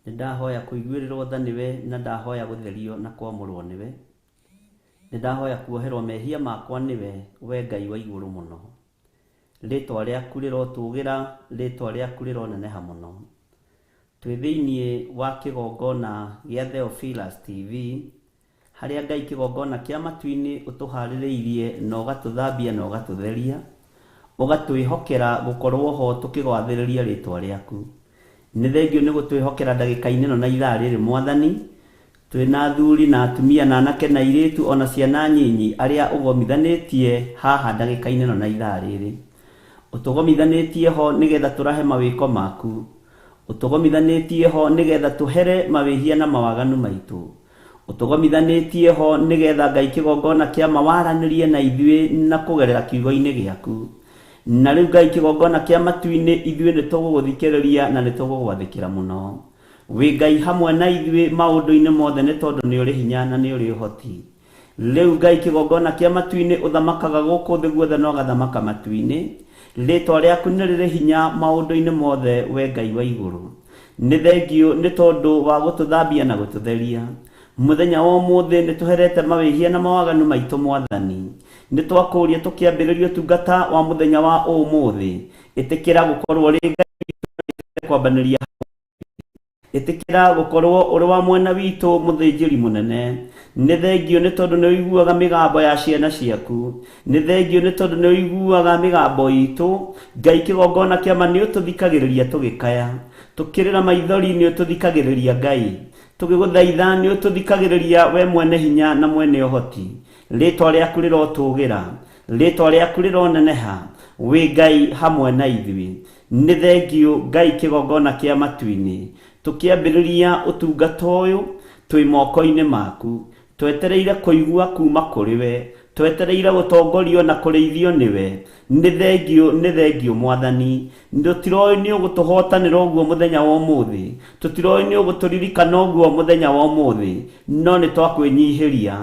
Ndahoya kuiguĩrĩrwo tha nĩwe na ndahoya gũtherio na kwamũrwo nĩwe. Ndahoya kuoherwo mehia makwa nĩwe, we Ngai wa igũrũ mũno. Rĩtwa rĩaku rĩrotũgĩra, rĩtwa rĩaku rĩroneneha mũno. Twĩ thĩinĩ wa kĩgongona gĩa Theophilus TV, harĩa Ngai kĩgongona kĩa matu-inĩ ũtũharĩrĩirie na ũgatũthambia na ũgatũtheria, ũgatwĩhokera gũkorwo ho tũkĩgwathĩrĩria rĩtwa rĩaku. Nĩ thengio nĩ gũtwĩhokera ndagĩka-inĩ ĩno na ithaa rĩrĩ Mwathani, twĩna athuri na atumia na anake na airĩtu ona ciana nyinyi arĩa ũgomithanĩtie haha ndagĩka-inĩ ĩno na ithaa rĩrĩ. Ũtũgomithanĩtie ho nĩgetha tũrahe mawĩko maku. Ũtũgomithanĩtie ho nĩgetha tũhere mawĩhia na mawaganu maitũ. Ũtũgomithanĩtie ho nĩgetha Ngai kĩgongona kĩa mawaranĩrie na ithuĩ na kũgerera kiugo-inĩ gĩaku. Na rĩu Ngai kĩgongona kĩa matu-inĩ ithuĩ nĩ tũgũgũthikĩrĩria na nĩ tũgũgwathĩkĩra mũno. Wĩ Ngai hamwe na ithuĩ maũndũ-inĩ mothe nĩ tondũ nĩ ũrĩ hinya na nĩ ũrĩ ũhoti. Rĩu Ngai kĩgongona kĩa matu-inĩ ũthamakaga gũkũ thĩ guothe na ũgathamaka matu-inĩ. Rĩtwa rĩaku nĩ rĩrĩ hinya maũndũ-inĩ mothe, we Ngai wa igũrũ. Nĩ thengio nĩ tondũ wa gũtũthambia na gũtũtheria. Mũthenya wa ũmũthĩ nĩ tũherete mawĩhia na mawaganu maitũ Mwathani. Nĩ twakũũria tũkĩambĩrĩria ũtungata wa mũthenya wa ũmũthĩ. Ĩtĩkĩra gũkorwo rĩ Ngai kwambanĩria. Ĩtĩkĩra gũkorwo ũrĩ wa mwena witũ mũthĩnjĩri mũnene. Nĩ thengio nĩ tondũ nĩ ũiguaga mĩgambo ya ciana ciaku. Nĩ thengio nĩ tondũ nĩ ũiguaga mĩgambo itũ. Ngai kĩgongona kĩama nĩ ũtũthikagĩrĩria tũgĩkaya. Tũkĩrĩra maithori nĩ ũtũthikagĩrĩria Ngai. Tũgĩgũthaitha nĩ ũtũthikagĩrĩria we mwene hinya na mwene ũhoti. Rĩtwa rĩaku rĩrotũgĩra, rĩtwa rĩaku rĩroneneha, wĩ Ngai hamwe na ithuĩ. Nĩ thengio Ngai kĩgongona kĩa matu-inĩ. Tũkĩambĩrĩria ũtungata ũyũ twĩ moko-inĩ maku. Twetereire kũigua kuma kũrĩ we. Twetereire gũtongorio na kũrĩithio nĩwe. Nĩ thengio Mwathani. Tũtiroĩ nĩ ũgũtũhotanĩra ũguo mũthenya wa ũmũthĩ. Tũtiroĩ nĩ ũgũtũririkana ũguo mũthenya wa ũmũthĩ. No nĩ twakwĩnyihĩria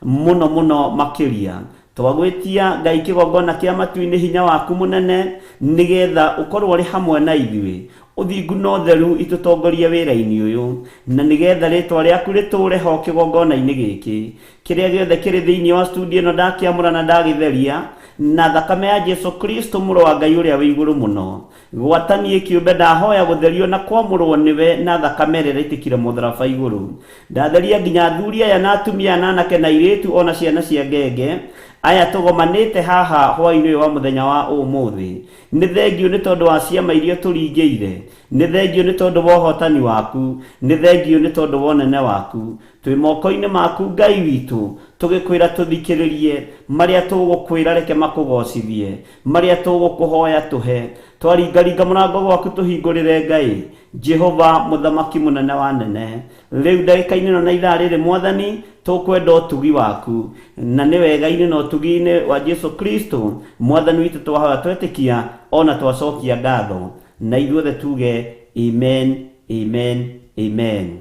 mũno mũno makĩria. Twagwĩtia Ngai kĩgongona kĩa matu-inĩ hinya waku mũnene, nĩgetha ũkorwo ũrĩ hamwe na ithuĩ. Ũthingu na ũtheru itũtongorie wĩra-inĩ ũyũ, na nĩgetha rĩtwa rĩaku rĩtũũre ho kĩgongona-inĩ gĩkĩ. Kĩrĩa gĩothe kĩrĩ thĩinĩ wa studio ĩno ndakĩamũra na ndagĩtheria na thakame ya Jesu Kristo mũrũ wa Ngai ũrĩa wĩ igũrũ mũno. Gwatanie kĩũmbe ndahoya gũtherio na kwamũrwo nĩwe na thakame ĩrĩa ĩitĩkire mũtharaba igũrũ. Ndatheria nginya athuri aya na atumia na anake na airĩtu ona ciana cia ngenge aya tũgomanĩte haha hwaĩ-inĩ ũyũ wa mũthenya wa ũmũthĩ. Nĩ thengio nĩ tondũ wa ciama iria tũringĩire. Nĩ thengio nĩ tondũ wa ũhotani waku. Nĩ thengio nĩ tondũ wa ũnene waku. Twĩ moko-inĩ maku Ngai witũ, tũgĩkwĩra tũthikĩrĩrie. Marĩa tũgũkwĩra reke makũgocithie. Marĩa tũgũkũhoya tũhe. Twaringaringa mũrango gwaku tũhingũrĩre Ngai Jehova mũthamaki mũnene wa nene. Rĩu ndagĩka-inĩ ĩno na ithaa rĩrĩ Mwathani, tũkwenda ũtugi waku. Na nĩ wega-inĩ na ũtugi-inĩ wa Jesu Kristo Mwathani witũ twahoya twetĩkia ona twacokia ngatho. Na ithuothe tuge amen, amen, amen.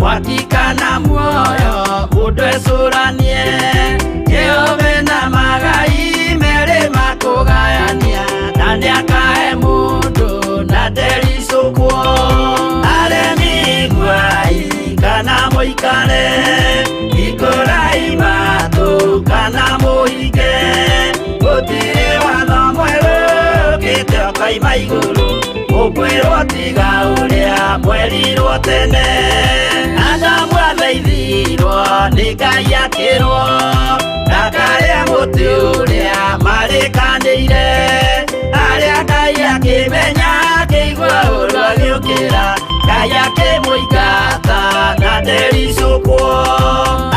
Watikana muoyo udwecũranie Jehova na magai merĩ makũgayania na nĩakahe mũndũ na ndericũkwo aremi guai kana mũikare ikũrai matũ kana mũhinge gũtirĩ watho mwerũ ũkĩte ũkaima igũrũ ũkwĩrwo tiga ũrĩa mwerirwo tene. Adamu athaithirwo nĩ Ngai akĩrwo ndakarĩa mũtĩ ũrĩa marĩkanĩire. Arĩa Ngai akĩmenya akĩigua ũru agĩũkĩra, Ngai akĩmũingata na ndericũkwo.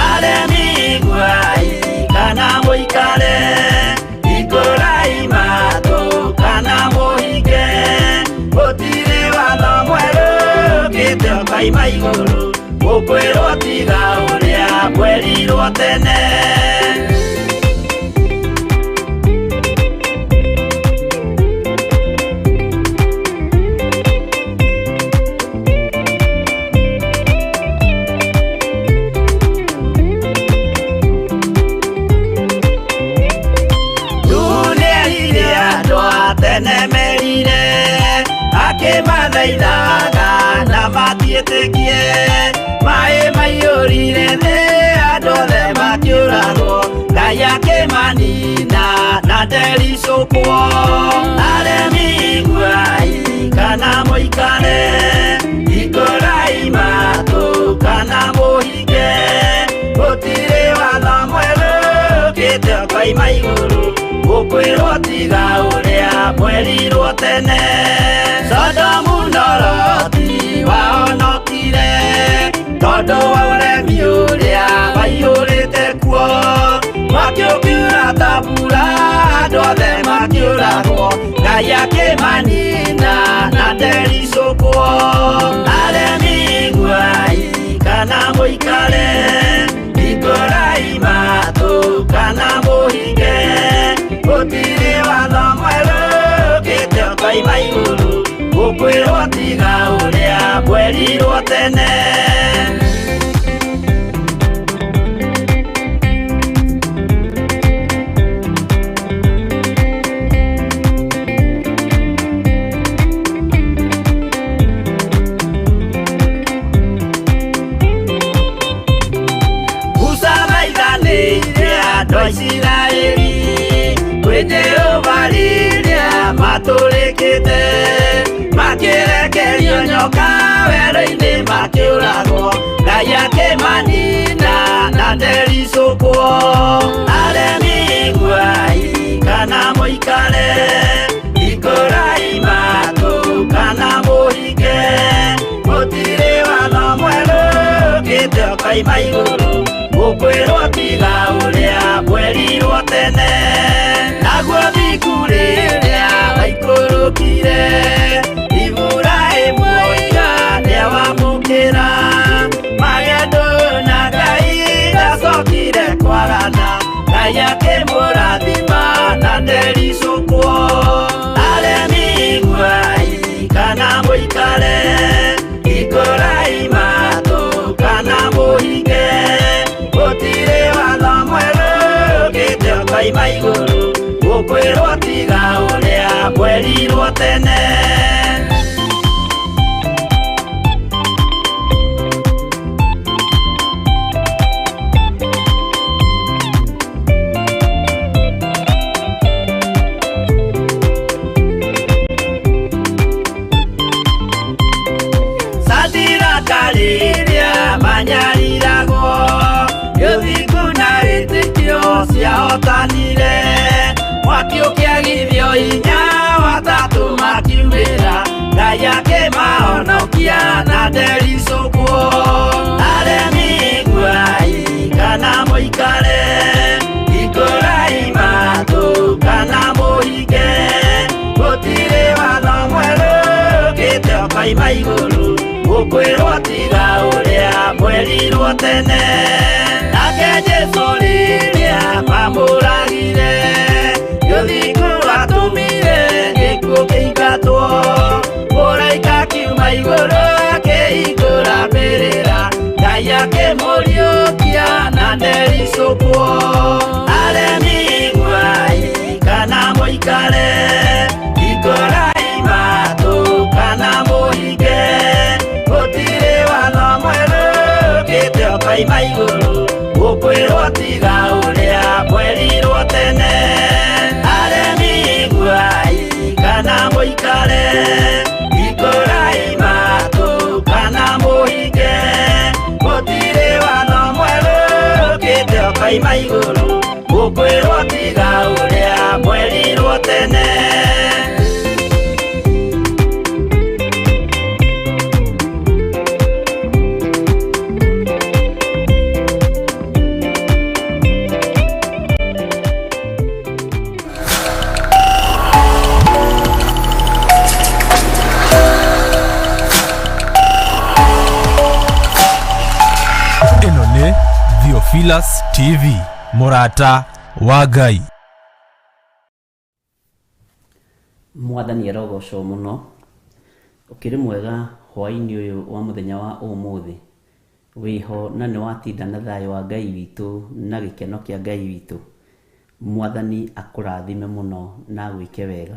Aremi guai kana mũikare ikũrai matũ kana mũhinge gũtirĩ watho mwerũ ũkĩte ũkaima igũrũ ũkwĩrwo tiga ũrĩa mwerirwo tene. mathaithaga na matiĩtĩkie maĩ maiyũrire thĩ andũ othe makĩũragwo Ngai akĩmanina na ndericũkwo aremi iguai kana mũikare hingũrai matũ kana mũhinge gũtirĩ watho mwerũ ũkĩte ũkoima igũrũ gũkwĩrwo tiga ũrĩa mwerirwo tene Sodomu na Loti wahonokire tondũ wa ũremi ũrĩa waiyũrĩte kuo mwaki ũkiura ta mbura andũ othe makĩũragwo Ngai akĩmanina na ndericũkwo aremi iguai kana mũikare hingũrai matũ kana mũhinge gũtirĩ watho mwerũ ũkĩte ũkoima igũrũ gũkwĩrwo tiga ũrĩa mwerirwo tene Isiraeli kwĩ Jehova rĩrĩa matũrĩkĩte makĩrekerio nyoka werũ-inĩ makĩũragwo Ngai akĩmanina na ndericũkwo aremi iguai kana mũikare hingũrai matũ kana mũhinge gũtirĩ watho mwerũ ũkĩte ũkoima igũrũ gũkwĩrwo tiga ũrĩa mwerirwo tene naguo thiku rĩrĩa waikũrũkire Iburahĩmu oiga nĩawamũkĩra magendo na Ngai ndacokire kwarana Ngai akĩmũrathima na ndericũkwo aremi iguai kana mũikare hingũrai matũ kana mũhinge gũtirĩ watho mwerũ ũkĩte ũkoima igũrũ gũkwĩrwo tiga ũrĩa mwerirwo tene Sadiraka rĩrĩa manyariragwo gĩthiku na wĩtĩkio ciahotanire mwaki ũkĩagithio hinya watatũ makiumĩra Ngai akĩmahonokia na ndericũkwo aremi iguai kana mũikare hingũrai matũ kana mũhinge gũtirĩ watho mwerũ ũkĩte ũkoima igũrũ gũkwĩrwo tiga ũrĩa mwerirwo tene nake Jesũ rĩrĩa mamũragire gĩthiku atũmire gĩkuũ kĩingatwo mũraika akiuma igũrũ akĩhingũra mbĩrĩra Ngai akĩmũriũkia na ndericũkwo aremi iguai kana mũikare hingũrai matũ kana mũhinge gũtirĩ watho mwerũ ũkĩte ũkoima igũrũ gũkwĩrwo tiga ũrĩa mwerirwo tene aremi iguai kana mũikare hingũrai matũ kana mũhinge gũtirĩ watho mwerũ ũkĩte ũkoima igũrũ gũkwĩrwo tiga ũrĩa mwerirwo tene Theophilus TV Murata wa Ngai. Mwathani arogocwo muno ukiri mwega hwaini uyu wa muthenya wa umuthi wiho na ni watinda na thayo wa Ngai witu na gikeno kia Ngai witu. Mwathani akurathime muno na gwike wega.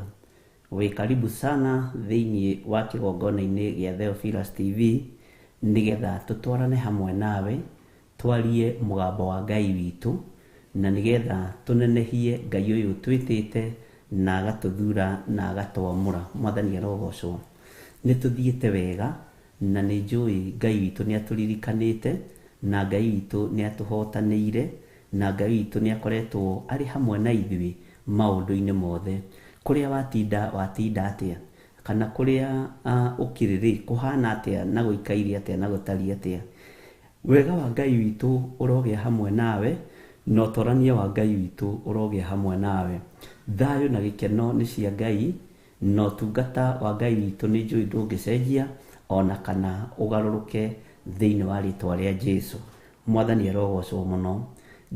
Wĩ karibu sana thĩinĩ wa kĩgongona-inĩ gĩa Theophilus TV nĩgetha tũtwarane hamwe nawe twarie mũgambo wa Ngai witũ na nĩgetha tũnenehie Ngai ũyũ twĩtĩte na agatũthura na agatwamũra. Mwathani arogocwo. Nĩtũthiĩte wega na nĩ njũĩ Ngai witũ nĩatũririkanĩte na Ngai witũ nĩatũhotanĩire na Ngai witũ nĩakoretwo arĩ hamwe na ithuĩ maũndũ-inĩ mothe. Kũrĩa watinda atĩa kana kũrĩa ũkĩrĩ kũhana atĩa na gũikaire atĩa na gũtariĩ atĩa, wega wa Ngai witũ ũrogĩa hamwe nawe na ũtorania wa Ngai witũ ũrogĩa hamwe nawe. Thayũ na gĩkeno nĩ cia Ngai na ũtungata wa Ngai witũ nĩ njũĩ ndũngĩcenjia ona kana ũgarũrũke thĩinĩ wa rĩtwa rĩa Jesũ. Mwathani arogocwo mũno.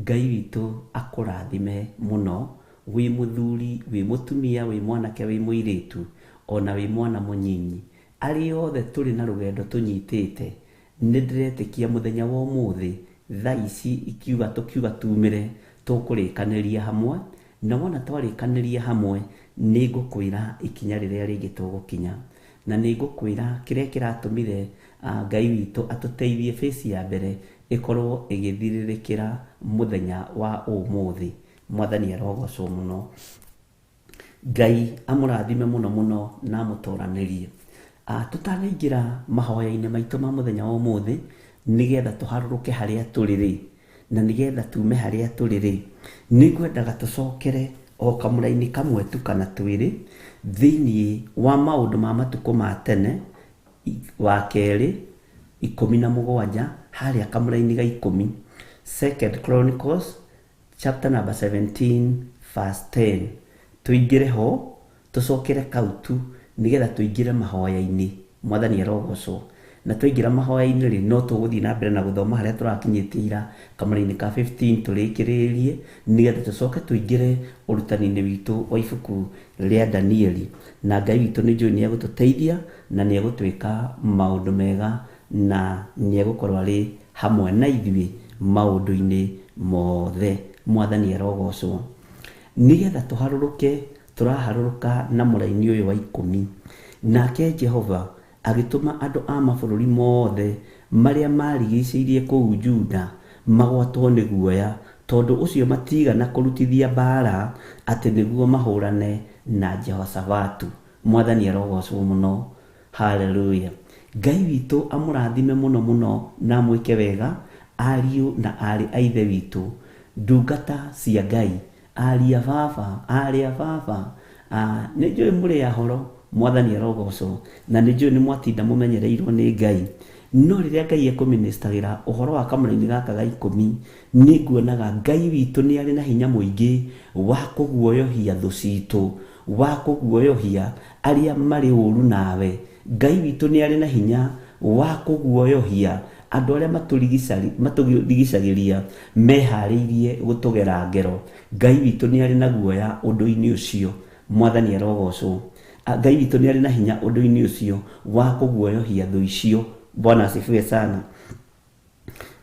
Ngai witũ akũrathime mũno wĩ mũthuri, wĩ mũtumia, wĩ mwanake, wĩ mũirĩtu, ona wĩ mwana mũnyinyi, arĩ othe tũrĩ na rũgendo tũnyitĩte. Nĩndĩretĩkia mũthenya wa ũmũthĩ thaa ici tũkiuga tumĩre tũkũrĩkanĩria hamwe, na wona twarĩkanĩria hamwe nĩngũkwĩra ikinya rĩrĩa rĩngĩ tũgũkinya, na nĩngũkwĩra kĩrĩa kĩratũmire Ngai witũ atũteithie phase ya mbere ĩkorwo ĩgĩthirĩrĩkĩra mũthenya wa ũmũthĩ. Mwathani arogocwo mũno. Ngai amũrathime mũno mũno na amũtoranĩrie. Tũtanaingĩra mahoya-inĩ maitũ ma mũthenya wa ũmũthĩ nĩgetha tũharũrũke harĩa tũrĩ na nĩgetha tume harĩa tũrĩ, nĩngwendaga tũcokere o kamũra-inĩ kamwe tu kana twĩrĩ thĩinĩ wa maũndũ ma matukũ ma tene wa kerĩ 17 harĩa kamũra-inĩ ga 10, 2 Chronicles chapter number 17 verse 10. Tuingire ho tucokere kautu nigetha tuingire mahoya-inĩ. Mwathani arogocwo. Na tuingira mahoya-inĩ rĩ no tũgũthiĩ na mbere na gũthoma harĩa tũrakinyĩtie ira kamũra-inĩ ka 15 tũrĩkĩrĩrie nigetha tucoke tuingire ũrutani-inĩ witũ wa ibuku rĩa Danieli. Na Ngai witũ nĩ njũĩ nĩegũtũteithia na nĩegũtwĩka maũndũ mega na nĩegũkorwo arĩ hamwe na ithuĩ maũndũ-inĩ mothe. Mwathani arogocwo. Nigetha tũharũrũke tũraharũrũka na mũraini ũyũ wa 10. Nake Jehova agĩtũma andũ a mabũrũri mothe marĩa marigicĩirie kũu Juda magwatwo nĩ guoya, tondũ ũcio matigana kũrutithia mbara atĩ nĩguo mahũrane na Jehoshafatu. Mwathani arogocwo mũno. Haleluya. Ngai witũ amũrathime mũno mũno na mwĩke wega ariũ na arĩ a ithe witũ, ndungata cia Ngai, ariũ a baba, nĩnjũĩ mũrĩ ahoro. Mwathani arogocwo. Na nĩnjũĩ nĩ mwatinda mũmenyereirwo nĩ Ngai, no rĩrĩa Ngai ekũministagĩra ũhoro wa kamũra-inĩ gaka ga 10 nĩnguonaga Ngai witũ nĩ arĩ na hinya mũingĩ wa kũguoyohia thũ citũ, wa kũguoyohia arĩa marĩ ũru nawe. Ngai witũ nĩ arĩ na hinya wa kũguoyohia andũ arĩa matũrigicagĩria meharĩirie gũtũgera ngero. Ngai witũ nĩ arĩ na guoya ũndũ-inĩ ũcio. Mwathani arogocwo. Ngai witũ nĩ arĩ na hinya ũndũ-inĩ ũcio wa kũguoyohia thũ icio. Bwana asifiwe sana.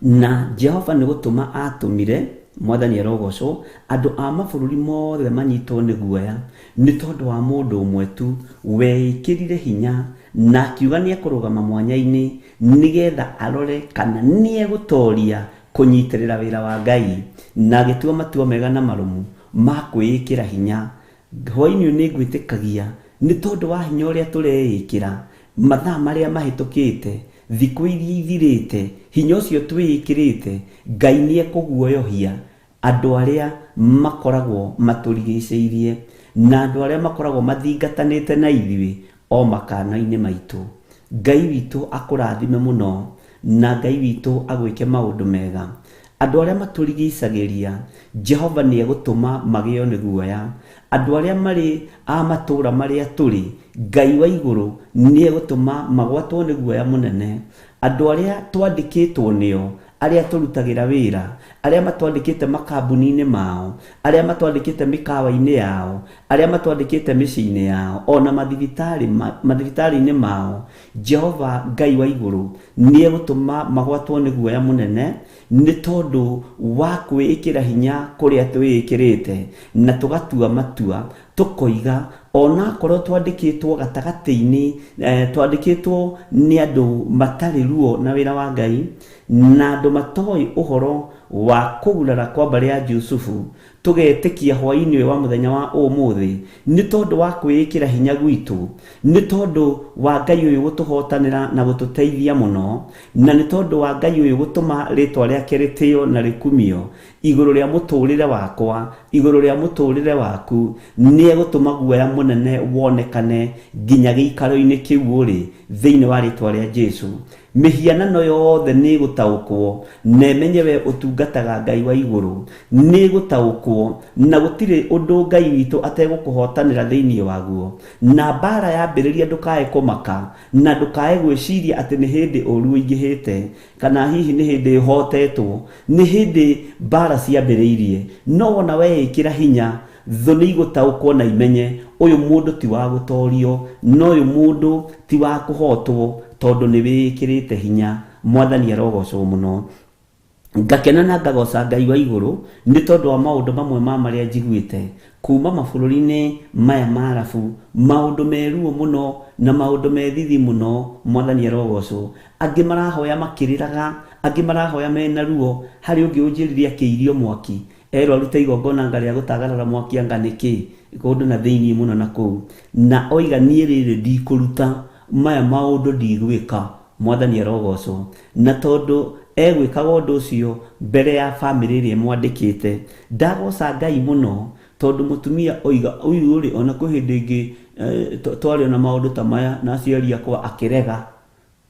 Na Jehova nĩ gũtũma atũmire, Mwathani arogocwo, andũ a mabũrũri mothe manyitwo nĩ guoya nĩ tondũ wa mũndũ ũmwe tu wekĩrire hinya na akiuga nĩekũrũgama mwanya-inĩ nigetha arore kana nĩegũtoria kũnyitĩrĩra wĩra wa Ngai, na agĩtua matua mega na marũmu ma kwĩĩkĩra hinya. Hwaĩ-inĩ nĩngwĩtĩkagia nĩ tondũ wa hinya ũrĩa tũreĩkĩra mathaa marĩa mahĩtũkĩte, thikũ iria ithirĩte, hinya ũcio twĩĩkĩrĩte, Ngai nĩekũguoyohia andũ arĩa makoragwo matũrigicĩirie na andũ arĩa makoragwo mathingatanĩte na ithuĩ o makana-inĩ maitũ. Ngai witũ akũrathime mũno na Ngai witũ agwĩke maũndũ mega. Andũ arĩa matũrigicagĩria Jehova nĩegũtũma magĩo nĩ guoya. Andũ arĩa marĩ a matũũra marĩa tũrĩ, Ngai wa igũrũ nĩegũtũma magwatwo nĩ guoya mũnene. Andũ arĩa twandĩkĩtwo nĩo, arĩa tũrutagĩra wĩra, arĩa matwandĩkĩte makambuni-inĩ mao, arĩa matwandĩkĩte mĩkawa-inĩ yao, arĩa matwandĩkĩte mĩciĩ-inĩ yao, ona mathibitarĩ-inĩ mao, Jehova Ngai wa igũrũ nĩegũtũma magwatwo nĩ guoya mũnene nĩ tondũ wa kwĩĩkĩra hinya kũrĩa twĩĩkĩrĩte na tũgatua matua tũkoiga ona korwo twandĩkĩtwo gatagatĩ-inĩ twandĩkĩtwo nĩ andũ matarĩ ruo na wĩra wa Ngai na andũ matoĩ ũhoro wa kũgurara kwa mbarĩ ya Jusufu, tugetĩkia hwaĩ-inĩ wa mũthenya wa ũmũthĩ nĩ tondũ wa kwĩĩkĩra hinya gwitũ, nĩ tondũ wa Ngai ũyũ gũtũhotanĩra na gũtũteithia mũno, na nĩ tondũ wa Ngai ũyũ gũtũma rĩtwa rĩake rĩtĩo na rĩkumio igũrũ rĩa mũtũrĩre wakwa, igũrũ rĩa mũtũrĩre waku. Nĩ egũtũma guoya mũnene wonekane nginya gĩikaro-inĩ kĩu ũrĩ thĩinĩ wa rĩtwa rĩa Jesu. Mĩhianano yothe nĩ gũtaũkwo na ĩmenye we ũtungataga Ngai wa igũrũ, nĩ gũtaũkwo na gũtirĩ ũndũ Ngai witũ ategũkũhotanĩra thĩinĩ waguo. Na mbara yambĩrĩria ndũkae kũmaka na ndũkae gwĩciria atĩ nĩ hĩndĩ ũru ũingĩhĩte kana hihi nĩ hĩndĩ hotetwo, nĩ hĩndĩ mbara ciambĩrĩirie. No wona weĩkĩra hinya, thũ nĩ igũtaũkwo na imenye ũyũ mũndũ ti wa gũtorio, no ũyũ mũndũ ti wa kũhotwo, tondũ nĩ wĩĩkĩrĩte hinya. Mwathani arogocwo mũno. Ngakena na ngagoca Ngai wa igũrũ nĩ tondũ wa maũndũ mamwe marĩa njiguĩte kuma mabũrũri-inĩ maya ma Arabu, maũndũ meruo mũno na maũndũ methithi mũno. Mwathani arogocwo. Angĩ marahoya makĩrĩraga, angĩ marahoya mena ruo. Harĩ ũngĩ ũnjĩrire akĩirio mwaki, erwo arute igongona anga rĩa gũtagarara mwaki anga nĩkĩ kũndũ na thĩinĩ mũno na kũu, na oiga niĩ rĩrĩ ndikũruta maya maũndũ ndigwĩka. Mwathani arogocwo. Na tondũ egwĩkaga ũndũ ũcio mbere ya bamĩrĩ ĩrĩa mwandĩkĩte, ndagoca Ngai mũno tondũ mũtumia oiga ũyũ ũrĩ ona kwĩ hĩndĩ ĩngĩ twarĩ na maũndũ ta maya na aciari akwa akĩrega.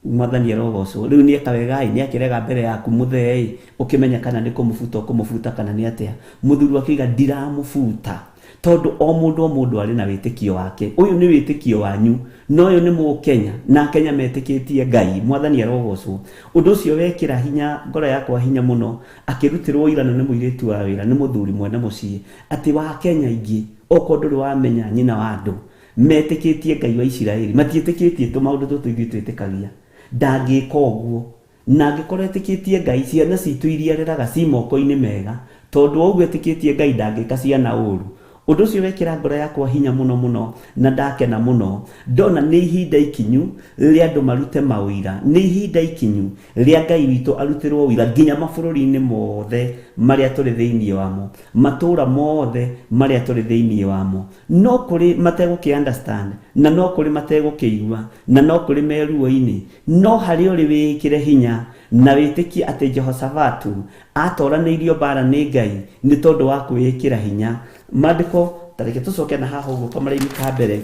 Mwathani arogocwo. Rĩu nĩ eka wega nĩ akĩrega mbere yaku mũthee ũkĩmenya kana nĩ kũmũbuta kana nĩ atĩa. Mũthuri akĩiga ndiramũbuta tondũ o mũndũ arĩ na wĩtĩkio wake. Ũyũ nĩ wĩtĩkio wanyu, no ũyũ nĩ Mũkenya na Kenya metĩkĩtie Ngai. Mwathani arogocwo. Ũndũ ũcio wekĩra hinya ngoro yakwa hinya mũno, akĩrutĩrwo ira nĩ mũirĩtu wa wĩra, nĩ mũthuri mwene mũciĩ, atĩ wa Kenya ingĩ okorwo ndũrĩ wamenya nyina wa andũ metĩkĩtie Ngai wa Isiraeli, matiĩtĩkĩtie tũmaũndũ tũtũ ithuĩ twĩtĩkagia. Ndangĩka ũguo na angĩkorwo etĩkĩtie Ngai, ciana citũ iria areraga ci moko-inĩ mega, tondũ ũguo etĩkĩtie Ngai ndangĩka ciana ũru. Ũndũ ũcio wekĩra ngoro yakwa hinya mũno mũno na ndakena mũno. Ndona nĩ ihinda ikinyu rĩa andũ marute mawĩra, nĩ ihinda ikinyu rĩa Ngai witũ arutĩrwo wĩra nginya mabũrũri-inĩ mothe marĩa tũrĩ thĩinĩ wamo, matũũra mothe marĩa tũrĩ thĩinĩ wamo. No kũrĩ mategũkĩ understand na no kũrĩ mategũkĩigua na no kũrĩ meruo-inĩ, no harĩ ũrĩ wĩĩkĩre hinya na wĩtĩkie atĩ Jehoshafatu atoranĩirio mbara nĩ Ngai nĩ tondũ wa kwĩĩkĩra hinya. Maandĩko tareke tũcoke na haha ũguo kamara-inĩ ka mbere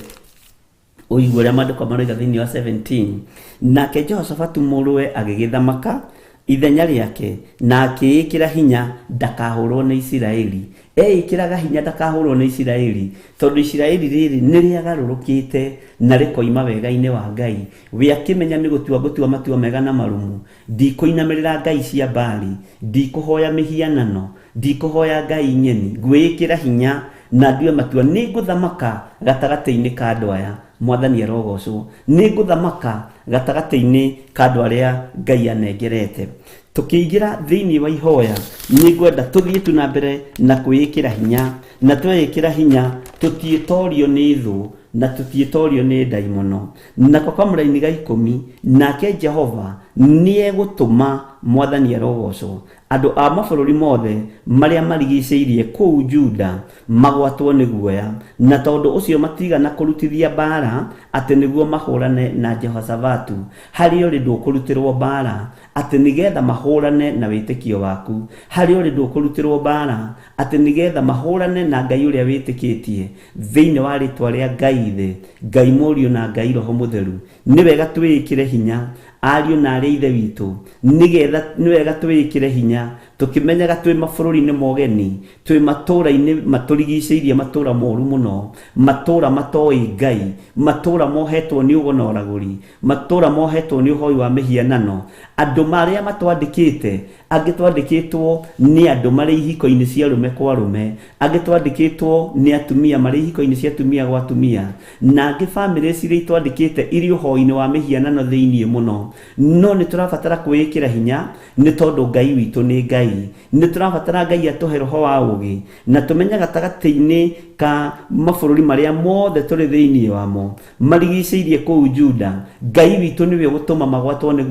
ũigue ũrĩa maandĩko maroiga thĩinĩ wa 17. Nake Jehoshafatu mũrũwe agĩgĩthamaka ithenya rĩake na akĩĩkĩra hinya ndakahũrwo nĩ Isiraeli. Eĩkĩraga hinya ndakahũrwo nĩ Isiraeli tondũ Isiraeli rĩrĩ nĩ rĩagarũrũkĩte na rĩkoima wega-inĩ wa Ngai. We akĩmenya nĩ gũtua matua mega na marumu. Ndikũinamĩrĩra ngai cia Baali, ndikũhoya mĩhianano, ndikũhoya ngai nyeni. Ngwĩĩkĩra hinya na ndue matua nĩ ngũthamaka gatagatĩ-inĩ ka andũ aya. Mwathani arogocwo. Nĩ ngũthamaka gatagatĩ-inĩ ka andũ arĩa Ngai anengerete. Tukĩingĩra thĩinĩ wa ihoya, nĩ ngwenda tũthiĩ tu na mbere na kwĩĩkĩra hinya, na twĩĩkĩra hinya tũtiĩtorio nĩ thũ na tũtiĩtorio nĩ ndaimono. Nako kamũra-inĩ ga 10, nake Jehova nĩ egũtũma, Mwathani arogocwo, andũ a mabũrũri mothe marĩa marigicĩirie kũu Juda magwatwo nĩ guoya, na tondũ ũcio matigana kũrutithia mbara atĩ nĩguo mahũrane na Jehoshafatu. Harĩ ũrĩ ndũkũrutĩrwo mbara atĩ nĩgetha mahũrane na wĩtĩkio waku. Harĩ ũrĩ ndũkũrutĩrwo mbara atĩ nĩgetha mahũrane na Ngai ũrĩa wĩtĩkĩtie thĩinĩ wa rĩtwa rĩa Ngai thĩ, Ngai Mũriũ na Ngai Roho Mũtheru. Nĩ wega twĩĩkĩre hinya ariũ na arĩa ithe witũ, nĩ wega twĩĩkĩre hinya tukimenyaga twi mabũrũri-inĩ mogeni, twi matũũra-inĩ matũrigicĩirie, matũũra moru mũno, matũũra matoĩ Ngai, matũũra mohetwo nĩ ũgo na ũragũri, matũũra mohetwo nĩ ũhoi wa mĩhianano. Andũ marĩa matwandĩkĩte, angĩ twandĩkĩtwo nĩ andũ marĩ ihiko-inĩ cia arũme kwa arũme, angĩ twandĩkĩtwo nĩ atumia marĩ ihiko-inĩ cia atumia gwa atumia, na angĩ bamĩrĩ cirĩ twandĩkĩte irĩ ũhoi-inĩ wa mĩhianano thĩiniĩ mũno. No nĩ tũrabatara kwĩĩkĩra hinya nĩ tondũ Ngai witũ nĩ Ngai. Nĩ tũrabatara Ngai atũhe roho wa ũũgĩ na tũmenye gatagatĩ-inĩ ka mabũrũri marĩa mothe tũrĩ thĩiniĩ wamo marigicĩirie kũu Juda, Ngai witũ nĩwe ũgũtũma magwatwo nĩ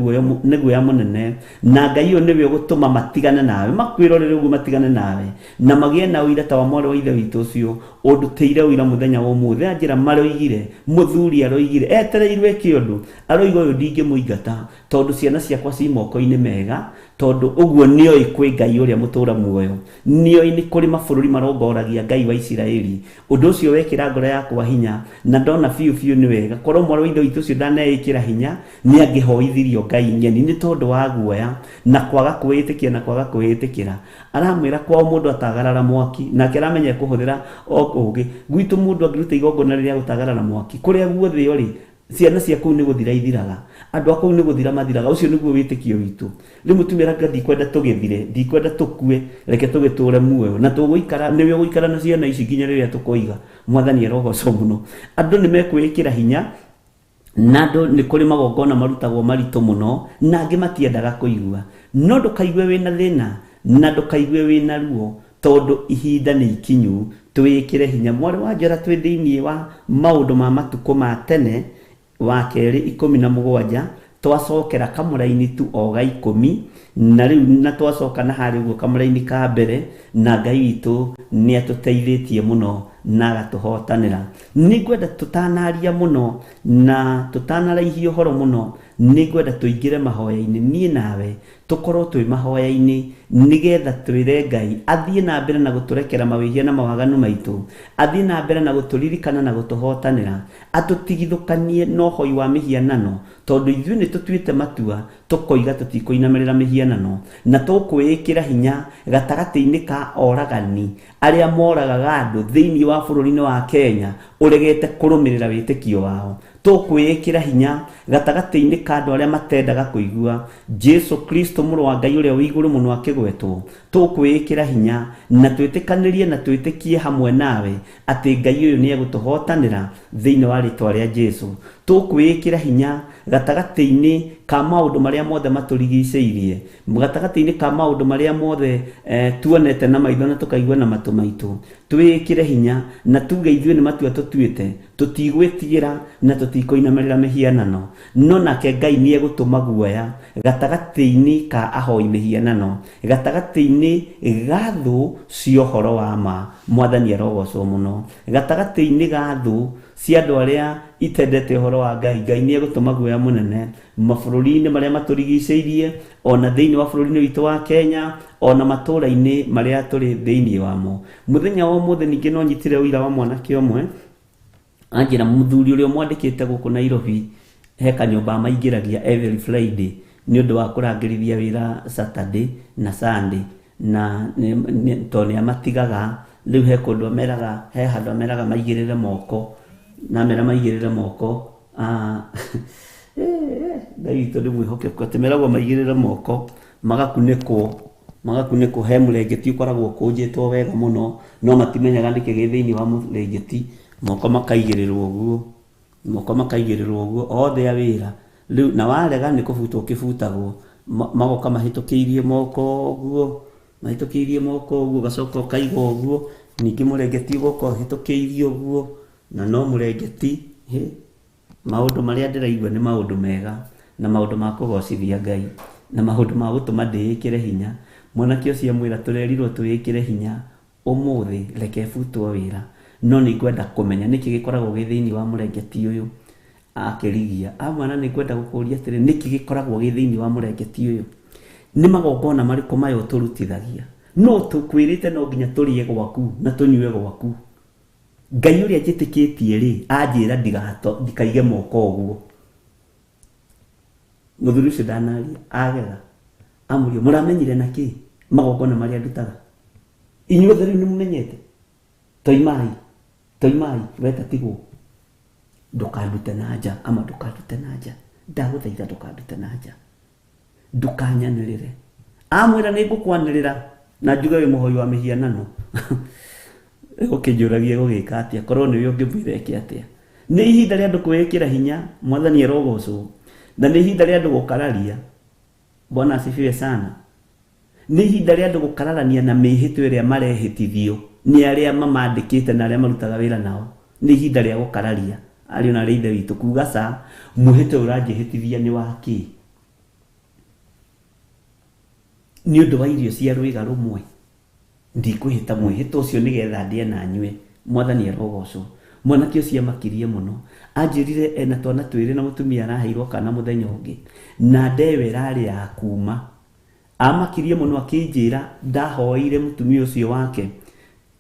guoya mũnene, na Ngai ũyũ nĩwe ũgũtũma matigane nawe, makwĩrorere ũguo matigane nawe, na magĩe na ũira ta wa mwarĩ wa ithe witũ ũcio ũndutĩire ũira mũthenya wa ũmũthĩ. Anjĩra maroigire, mũthuri aroigire, etereirwe kĩũndũ, aroiga ũyũ ndingĩmũingata tondũ ciana ciakwa ci moko-inĩ mega, tondũ ũguo nĩoĩ kwĩ Ngai ũrĩa mũtũũra muoyo, nĩoĩ nĩ kũrĩ mabũrũri marongoragia Ngai wa Isiraeli. Ũndũ ũcio wekĩra ngoro yakwa hinya, na ndona biũ nĩ wega korwo mwarĩ wa ithe witũ ũcio ndaneĩkĩra hinya nĩ angĩhoithirio Ngai nyeni nĩ tondũ wa guoya na kwaga kwĩĩtĩkia na kwaga kwĩĩtĩkĩra. Aramwĩra kwao mũndũ atagarara mwaki, nake aramenya kũhũthĩra ũũgĩ. Gwitũ mũndũ angĩruta igongona rĩrĩa gũtagarara mwaki, kũrĩa guothe ũrĩ, ciana cia kũu nĩ gũthira ithiraga, andũ a kũu nĩ gũthira mathiraga. Ũcio nĩguo wĩtĩkio witũ. Rĩu mũtumia ranga ndikwenda tũgĩthire, ndikwenda tũkue, reke tũgĩtũũre muoyo, na tũgũikara, nĩwe ũgũikara na ciana ici nginya rĩrĩa tũkoiga. Mwathani arogocwo mũno. Andũ nĩ mekwĩĩkĩra hinya, na andũ nĩ kũrĩ magongona marutagwo maritũ mũno, na angĩ matiendaga kũigua. No ndũkaigue wĩna thĩna na ndũkaigue wĩna ruo, tondũ ihinda nĩ ikinyu. Twĩkĩre hinya. Mwarĩ wa Njera twĩ thĩiniĩ wa maũndũ ma matukũ ma tene wa kerĩ 17 twacokera kamũra-inĩ tu o ga 10, na rĩu na twacoka na harĩ ũguo kamũra-inĩ ka mbere, na Ngai witũ nĩ atũteithĩtie mũno na agatũhotanĩra. Nĩ ngwenda tũtanaria mũno na tũtanaraihia ũhoro mũno, nĩ ngwenda tũingĩre mahoya-inĩ niĩ nawe, tũkorwo twĩ mahoya-inĩ nĩgetha twĩre Ngai athiĩ na mbere na gũtũrekera mawĩhia na mawaganu maitũ, athiĩ na mbere na gũtũririkana na gũtũhotanĩra, atũtigithũkanie na ũhoi wa mĩhianano, tondũ ithuĩ nĩ tũtuĩte matua tũkoiga tũtikũinamĩrĩra mĩhianano, na tũkwĩĩkĩra hinya gatagatĩ-inĩ ka oragani arĩa moragaga andũ thĩiniĩ wa bũrũri-inĩ wa Kenya ũregete kũrũmĩrĩra wĩtĩkio wao. Tũkwĩĩkĩra hinya gatagatĩ-inĩ ka andũ arĩa matendaga kũigua Jesu Kristo mũrũ wa Ngai ũrĩa wĩ igũrũ mũno akĩgwetwo. Tũkwĩĩkĩra hinya na twĩtĩkanĩrie na twĩtĩkie hamwe nawe atĩ Ngai ũyũ nĩ egũtũhotanĩra thĩiniĩ wa rĩtwa rĩa Jesu. Tũkwĩĩkĩra hinya gatagatĩ-inĩ ka maũndũ marĩa mothe matũrigicĩirie, gatagatĩ-inĩ ka maũndũ marĩa mothe tuonete na maitho na tũkaigua na matũ maitũ. Twĩĩkĩre hinya na tuge ithuĩ nĩ matua tũtuĩte, tũtigwĩtigĩra na tũtikũinamĩrĩra mĩhianano, no nake Ngai nĩ egũtũma guoya gatagatĩ-inĩ ka ahoi mĩhianano, gatagatĩ-inĩ ga thũ cia ũhoro wa ma. Mwathani arogocwo mũno. Gatagatĩ-inĩ ga thũ cia andũ arĩa itendete ũhoro wa Ngai, Ngai nĩ egũtũma guoya mũnene mabũrũri-inĩ marĩa matũrigicĩirie, ona thĩiniĩ wa bũrũri-inĩ witũ wa Kenya, ona matũũra-inĩ marĩa tũrĩ thĩiniĩ wamo. Mũthenya wa ũmũthĩ ningĩ no nyitire ũira wa mwanake ũmwe anjĩra mũthuri ũrĩa mwandĩkĩte gũkũ Nairobi he kanyũmba maingĩragia every Friday nĩ ũndũ wa kũrangĩrithia wĩra Saturday na Sunday, na to nĩ amatigaga. Rĩu he kũndũ ameraga, he handũ ameraga maigĩrĩre moko, na mera maigĩrĩre moko Ngai witũ nĩ mwĩhokeku atĩ meragwo maigĩrĩre moko magakunĩkwo he mũrengeti ũkoragwo ũkũnjĩtwo wega mũno, no matimenyaga nĩkĩ gĩ thĩiniĩ wa mũrengeti. Moko makaigĩrĩrwo ũguo othe a wĩra. Rĩu na warega nĩ kũbutwo kĩbutagwo, magoka mahĩtũkĩirie moko ũguo, gacoka ũkaiga ũguo, ningĩ mũrengeti ũgoka ũhĩtũkĩirie ũguo, na no mũrengeti. Maũndũ marĩa ndĩraigua nĩ maũndũ mega na maũndũ ma kũgocithia Ngai na maũndũ ma gũtũma ndĩĩkĩre hinya. Mwanake ũcio amwĩra tũrerirwo twĩĩkĩre hinya ũmũthĩ, reke butwo wĩra, no nĩ ngwenda kũmenya nĩkĩ gĩkoragwo gĩ thĩiniĩ wa mũrengeti ũyũ. Akĩrigia amwana nĩ ngwenda gũkũria atĩrĩ, nĩkĩ gĩkoragwo gĩ thĩiniĩ wa mũrengeti ũyũ? Nĩ magongona marĩkũ maya ũtũrutithagia? No tũkwĩrĩte no nginya tũrĩe gwaku na tũnyue gwaku. Ngai ũrĩa njĩtĩkĩtie rĩ anjĩra ndikaige moko ũguo. Mũthuri ũcio ndanaria agega amũrio mũramenyire na kĩ? magongona marĩa ndutaga. Inyuothe rĩu nĩmumenyete. Toimai weta tigwo. Ndũkandute na nja ama ndũkandute na nja. Ndagũthaitha ndũkandute na nja. Ndũkanyanĩrĩre. Amwĩra nĩngũkwanĩrĩra na njuge wĩ mũhoi wa mĩhianano. Ũkĩnjũragia gũgĩka atĩa korwo nĩwe ũngĩmwĩra eke atĩa. Nĩ ihinda rĩa andũ kwĩĩkĩra hinya, Mwathani arogocwo. Na nĩ ihinda rĩa andũ gũkararia. Bwana asifiwe sana. Nĩ ihinda rĩa andũ gũkararania na mĩhĩtwa ĩrĩa marehĩtithio nĩ arĩa mamandĩkĩte na arĩa marutaga wĩra nao. Nĩ ihinda rĩa gũkararia. Ariũ na ithe witũ kuuga ca mũhĩtwa ũranjĩhĩtithia nĩ wa kĩ? Nĩ ũndũ wa irio cia rũiga rũmwe. Ndikwĩhĩta mwĩhĩtwa ũcio nĩgetha ndĩe na nyue. Mwathani arogocwo. Mwanake ũcio amakirie mũno. Anjĩrire ena twana twĩrĩ na mũtumia araheirwo kana mũthenya ũngĩ. Na ndewe ĩrarĩ ya kuuma. Amakirie mũno akĩnjĩra ndahoire mũtumia ũcio wake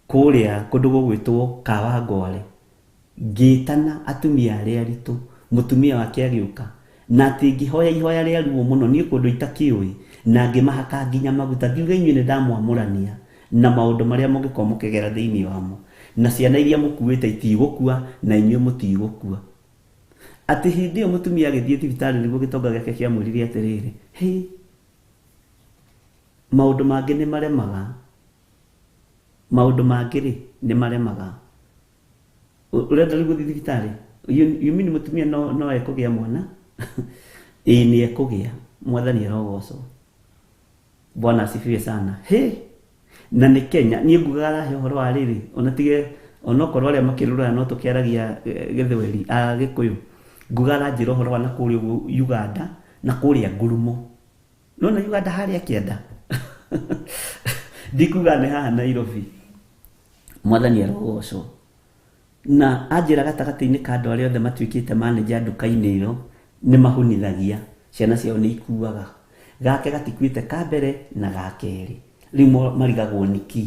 kũrĩa kũndũ gũgwĩtwo Kawangware. Ngĩtana atumia arĩa aritũ, mũtumia wake agĩũka. Na atĩ ngĩhoya ihoya rĩa ruo mũno niĩ kũndũ itakĩũĩ, na ngĩmahaka nginya maguta. Ngiuga inyuĩ nĩ ndamwamũrania na maũndũ marĩa mũngĩkorwo mũkĩgera thĩinĩ wamo. Na ciana iria mũkuĩte itigũkua na inyuĩ mũtigũkua. Atĩ hĩndĩ ĩyo mũtumia agĩthiĩ thibitarĩ nĩguo gĩtonga gĩake kĩamwĩrire atĩrĩrĩ, maũndũ mangĩ nĩ maremaga. Maũndũ mangĩ nĩ maremaga. Ũrenda rĩu gũthiĩ thibitarĩ? You mean mũtumia no ekũgĩa mwana? Ĩĩ nĩ ekũgĩa. Mwathani arogocwo. Bwana asifiwe sana. Na nĩ Kenya, niĩ ngugaga arahe ũhoro wa rĩrĩ, ona tige onokorwo arĩa makĩrũra no tũkĩaragia Gĩthweri Gĩkũyũ. Ngugaga njĩra ũhoro wa nakũrĩa Uganda na kũrĩa Ngurumo. Nona Uganda harĩa kĩanda. Ndikuga nĩ haha Nairobi. Mwathani arogocwo. Na anjĩra gatagatĩ-inĩ ka andũ arĩa othe matuĩkĩte manager nduka-inĩ ĩyo nĩ mahunithagia. Ciana ciao nĩ ikuaga. Gake gatikuĩte ka mbere na ga kerĩ. Rĩu marigagwo nĩkĩ.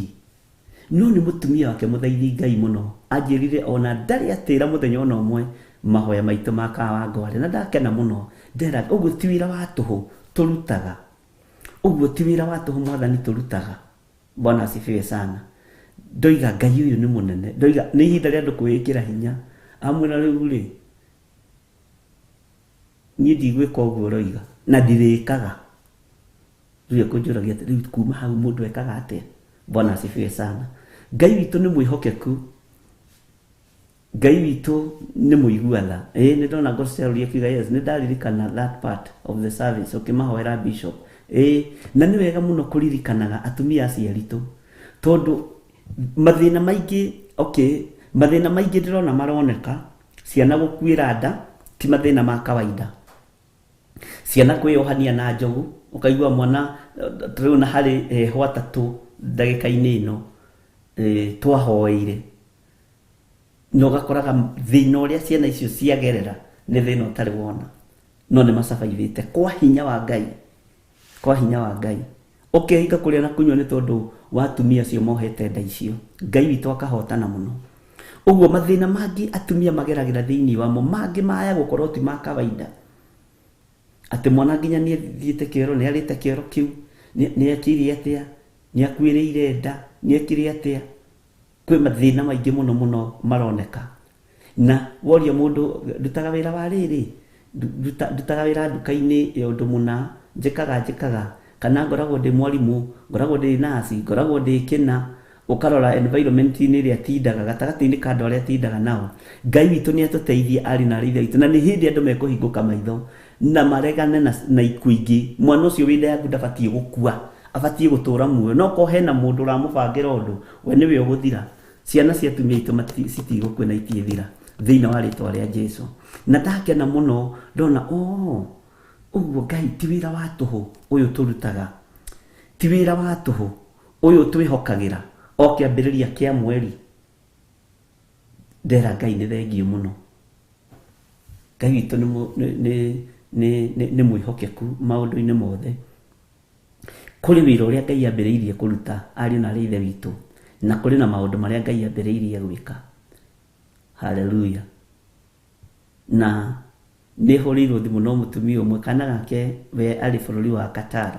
No nĩ mũtumia wake mũthaithi Ngai mũno. Anjĩrire ona ndarĩ atĩra mũthenya ona ũmwe mahoya maitũ ma Kawangware. Na ndakena mũno. Ndera ũguo ti wĩra wa tũhũ tũrutaga. Ũguo ti wĩra wa tũhũ Mwathani tũrutaga. Bwana asifiwe sana. Ndoiga Ngai ũyũ nĩ mũnene. Ndoiga nĩ ihinda rĩa andũ kwĩĩkĩra hinya. Amwĩra rĩu rĩ, niĩ ndigwĩka ũguo ũroiga na ndirĩkaga. Rĩu kũnjũragia rĩu kuma hau mũndũ ekaga atĩa? Bwana asifiwe sana. Ngai witũ nĩ mwĩhokeku. Ngai witũ nĩ mũiguatha. Nĩ ndona Gospel akiuga yes, nĩ ndaririkana that part of the service ũkĩmahoera bishop. Na nĩ wega mũno kũririkanaga atumia acio aritũ. Tondũ mathĩna maingĩ, mathĩna maingĩ ndĩrona maroneka, ciana gũkuĩra nda ti mathĩna ma kawaida. Ciana kwĩyohania na njogu, ũkaigua mwana tũrĩona harĩ hwatatũ ndagĩka-inĩ ĩno twahoeire. Na ũgakoraga thĩna ũrĩa ciana icio ciagerera nĩ thĩna ũtarĩ wona. No nĩ macabaithĩte kwa hinya wa Ngai. Kwa hinya wa Ngai. Hinga kũrĩa na kũnyua nĩ tondũ wa atumia acio mohete nda icio. Ngai witũ akahotana mũno. Ũguo mathĩna mangĩ atumia mageragĩra thĩinĩ wamo mangĩ maya gũkorwo ti ma kawaida. Atĩ mwana nginya nĩ athiĩte kĩoro, nĩ arĩte kĩoro kĩu, nĩ akĩrĩ atĩa, nĩ akuĩrĩire nda, nĩ akĩrĩ atĩa. Kwĩ mathĩna maingĩ mũno mũno maroneka. Na woria mũndũ ndutaga wĩra wa rĩrĩ, ndutaga wĩra nduka-inĩ ya ũndũ mũna, njĩkaga kana ngoragwo ndĩ mwarimũ, ngoragwo ndĩ nasi, ngoragwo ndĩ kĩna, ũkarora environment-inĩ ĩrĩa tindaga gatagatĩ-inĩ ka andũ arĩa tindaga nao. Ngai witũ nĩ atũteithie arĩ na arĩithi witũ, na nĩ hĩndĩ andũ mekũhingũka maitho na maregane na ikuũ ingĩ. Mwana ũcio wĩ nda yaku ndabatiĩ gũkua, abatiĩ gũtũra muoyo. No ko hena mũndũ ũramũbangĩra ũndũ, we nĩwe ũgũthira. Ciana cia atumia aitũ citigũkua na itiĩthira thĩinĩ wa rĩĩtwa rĩa Jesũ. Na ndakena mũno ndona ũguo Ngai ti wĩra wa tũhũ ũyũ tũrutaga, ti wĩra wa tũhũ ũyũ twĩhokagĩra o kĩambĩrĩria kĩa mweri. Ndera Ngai nĩ thengiũ mũno. Ngai witũ nĩ mwĩhokeku maũndũ-inĩ mothe. Kũrĩ wĩra ũrĩa Ngai ambĩrĩirie kũruta ariũ na ithe witũ, na kũrĩ na maũndũ marĩa Ngai ambĩrĩirie gwĩka. Haleluya. Na nĩ hũrĩirwo thimũ no mũtumia ũmwe kana gake we arĩ bũrũri wa Qatar.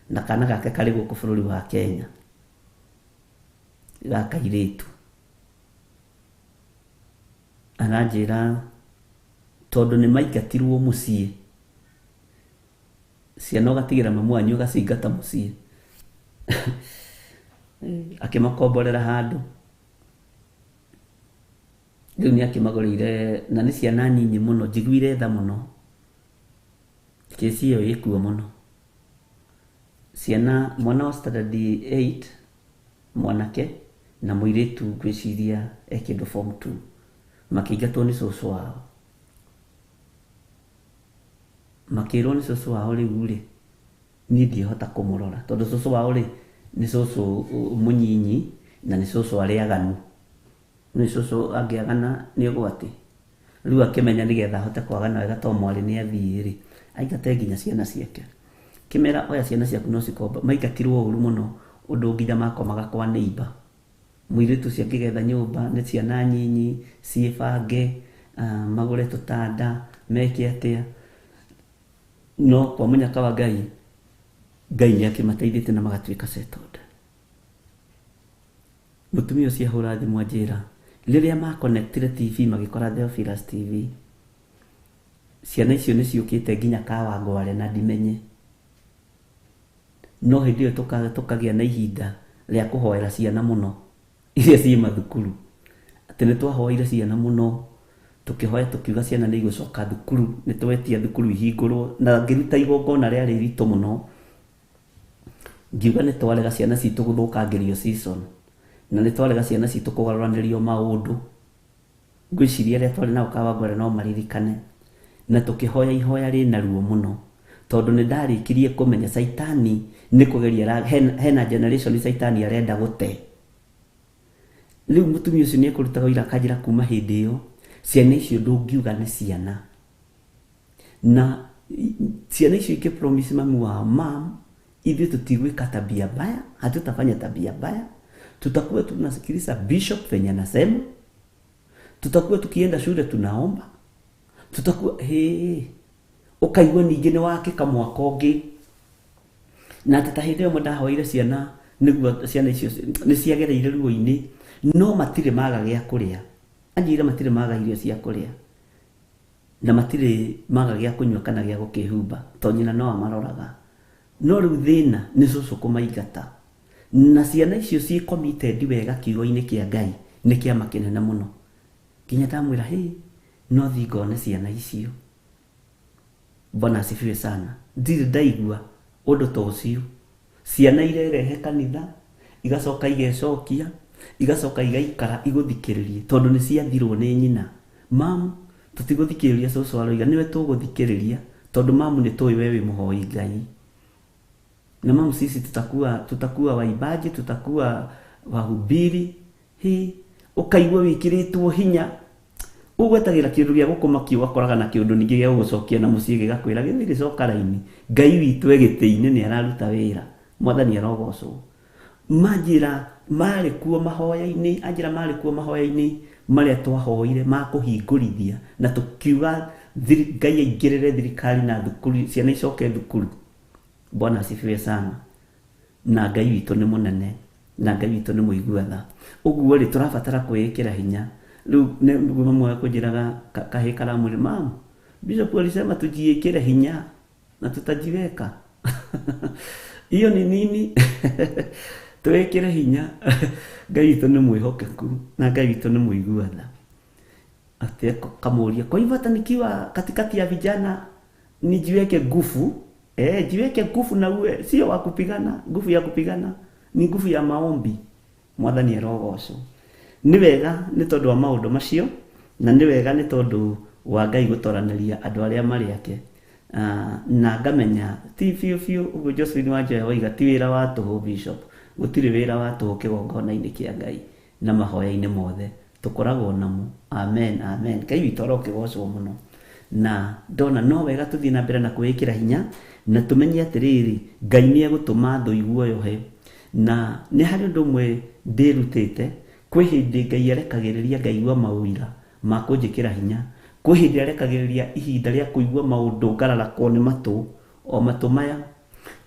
na kana gake kari guku bururi wa Kenya gakairitu ananjira tondu ni maingatirwo mucii ciana gatigira mamu wanyu gacingata mucii akimakomborera handu riu ni akimagurire na ni ciana nyinyi muno njiguire tha muno kesi iyo ikuo muno ciana mwana wa standard 8 mwanake na muiritu gwiciria ekindu form 2 makiingatwo ni cucu wao makirwo ni cucu wao riu ri ni ndihota kumurora tondu cucu wao ri ni cucu munyinyi na ni cucu ariaganu ni cucu angiagana ni gwati riu akimenya nigetha hote kwagana wega to mwari ni athii ri aigate nginya ciana ciake kimera oya ciana ciaku no cikomba maingatirwo uru muno undu nginya makomaga kwa neighbor muiritu ciakigetha nyumba ni ciana nyinyi ciibange magure tutanda meke atia no kwa munyaka wa Ngai ni akimateithite na magatwika settled mutumia ucio hura thimu anjira riria ma connectire TV magikora Theophilus TV ciana icio ni ciukite nginya Kawangware na ndimenye no hindi iyo tukagia na ihinda ria kuhoera ciana muno iria ci mathukuru ati ni twahoire ciana muno tukihoya tukiuga ciana ni igucoka thukuru ni twetia thukuru ihingurwo na ngiruta igongona ria rito muno ngiuga ni twarega ciana citu guthukangirio season na ni twarega ciana citu kugaruranirio maundu ngwiciria ria twari nao Kawangware no maririkane na tukihoya ihoya rina ruo muno tondu ni ndarikirie kumenya saitani ni kugeria hena generation saitani arenda gute riu mutumia ucio ni ekurutaga ira kajira kuma hindi iyo ciana icio ndungiuga ni ciana na ciana icio ikipromise mamu wa mam hivi tutigweka tabia baya hatutafanya tabia baya tutakuwa tunasikiliza bishop venye anasema tutakuwa tukienda shule tunaomba tutakuwa ukaigwa ningi ni wake kamwaka ungi na tatahithio mudahoire ciana niguo ciana icio ni ciagereire ruo-ini no matire maga gya kuria anjira matire maga irio cia kuria na matire maga gya kunywa kana gya gukihumba to nyina no amaroraga no riu thina ni cucu kumaingata na ciana icio ci committed wega kiugo-ini kia Ngai ni kia makinene muno kinya tamwira no thingone ciana icio Bwana asifiwe sana ndiri ndaigua undu to ucio ciana irerehe kanitha igacoka igecokia igacoka igaikara iguthikiririe tondu ni ciathirwo ni nyina mam tutiguthikiriria cucu aroiga niwe tuguthikiriria tondu mam ni tuwi wewe muhoi Ngai na mam sisi tutakuwa waibaji tutakuwa wahubiri ukaigwa wikiritwo hinya ugwetagira kindu gya gukoma kiugakoraga na kiundu ningi gya gucokia na mucii gigakwira githiri coka raini Ngai witu egitiini ni araruta wira mwathani arogocwo majira mari kuo mahoya-ini ajira mari kuo mahoya-ini maria twahoire makuhingurithia na tukiuga Ngai aingirire thirikari na thukuru ciana icoke thukuru Bwana asifiwe sana na Ngai witu ni munene na Ngai witu ni muiguatha uguo ri turabatara kwikira hinya riu niguo mamwe kujiraga kahe karamu mam bishop alisema tujiekere hinya na tutajiweka hiyo ni nini tuwekere hinya Ngai witu ni mwihokeku na Ngai witu ni muiguatha ati kamuria kwa hivyo hata nikiwa katikati ya vijana nijiweke nguvu jiweke nguvu na uwe sio wa kupigana nguvu ya kupigana ni nguvu ya maombi mwathani arogocwo ni wega ni tondu wa maundu macio na ni wega ni tondu wa Ngai gutoranaria andu aria mari ake na ngamenya ti fiu ugo Josephine Wanjoya waiga ti wira wa tuhu bishop gutiri wira wa tuhu kigongona-ini kia Ngai na mahoya-ini mothe tukoragwo namo amen Ngai witu arokigocwo muno na ndona no wega tuthii na mbere na kwikira hinya na tumenye atiriri Ngai ni egutuma thu iguoyohe na ni hari undu mwe ndirutite kwi hindi Ngai arekagiriria ngaigua mawira ma kunjikira hinya kwi hindi arekagiriria ihinda ria kuigua maundu ngararakwo ni matu o matu maya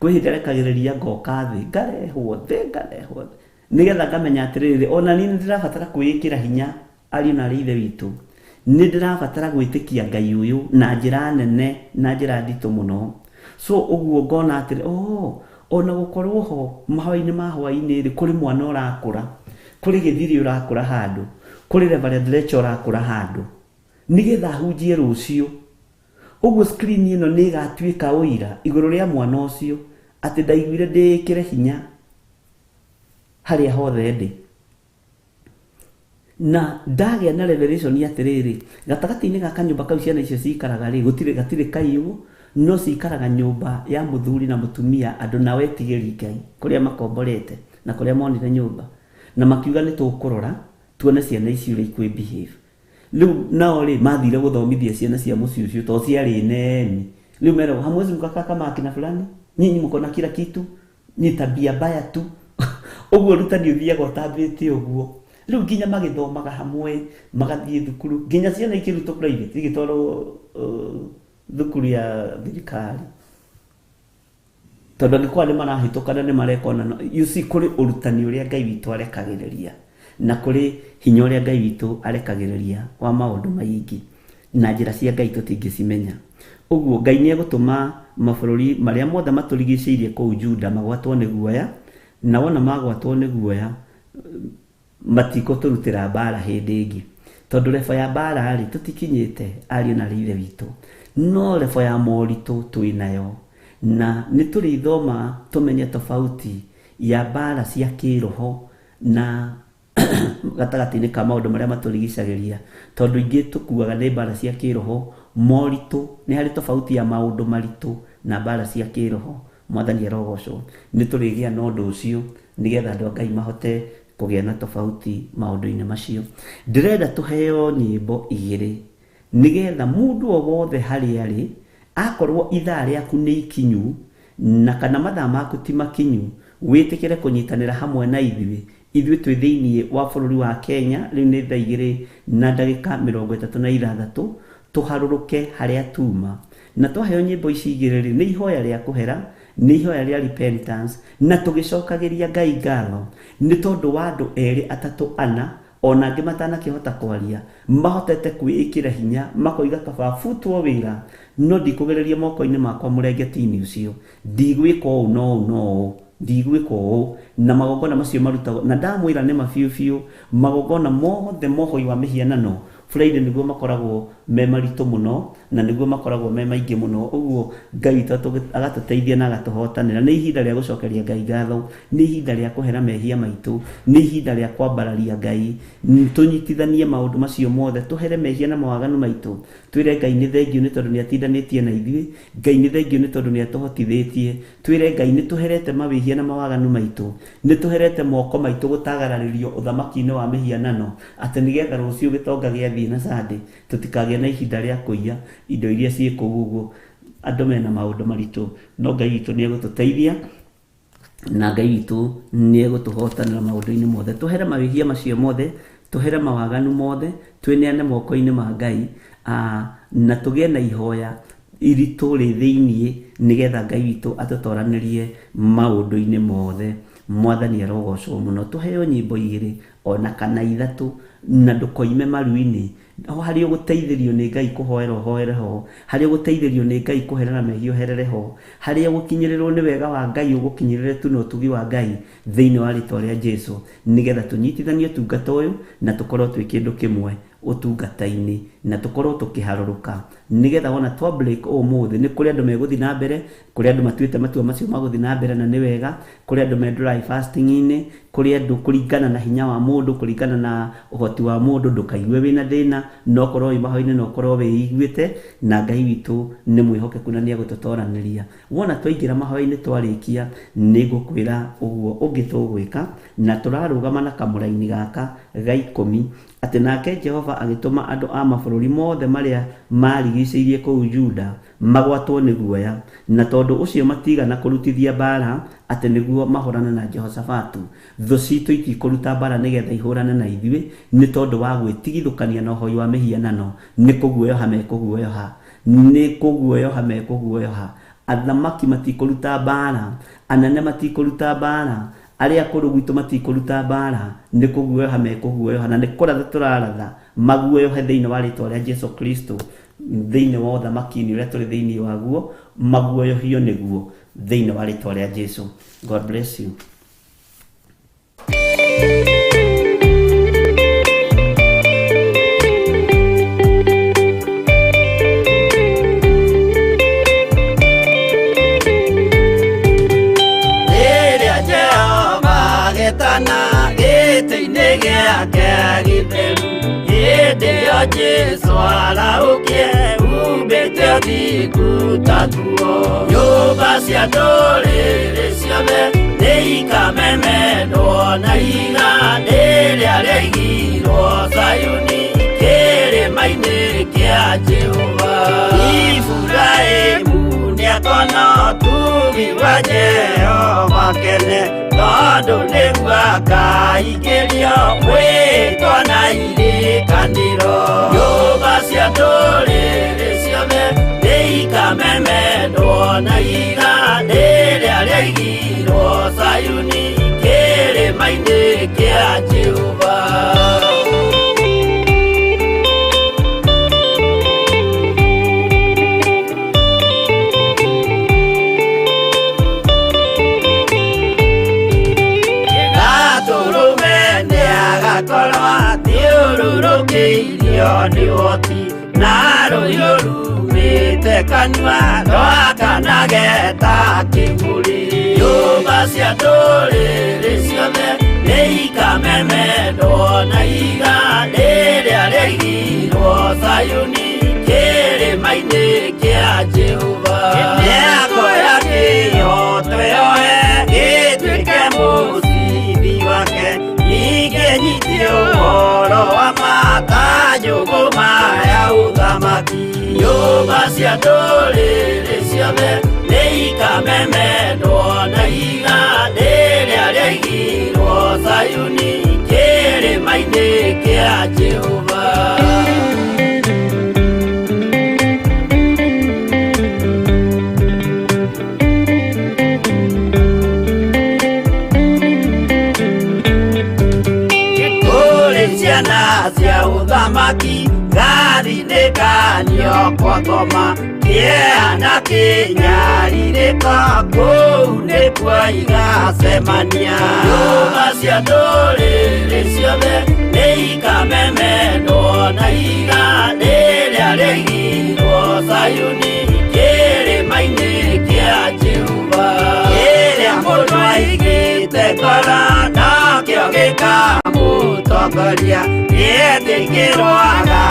kwĩhĩnderekagĩrĩria ngoka thĩ ngarehwo nĩgetha ngamenya atĩrĩrĩ ona niĩ nĩndĩrabatara kwĩĩkĩra hinya ariũ na ithe witũ nĩndĩrabatara gwĩtĩkia Ngai ũyũ na njĩra nene na njĩra nditũ mũno so ũguo ngona atĩrĩ ona gũkorwo ho mahoya-inĩ ma hwaĩ-inĩ kũrĩ mwana ũrakũra kũrĩ gĩthiri ũrakũra handũ kũrĩ Reverend Rachel ũrakũra handũ nĩgetha hunjie rũciũ ũguo screen ĩno nĩ ĩgatuĩka ũira igũrũ rĩa mwana ũcio atĩ ndaiguire ndĩkĩre hinya harĩa hothe ndĩ na ndagĩa na revelation atĩrĩrĩ gatagatĩ-inĩ ga kanyũmba kau ciana icio cikaraga rĩ gatirĩ kaiyũ no cikaraga nyũmba ya mũthuri na mũtumia andũ nao etigĩri Ngai kũrĩa makomborete na kũrĩa monire nyũmba na makiuga nĩ tũkũrora tuone ciana icio ũrĩa ikwe behave rĩu nao rĩ mathire gũthomithia ciana cia mũciĩ ũcio to ciarĩ neni rĩu meragwo hamwezi mkakaa kama akina fulani nyinyi mko na kila kitu ni tabia mbaya tu ũguo rutani ũthiaga ũtambĩte ũguo rĩu nginya magĩthomaga hamwe magathiĩ thukuru nginya ciana ikĩrutwo private igĩtwarwo thukuru ya thirikari tondũ angĩkorwo nĩ marahĩtũkana nĩ marekona you see kũrĩ ũrutani ũrĩa Ngai witũ arekagĩrĩria na kũrĩ hinya ũrĩa Ngai witũ arekagĩrĩria wa maũndũ maingĩ na njĩra cia Ngai tũtingĩcimenya ũguo Ngai nĩ egũtũma mabũrũri marĩa mothe matũrigicĩirie kũu Juda magwatwo nĩ guoya na wona magwatwo nĩ guoya matikũtũrutĩra mbara hĩndĩ ĩngĩ tondũ lebo ya mbara rĩ tũtikinyĩte ariũ na ithe witũ no lebo ya moritũ twĩnayo na nĩ tũrĩthoma tũmenye tofauti ya mbara cia kĩroho na gatagatĩ-inĩ ka maũndũ marĩa matũrigicagĩria tondũ ingĩ tũkuaga nĩ mbara cia kĩroho moritũ nĩ harĩ tofauti ya maũndũ maritũ na mbara cia kĩroho mwathani arogocwo nĩ tũrĩgĩa na ũndũ ũcio nĩgetha andũ a Ngai mahote kũgĩa na tofauti maũndũ-inĩ macio ndĩrenda tũheo nyĩmbo igĩrĩ nĩgetha mũndũ o wothe harĩa arĩ akorwo ithaa rĩaku nĩ ikinyu na kana mathaa maku ti makinyu wĩtĩkĩre kũnyitanĩra hamwe na ithuĩ twĩ thĩinĩ wa bũrũri wa Kenya rĩu nĩ thaa 2:36 tũharũrũke harĩa tuma na twaheo nyĩmbo ici igĩrĩ nĩ ihoya rĩa kũhera nĩ ihoya rĩa repentance na tũgĩcokagĩria Ngai ngatho nĩ tondũ wa andũ erĩ atatũ ana ona angĩ matanakĩhota kwaria mahotete kwĩĩkĩra hinya makoiga kaba futwo wĩra no ndikũgereria moko-inĩ makwa mũrengeti-inĩ ũcio ndigwĩka ũũ no ndigwĩka ũũ na magongona macio marutagwo na ndamwĩra nĩ mabiũ magongona mothe mohoi wa mĩhianano Friday nĩguo makoragwo me maritũ mũno na nĩguo makoragwo me maingĩ mũno ũguo Ngai witũ agatũteithia na agatũhotanĩra nĩ ihinda rĩa gũcokeria Ngai ngatho nĩ ihinda rĩa kũhera mehia maitũ nĩ ihinda rĩa kwambararia Ngai tũnyitithanie maũndũ macio mothe tũhere mehia na mawaganu maitũ twĩre Ngai nĩ thengiũ nĩ tondũ nĩ atindanĩtie na ithuĩ Ngai nĩ thengiũ nĩ tondũ nĩ atũhotithĩtie twĩre Ngai nĩ tũherete mawĩhia na mawaganu maitũ nĩ tũherete moko maitũ gũtagararĩrio ũthamaki-inĩ wa mĩhianano atĩ nĩgetha rũciũ gĩtonga gĩathiĩ na Sunday tũtikagĩa na ihinda rĩa kũiya indo iria ciĩ kũu ũguo andũ mena maũndũ maritũ no Ngai witũ nĩ egũtũteithia na Ngai witũ nĩ egũtũhotanĩra maũndũ-inĩ mothe tũhere mawĩhia macio mothe tũhere mawaganu mothe twĩneane moko-inĩ ma Ngai na tũgĩe na ihoya iritũ rĩ thĩinĩ nĩgetha Ngai witũ atũtoranĩrie maũndũ-inĩ mothe mwathani arogocwo mũno tũheo nyĩmbo igĩrĩ ona kana ithatũ na ndũkoime maru-inĩ harĩ ũgũteithĩrio nĩ Ngai kũhoera ũhoere ho harĩ ũgũteithĩrio nĩ Ngai kũherera mehia ũherere ho harĩ ũgũkinyĩrĩrwo nĩ wega wa Ngai ũgũkinyĩrĩre tu na ũtugi wa Ngai thĩinĩ wa rĩtwa rĩa Jesũ nĩgetha tũnyitithanie ũtungata ũyũ na tũkorwo twĩ kĩndũ kĩmwe ũtungata-inĩ na tũkorwo tũkĩharũrũka nĩgetha wona twa break ũmũthĩ nĩ kũrĩ andũ megũthiĩ na mbere kũrĩ andũ matuĩte matua macio magũthiĩ na mbere na nĩ wega kũrĩ andũ me dry fasting-inĩ kũrĩ andũ kũringana na hinya wa mũndũ kũringana na ũhoti wa mũndũ ndũkaigue wĩna thĩna no korwo wĩ mahoya-inĩ no korwo wĩiguĩte na Ngai witũ nĩ mwĩhokeku na nĩ egũtũtoranĩria wona twaingĩra mahoya-inĩ twarĩkia nĩ ngũkwĩra ũguo ũngĩ tũgwĩka na tũrarũgama na kamũra-inĩ gaka ga 10 atĩ nake Jehova agĩtũma andũ a mabũrũri mothe marĩa marigicĩirie kũu Juda magwatwo nĩ guoya na tondũ ũcio matigana kũrutithia mbara atĩ nĩguo mahũrane na Jehoshafatu thũ citũ itikũruta mbara nĩgetha ihũrane na ithuĩ nĩ tondũ wa gwĩtigithũkania na ũhoi wa mĩhianano nĩ kũguoyoha mekũguoyoha athamaki matikuruta mbara, anene matikuruta mbara, aria akũrũ gwitũ matikuruta mbara, nĩ kũguoyoha mekũguoyoha na nĩ kũratha tũraratha maguoyohe thĩinĩ wa rĩtwa rĩa Jesu Kristo, thĩinĩ wa ũthamaki-inĩ ũrĩa tũrĩ thĩinĩ waguo, maguoyohio nĩguo thĩinĩ wa rĩtwa rĩa Jesu. God bless you. Jesu araukie umbĩte ũthiku tatuo, nyũmba cia ndũrĩrĩ ciothe nĩikamemendwo na igandĩ rĩrĩa rĩaigirwo Zayuni kĩrĩma-inĩ kĩa Jehova. Iburahĩmu nĩakona ũtugi wa Jehova kene, tondũ nĩguo akaingĩrio gwĩtwo na irikanĩro. Nyũmba cia ndũrĩrĩ ciothe nĩikamemendwo na igandĩ rĩrĩa rĩaigirwo Zayuni kĩrĩma-inĩ kĩa Jehova. Nĩ woti na rũhiũ rumĩte kanua rwakanageta kĩmũrĩ. Nyũmba cia ndũrĩrĩ ciothe nĩikamemendwo na igandĩ rĩrĩa rĩaigirwo Zayuni kĩrĩma-inĩ kĩa Jehova. Nĩakoya kĩyo twĩyohe gĩtuĩke mũcibi wake, ningĩ nyitie ũhoro wa matanjũgũma ya ũthamaki. Nyũmba cia ndũrĩrĩ ciothe nĩikamemendwo na igandĩ rĩrĩa rĩaigirwo Zayuni kĩrĩma-inĩ kĩa Jehova. Ciana cia ũthamaki gathinĩkanio kwa ngoma, kĩeha kĩnyarirĩka kũu nĩkuo igacemania. Nyũmba cia ndũrĩrĩ ciothe nĩikamemendwo na igandĩ rĩrĩa rĩaigirwo Zayuni kĩrĩma-inĩ kĩa Jehova. Kĩrĩa mũndũ aigĩte ngoro nakĩo gĩkamũtongoria, nĩetĩkĩrwaga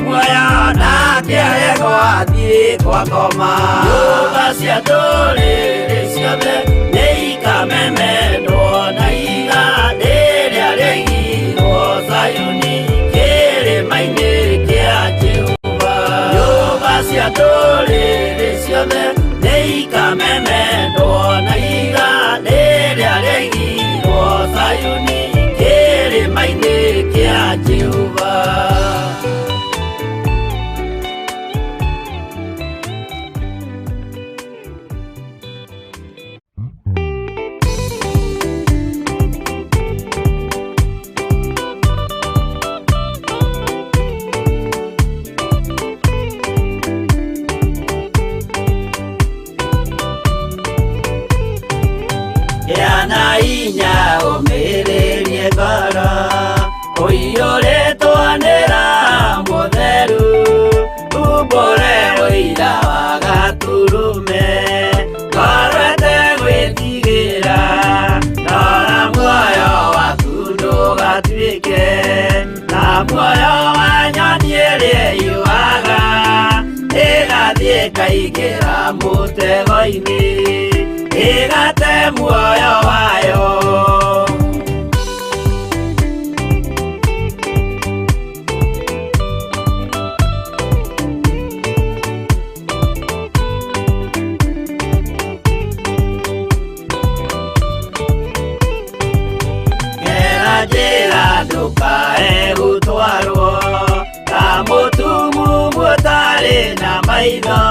muoyo nake aregwo athiĩ kwa ngoma. Nyũmba cia ndũrĩrĩ ciothe nĩikamemendwo na igandĩ rĩrĩa rĩaigirwo Zayuni kĩrĩma-inĩ kĩa Jehova. Nyũmba cia ndũrĩrĩ ciothe nĩikamemendwo na igandĩ rĩrĩa rĩaigirwo Zayuni kĩrĩma-inĩ kĩa Jehova. Yana inya ũmĩrĩrie ngoro, ũiyũrĩtwo nĩ Roho Mũtheru, umbũre ũira wa gatũrũme, ngoro ĩtegwĩtigĩra, rora muoyo waku ndũgatuĩke na muoyo wa nyoni ĩrĩa ĩyũaga, ĩgathiĩ ĩkaingĩra mũtego-inĩ, ĩgate muoyo wayo. Gera njĩra ndũkae gũtwarwo ta mũtumumu ũtarĩ na maitho,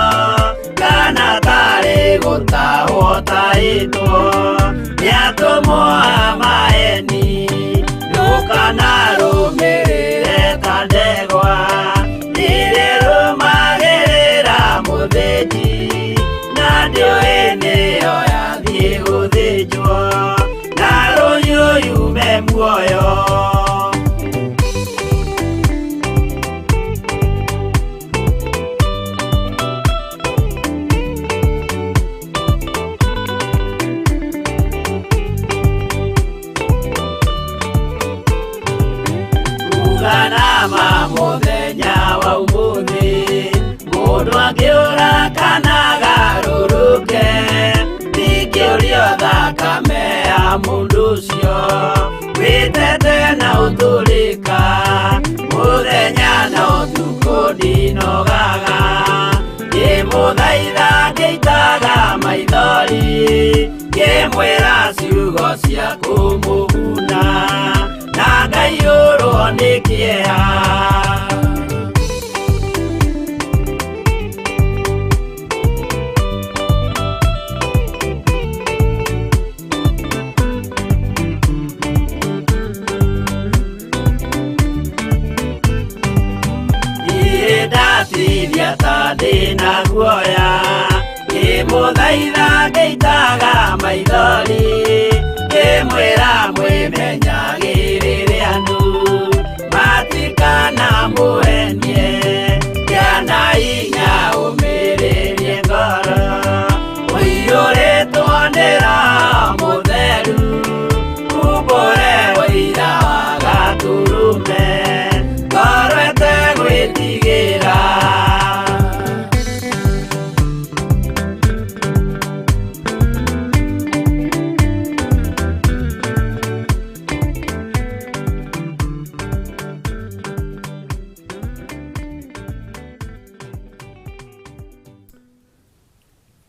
kana tarĩ gũtahwo taĩtwo nĩatũmwo amaeni ndũkanarũmĩrĩre ta ndegwa nĩrĩ rũmagĩrĩra mũthĩnji na ndĩũĩ nĩyo yathiĩ gũthĩnjwo na rũhiũ yume muoyo. Nama mũthenya wa ũmũthĩ mũndũ angĩũra kana garũrũke ndingĩũrio thakame ya mũndũ ũcio wĩtete na ũtũrĩka mũthenya na ũtukũ ndinogaga ngĩmũthaitha ngĩitaga maithori ngĩmwĩra ciugo cia kũmũguna na ngaiyũrwo nĩ kĩeha. Ndatithia ta ndĩna guoya ngĩmũthaitha ngĩitaga maithori ngĩmwĩra mwĩmenyagĩrĩre andũ matikana mũhenie kĩana hinya ũmĩrĩrie ngoro ũiyũrĩtwo nĩ Roho Mũtheru umbũre ũira wa Gatũrũme ngoro ĩtegwĩtigĩra.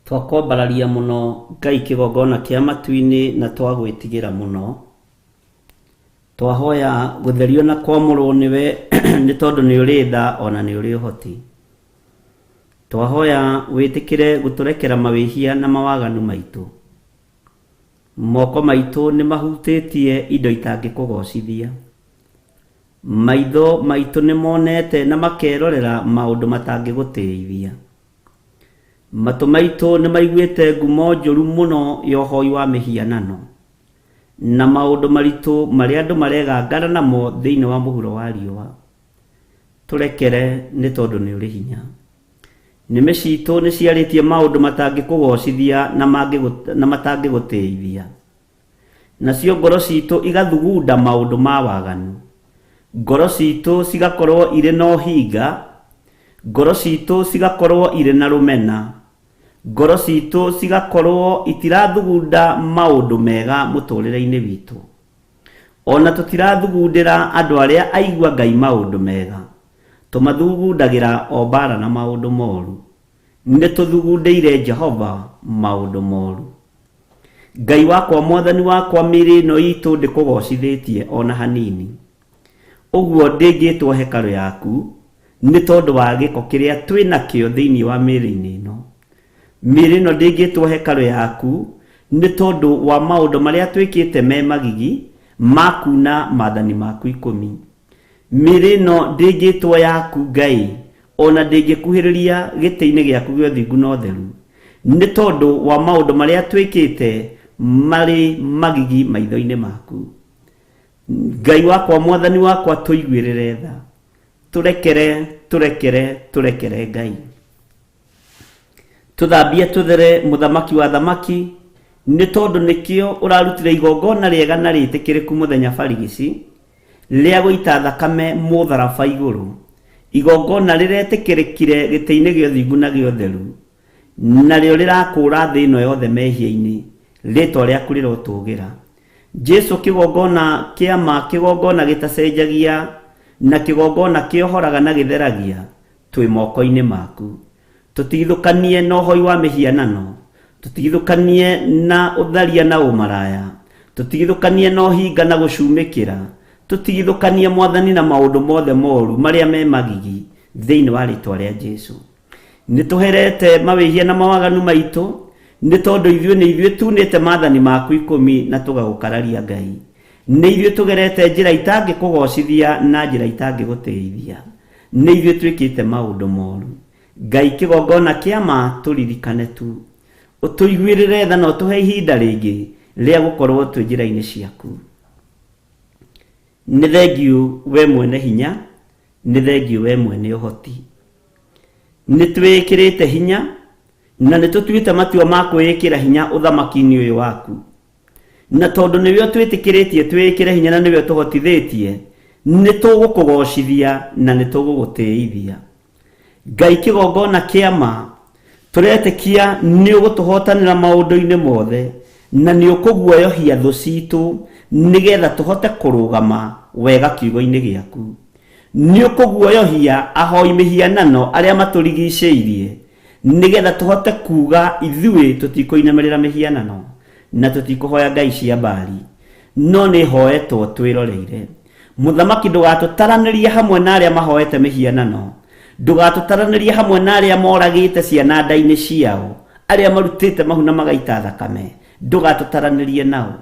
Twakwambararia mũno Ngai kĩgongona kĩa matu-inĩ na twagwĩtigĩra mũno. Twahoya gũtherio na kwamũrwo nĩwe nĩ tondũ nĩ ũrĩ tha ona nĩ ũrĩ ũhoti. Twahoya wĩtĩkĩre gũtũrekera mawĩhia na mawaganu maitũ. Moko maitũ nĩ mahutĩtie indo itangĩkũgocithia. Maitho maitũ nĩ monete na makerorera maũndũ matangĩgũteithia. Matũ maitũ nĩ maiguĩte ngumo njũru mũno ya ũhoi wa mĩhianano na maũndũ maritũ marĩa andũ maregangana namo thĩinĩ wa mũhuro wa riũa. Tũrekere nĩ tondũ nĩ ũrĩ hinya. Nĩmĩ citũ nĩ ciarĩtie maũndũ matangĩkũgocithia na matangĩgũteithia. Nacio ngoro citũ igathugunda maũndũ ma waganu. Ngoro citũ cigakorwo irĩ na ũhinga. Ngoro citũ cigakorwo irĩ na rũmena. Ngoro citũ cigakorwo itirathugunda maũndũ mega mũtũrĩre-inĩ witũ. Ona tũtirathugundĩra andũ arĩa aigua Ngai maũndũ mega. Tũmathugundagĩra o mbara na maũndũ moru. Nĩ tũthugundĩire Jehova maũndũ moru. Ngai wakwa Mwathani wakwa mĩĩrĩ ĩno itũ ndĩkũgocithĩtie ona hanini. Ũguo ndĩngĩtwo hekarũ yaku nĩ tondũ wa gĩko kĩrĩa twĩnakĩo thĩinĩ wa mĩĩrĩ-inĩ ĩno. Mĩĩrĩ ĩno ndĩngĩtwo hekarũ yaku nĩ tondũ wa maũndũ marĩa twĩkĩte me magigi makuna maathani maku 10. Mĩĩrĩ ĩno ndĩngĩtwo yaku Ngai ona ndĩngĩkuhĩrĩria gĩtĩ-inĩ gĩaku gĩa ũthingu na ũtheru nĩ tondũ wa maũndũ marĩa twĩkĩte marĩ magigi maitho-inĩ maku. Ngai wakwa Mwathani wakwa tũiguĩrĩre tha. Tũrekere Ngai. Tũthambie tũthere mũthamaki wa thamaki nĩ tondũ nĩkĩo ũrarutire igongona rĩega na rĩtĩkĩrĩku mũthenya barigici rĩa gũita thakame mũtharaba igũrũ. Igongona rĩretĩkĩrĩkire gĩtĩ-inĩ gĩa ũthingu na gĩa ũtheru narĩo rĩrakũra thĩ ĩno yothe mehia-inĩ rĩtwa rĩaku rĩrotũgĩra. Jesu kĩgongona kĩama, kĩgongona gĩtacenjagia na kĩgongona kĩohoraga na gĩtheragia twĩ moko-inĩ maku. Tũtigithũkanie na ũhoi wa mĩhianano, tũtigithũkanie na ũtharia na ũmaraya, tũtigithũkanie na ũhinga na gũcumĩkĩra, tũtigithũkanie Mwathani na maũndũ mothe moru marĩa me magigi thĩinĩ wa rĩtwa rĩa Jesu. Nĩtũherete mawĩhia na mawaganu maitũ nĩ tondũ ithuĩ nĩ ithuĩ tunĩte maathani maku 10 na tũgagũkararia Ngai. Nĩ ithuĩ tũgerete njĩra itangĩkũgocithia na njĩra itangĩgũteithia. Nĩ ithuĩ twĩkĩte maũndũ moru. Ngai kĩgongona kĩa ma tũririkane tu. Ũtũiguĩrĩre tha na ũtũhe ihinda rĩngĩ rĩa gũkorwo twĩ njĩra-inĩ ciaku. Nĩ thengiũ we mwene hinya, nĩ thengiũ we mwene ũhoti. Nĩ twĩkĩrĩte hinya na nĩ tũtuĩte matua ma kwĩĩkĩra hinya ũthamaki-inĩ ũyũ waku. Na tondũ nĩwe twĩtĩkĩrĩtie twĩĩkĩre hinya na nĩwe tũhotithĩtie, nĩ tũgũkũgocithia na nĩ tũgũgũtĩithia. Ngai kĩgongona kĩa ma, tũretĩkia nĩ ũgũtũhotanĩra maũndũ-inĩ mothe na nĩ ũkũguoyohia thũ citũ nĩgetha tũhote kũrũgama wega kiugo-inĩ gĩaku. Nĩ ũkũguoyohia ahoi mĩhianano arĩa matũrigicĩirie nĩgetha tũhote kuga ithuĩ tũtikũinamĩrĩra mĩhianano na tũtikũhoya ngai cia Baali, no nĩ hoetwo twĩroreire. Mũthamaki ndũgatũtaranĩrie hamwe na arĩa mahoete mĩhianano, ndũgatũtaranĩrie hamwe na arĩa moragĩte ciana nda-inĩ ciao, arĩa marutĩte mahu na magaita thakame, ndũgatũtaranĩrie nao.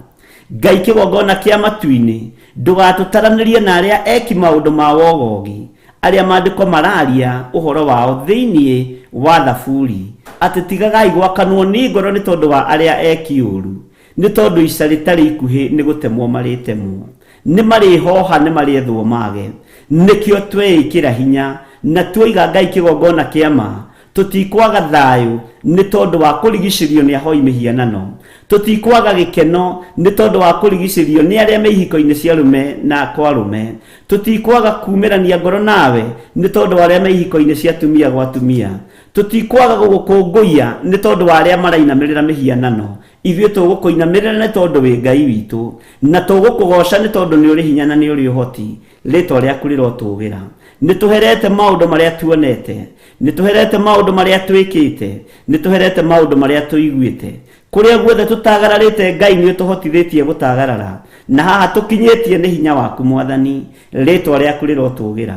Ngai kĩgongona kĩa matu-inĩ, ndũgatũtaranĩrie na arĩa eki maũndũ ma wogogi, arĩa maandĩko mararia ũhoro wao thĩinĩ wa Thaburi, atĩ tigagai gwakanwo nĩ ngoro nĩ tondũ wa arĩa eki ũũru, nĩ tondũ ica rĩtarĩ ikuhĩ nĩ gũtemwo marĩtemwo, nĩ marĩhoha nĩ marĩethwo mage. Nĩkĩo tweĩkĩra hinya na tuoiga Ngai kĩgongona kĩa ma, tũtikwaga thayũ nĩ tondũ wa kũrigicĩrio nĩ ahoi mĩhianano, tũtikwaga gĩkeno nĩ tondũ wa kũrigicĩrio nĩ arĩa me ihiko-inĩ cia arũme na kwa arũme, tũtikwaga kumĩrania ngoro nawe nĩ tondũ wa arĩa me ihiko-inĩ cia atumia gwa atumia, tũtikwaga gũgũkũngũiya nĩ tondũ wa arĩa marainamĩrĩra mĩhianano. Ithuĩ tũgũkũinamĩrĩra nĩ tondũ wĩ Ngai witũ, na tũgũkũgoca nĩ tondũ nĩ ũrĩ hinya na nĩ ũrĩ ũhoti. Rĩĩtwa rĩaku rĩrotũũgĩra. Nĩ tũherete maũndũ marĩa tuonete, nĩ tũherete maũndũ marĩa twĩkĩte, nĩ tũherete maũndũ marĩa tũiguĩte. Kũrĩa guothe tũtagararĩte Ngai nĩ ũtũhotithĩtie gũtagarara, na haha tũkinyĩtie nĩ hinya waku Mwathani. Rĩĩtwa rĩaku rĩrotũũgĩra.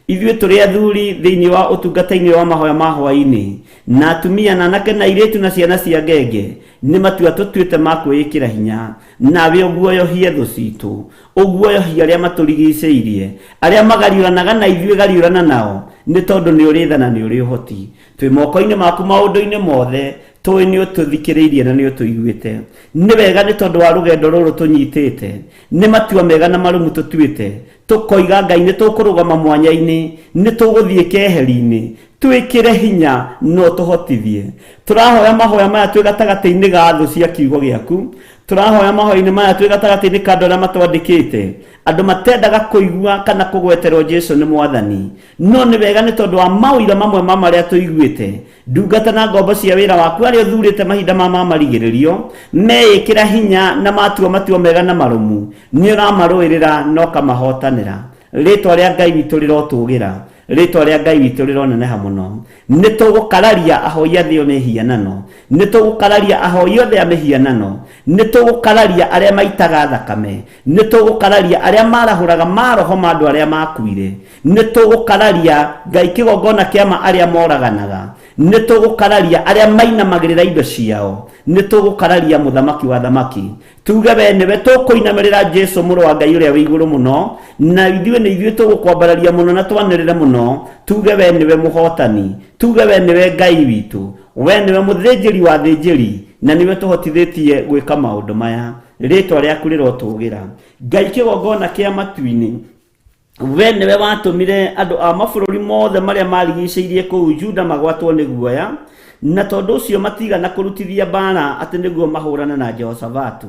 Ithuĩ tũrĩ athuri thĩinĩ wa ũtungata-inĩ wa mahoya ma hwaĩ-inĩ, na atumia na anake na airĩtu na ciana cia ngenge, nĩ matua tũtuĩte ma kwĩĩkĩra hinya, nawe ũguoyohie thũ citũ, ũguoyohie arĩa matũrigicĩirie, arĩa magariũranaga na ithuĩ gariũrana nao, nĩ tondũ nĩ ũrĩ tha na nĩ ũrĩ ũhoti. Twĩ moko-inĩ maku maũndũ-inĩ mothe, tũĩ nĩ ũtũthikĩrĩirie na nĩ ũtũiguĩte. Nĩ wega nĩ tondũ wa rũgendo rũrũ tũnyitĩte, nĩ matua mega na marũmu tũtuĩte, tũkoiga Ngai nĩ tũkũrũgama mwanya-inĩ, nĩ tũgũthiĩ keheri-inĩ, twĩkĩre hinya no tũhotithie. Tũrahoya mahoya maya twĩ gatagatĩ-inĩ ga thũ cia kiugo gĩaku, tũrahoya mahoya-inĩ maya twĩ gatagatĩ-inĩ ka andũ arĩa matwandĩkĩte, andũ matendaga kũigua kana kũgweterwo Jesũ nĩ Mwathani, no nĩ wega nĩ tondũ wa maũira mamwe ma marĩa tũiguĩte, ndungata na ngombo cia wĩra waku arĩa ũthurĩte mahinda ma marigĩrĩrio, meĩkĩra hinya na matua mega na marũmu, nĩ ũramarũĩrĩra no kamahotanĩra. Rĩĩtwa rĩa Ngai witũ rĩrotũũgĩra, rĩĩtwa rĩa Ngai witũ rĩroneneha mũno. Nĩ tũgũkararia ahoi athĩ a mĩhianano, nĩ tũgũkararia ahoi othe a mĩhianano, nĩ tũgũkararia arĩa maitaga thakame, nĩ tũgũkararia arĩa marahũraga maroho ma andũ arĩa makuire, nĩ tũgũkararia Ngai kĩgongona kĩa ma arĩa moraganaga, nĩ tũgũkararia arĩa mainamagĩrĩra indo ciao, nĩ tũgũkararia mũthamaki wa thamaki. Tuge we nĩwe tũkũinamĩrĩra Jesũ mũrũ wa Ngai ũrĩa wĩ igũrũ mũno, na ithuĩ nĩ ithuĩ tũgũkwambararia mũno na twanĩrĩre mũno. Tuge we nĩwe mũhotani, tuge we nĩwe Ngai witũ, we nĩwe mũthĩnjĩri wa thĩnjĩri, na nĩwe tũhotithĩtie gwĩka maũndũ maya. Rĩĩtwa rĩaku rĩrotũũgĩra. Ngai kĩgongona kĩa matu-inĩ, we nĩwe watũmire andũ a mabũrũri mothe marĩa marigicĩirie kũu Juda magwatwo nĩ guoya, na tondũ ũcio matigana kũrutithia mbara atĩ nĩguo mahũrane na Jehoshafatu.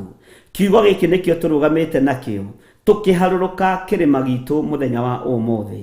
Kiugo gĩkĩ nĩkĩo tũrũgamĩte nakĩo, tũkĩharũrũka kĩrĩma gitũ mũthenya wa ũmũthĩ,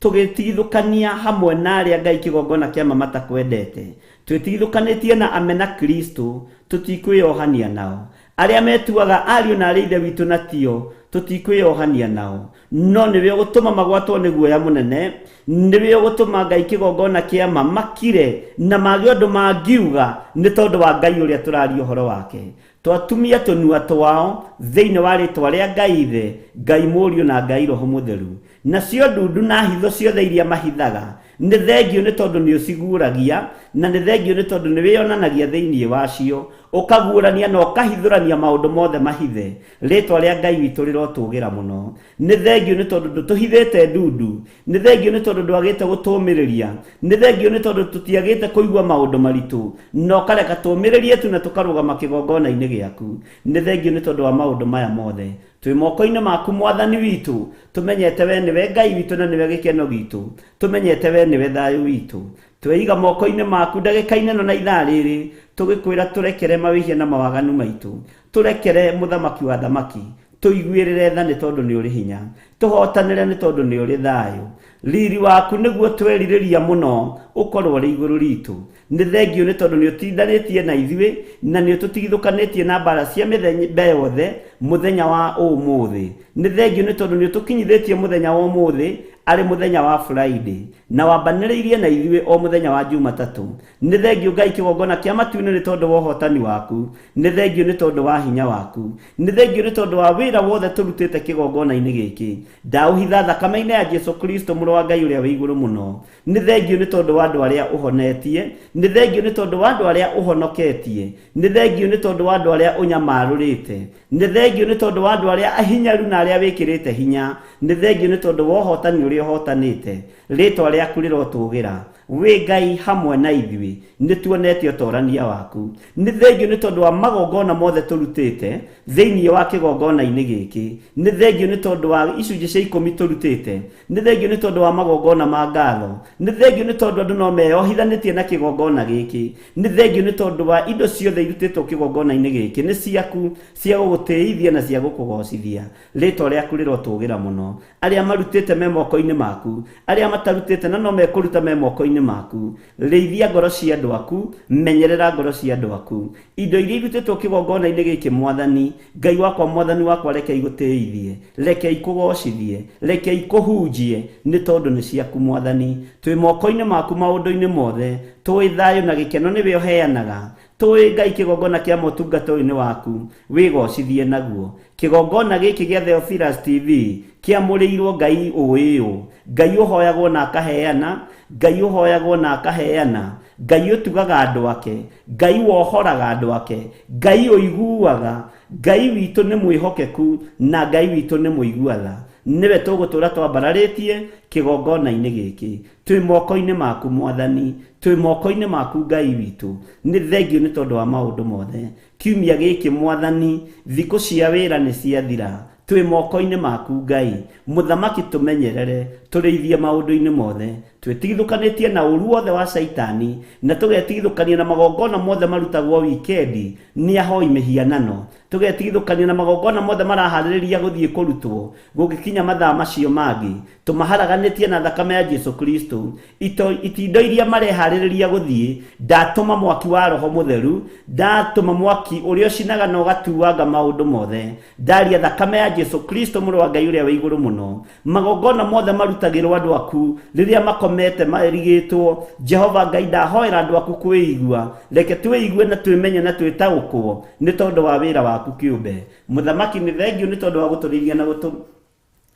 tũgĩtigithũkania hamwe na arĩa Ngai kĩgongona kĩa ma matakwendete, twĩtigithũkanĩtie na amena Kristo, tũtikwĩyohania nao. Arĩa metuaga ariũ na arĩ ithe witũ na tio, tũtikwĩyohania nao, no nĩwe ũgũtũma magwatwo nĩ guoya mũnene, nĩwe ũgũtũma Ngai kĩgongona kĩa ma makire na mage ũndũ mangiuga nĩ tondũ wa Ngai ũrĩa tũraria ũhoro wake. Twatumia tũnua twao thĩinĩ wa rĩĩtwa rĩa Ngai Ithe, Ngai Mũriũ na Ngai Roho Mũtheru. nacio ndundu na hitho ciothe iria mahithaga nĩ thengio nĩ tondũ nĩ ũciguũragia na nĩ thengio nĩ tondũ nĩ wĩonanagia thĩinĩ wacio ũkaguũrania na ũkahithũrania maũndũ mothe mahithe. Rĩtwa rĩa Ngai witũ rĩrotũũgĩra mũno. Nĩ thengio nĩ tondũ ndũtũhithĩte ndundu, nĩ thengio nĩ tondũ ndwagĩte gũtũũmĩrĩria, nĩ thengio nĩ tondũ tũtiagĩte kũigua maũndũ maritũ na ũkareka tũũmĩrĩrie tu na tũkarũgama kĩgongona-inĩ gĩaku. Nĩ thengio nĩ tondũ wa maũndũ maya mothe. Twĩ moko-inĩ maku Mwathani witũ, tũmenyete we nĩwe Ngai witũ na nĩwe gĩkeno gitũ, tũmenyete we nĩwe thayũ witũ. Tweiga moko-inĩ maku ndagĩka-inĩ ĩno na ithaa rĩrĩ, tũgĩkwĩra tũrekere mawĩhia na mawaganu maitũ, tũrekere mũthamaki wa thamaki, tũiguĩrĩre tha nĩ tondũ nĩ ũrĩ hinya, tũhotanĩre nĩ tondũ nĩ ũrĩ thayũ. Riri waku nĩguo twerirĩria mũno ũkorwo ũrĩ igũrũ ritũ. Nĩ thengio nĩ tondũ nĩ ũtindanĩtie na ithuĩ na nĩ ũtũtigithũkanĩtie na mbara cia mĩthemba yothe mũthenya wa ũmũthĩ. Nĩ thengio nĩ tondũ nĩ ũtũkinyithĩtie mũthenya wa ũmũthĩ arĩ mũthenya wa Friday na wambanĩrĩirie na ithuĩ o mũthenya wa Jumatatũ. Nĩ thengio Ngai kĩgongona kĩa matu-inĩ nĩ tondũ wa ũhotani waku, nĩ thengio nĩ tondũ wa hinya waku, nĩ thengio nĩ tondũ wa wĩra wothe tũrutĩte kĩgongona-inĩ gĩkĩ. Ndaũhitha thakame-inĩ ya Jesũ Kristo mũrũ wa Ngai ũrĩa wĩ igũrũ mũno. Nĩ thengio nĩ tondũ wa andũ arĩa ũhonetie, nĩ thengio nĩ tondũ wa andũ arĩa ũhonoketie, nĩ thengio nĩ tondũ wa andũ arĩa ũnyamarũrĩte, nĩ thengio nĩ tondũ wa andũ arĩa ahinyaru na arĩa wĩkĩrĩte hinya, nĩ thengio nĩ tondũ wa ũhotani ũrĩa ũhotanĩte. Rĩtwa rĩaku rĩrotũũgĩra, wĩ Ngai hamwe na ithuĩ, nĩ tuonete ũtorania waku. Nĩ thengio nĩ tondũ wa magongona mothe tũrutĩte thĩinĩ wa kĩgongona-inĩ gĩkĩ, nĩ thengio nĩ tondũ wa icunjĩ cia 10 tũrutĩte, nĩ thengio nĩ tondũ wa magongona ma ngatho, nĩ thengio nĩ tondũ andũ no meyohithanĩtie na kĩgongona gĩkĩ, nĩ thengio nĩ tondũ wa indo ciothe irutĩtwo kĩgongona-inĩ gĩkĩ nĩ ciaku cia gũgũtĩithia na cia gũkũgocithia. Rĩtwa rĩaku rĩrotũũgĩra mũno. Arĩa marutĩte me moko-inĩ maku, arĩa matarutĩte na no mekũruta me moko-inĩ maku, rĩithia ngoro cia andũ aku, menyerera ngoro cia andũ aku. Indo iria irutĩtwo kĩgongona-inĩ gĩkĩ Mwathani, Ngai wakwa, Mwathani wakwa, reke igũtĩithie, reke ikũgocithie, reke ikũhunjie nĩ tondũ nĩ ciaku Mwathani. Twĩ moko-inĩ maku maũndũ-inĩ mothe, tũĩ thayũ na gĩkeno nĩwe ũheanaga, tũĩ Ngai kĩgongona kĩa motungata ũyũ nĩ waku, wĩgocithie naguo. Kĩgongona gĩkĩ gĩa Theophilus TV kĩamũrĩirwo Ngai ũũĩ, Ngai ũhoyagwo na akaheana, Ngai ũhoyagwo na akaheana, Ngai ũtugaga andũ ake, Ngai wohoraga andũ ake, Ngai ũiguaga, Ngai witũ nĩ mwĩhokeku na Ngai witũ nĩ mũiguatha. Nĩwe tũgũtũra twambararĩtie kĩgongona-inĩ gĩkĩ. Twĩ moko-inĩ maku Mwathani, twĩ moko-inĩ maku Ngai witũ. Nĩ thengio nĩ tondũ wa maũndũ mothe. Kiumia gĩkĩ Mwathani, thikũ cia wĩra nĩ ciathira. Twĩ moko-inĩ maku Ngai, mũthamaki tũmenyerere, tũrĩithie maũndũ-inĩ mothe, twĩtigithũkanĩtie na ũru wothe wa Saitani na tũgetigithũkania na magongona mothe marutagwo wikendi nĩ ahoi mĩhianano, tũgetigithũkania na magongona mothe maraharĩrĩria gũthiĩ kũrutwo gũgĩkinya mathaa macio mangĩ, tũmaharaganĩtie na thakame ya Jesũ Kristo. Itindo iria mareharĩrĩria gũthiĩ, ndatũma mwaki wa Roho Mũtheru, ndatũma mwaki ũrĩa ũcinaga na ũgatuanga maũndũ mothe, ndaria thakame ya Jesũ Kristo mũrũ wa Ngai ũrĩa wĩ igũrũ mũno. Magongona mothe marutagĩrwo andũ aku rĩrĩa makomete marigĩtwo, Jehova Ngai ndahoera andũ aku kwĩigua, reke twĩigue na twĩmenye na twĩtaũkwo nĩ tondũ wa wĩra waku kĩũmbe. Mũthamaki, nĩ thengio nĩ tondũ wa gũtũrĩithia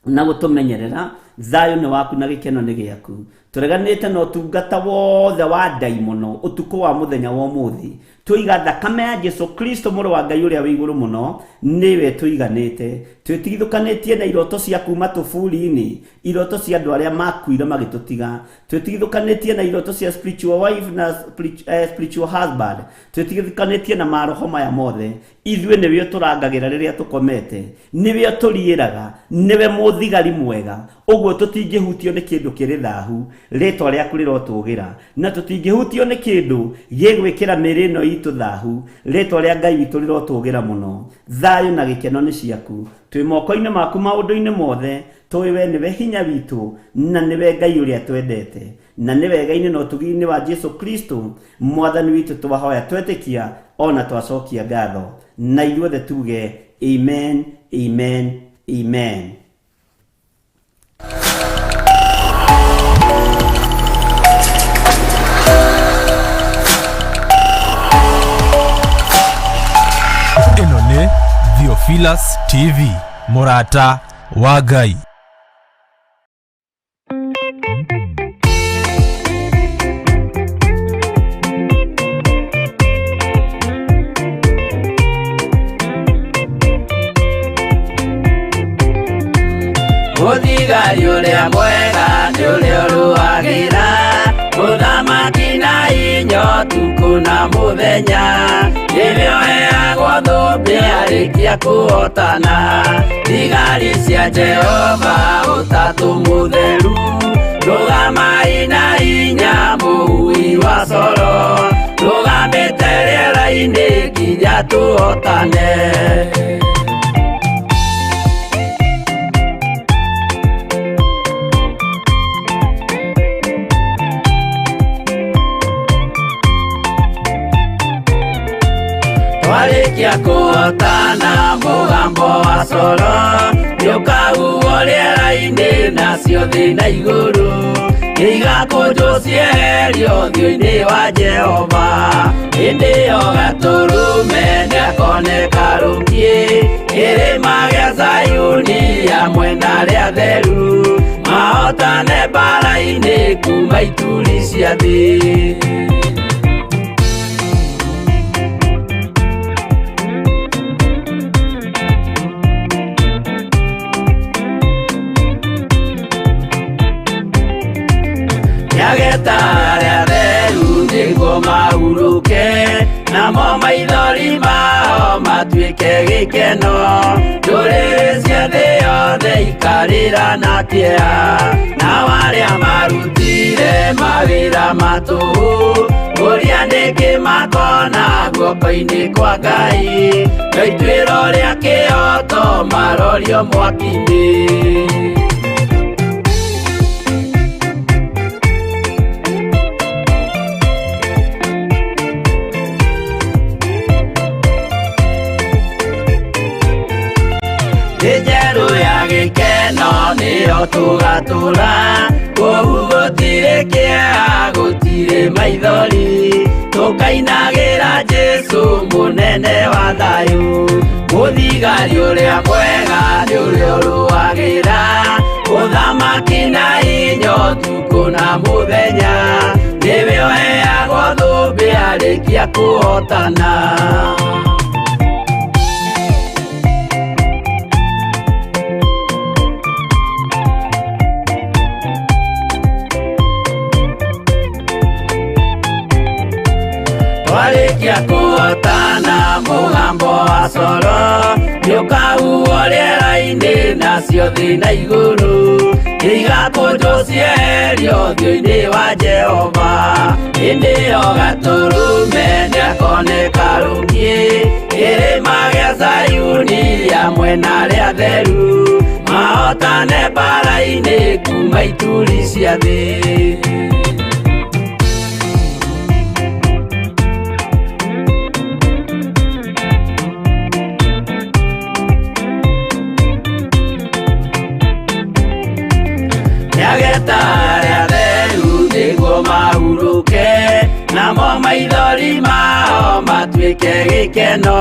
na gũtũmenyerera. Thayũ nĩ waku na gĩkeno nĩ gĩaku. Tũreganĩte na ũtungata wothe wa ndaimono ũtukũ wa mũthenya wa ũmũthĩ, tũiga thakame ya Jesũ Kristo mũrũ wa Ngai ũrĩa wĩ igũrũ mũno, nĩwe tũiganĩte. Twĩtigithũkanĩtie na iroto cia kuma tũburi-inĩ, iroto cia andũ arĩa makuire magĩtũtiga. Twĩtigithũkanĩtie na iroto cia spiritual wife na spiritual husband. Twĩtigithũkanĩtie na maroho maya mothe. Ithuĩ nĩwe ũtũrangagĩra rĩrĩa tũkomete, nĩwe ũtũriĩraga, nĩwe mũthigari mwega. Ũguo tũtingĩhutio nĩ kĩndũ kĩrĩ thahu. Rĩtwa rĩaku rĩrotũũgĩra, na tũtingĩhutio nĩ kĩndũ gĩgwĩkĩra mĩĩrĩ ĩno itũ thahu. Rĩtwa rĩa Ngai witũ rĩrotũũgĩra mũno. Thayũ na gĩkeno nĩ ciaku. Twĩ moko-inĩ maku maũndũ-inĩ mothe, tũĩ we nĩwe hinya witũ na nĩwe Ngai ũrĩa twendete, na nĩ wega-inĩ na ũtugi-inĩ wa Jesũ Kristo Mwathani witũ twahoya twetĩkia ona twacokia ngatho, na ithuothe tuge amen, amen, amen. Ĩno nĩ Theophilus TV, mũrata wa Ngai. Mũthigari ũrĩa mwega nĩ ũrĩa ũrũagĩra mũthamaki na hinya ũtukũ na mũthenya, nĩwe ũheagwo thũmbĩ arĩkia kũhotana. Thigari cia Jehova ũtatũ mũtheru, rũgamai na hinya mũhui wa coro, rũgamĩte rĩera-inĩ nginya tũhotane. Twarĩkia kũhotana mũgambo wa coro nĩũkahuhwo rĩera-inĩ nacio thĩ na igũrũ, igakũnjwo cieherio ũthiũ-inĩ wa Jehova. Hĩndĩ ĩyo Gatũrũme nĩakoneka rũngiĩ kĩrĩma gĩa Zayuni hamwe na arĩa atheru, mahotane mbara-inĩ kuma ituri cia thĩ. Nĩageta arĩa atheru nĩguo mahurũke, namo maithori mao matuĩke gĩkeno. Ndũrĩrĩ cia thĩ yothe ikarĩra na kĩeha, nao arĩa marutire mawĩra matũhũ, ũrĩa nĩkĩ makona guoko-inĩ kwa Ngai. Ituĩro rĩa kĩhoto marorio mwaki-inĩ. Njerũ ya gĩkeno nĩyo tũgatũra, kũu gũtirĩ kĩeha gũtirĩ maithori, tũkainagĩra Jesũ mũnene wa thayũ. Mũthigari ũrĩa mwega nĩ ũrĩa ũrũagĩra ũthamaki na hinya ũtukũ na mũthenya, nĩwe ũheagwo thũmbĩ arĩkia kũhotana. Twarĩkia kũhotana mũgambo wa coro nĩũkahuhwo rĩera-inĩ nacio thĩ na igũrũ, igakũnjwo cieherio ũthiũ-inĩ wa Jehova. Hĩndĩ ĩyo Gatũrũme nĩakoneka rũngiĩ kĩrĩma gĩa Zayuni hamwe na arĩa atheru, mahotane mbara-inĩ kuma ituri cia thĩ. Nĩageta arĩa atheru nĩguo mahurũke, namo maithori mao matuĩke gĩkeno.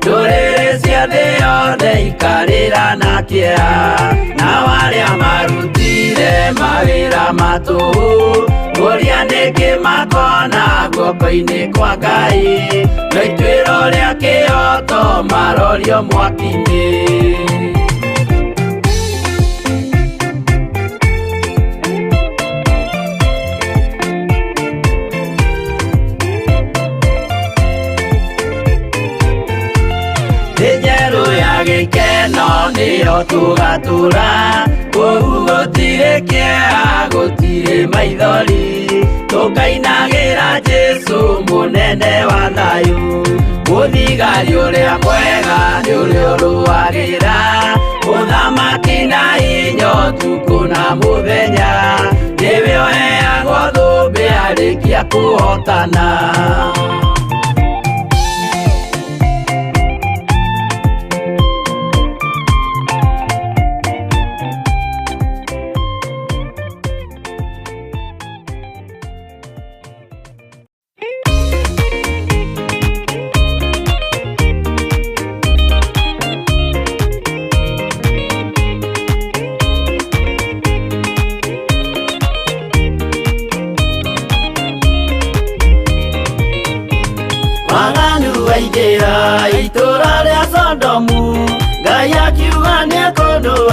Ndũrĩrĩ cia thĩ yothe ikarĩra na kĩeha, nao arĩa marutire mawĩra matũhũ, ũrĩa nĩkĩ makona guoko-inĩ kwa Ngai. Ituĩro rĩa kĩhoto marorio mwaki-inĩ. Njerũ ya gĩkeno nĩyo tũgatũra, kũu gũtirĩ kĩeha gũtirĩ maithori, tũkainagĩra Jesũ mũnene wa thayũ. Mũthigari ũrĩa mwega nĩ ũrĩa ũrũagĩra ũthamaki na hinya ũtukũ na mũthenya, nĩwe ũheagwo thũmbĩ arĩkia kũhotana.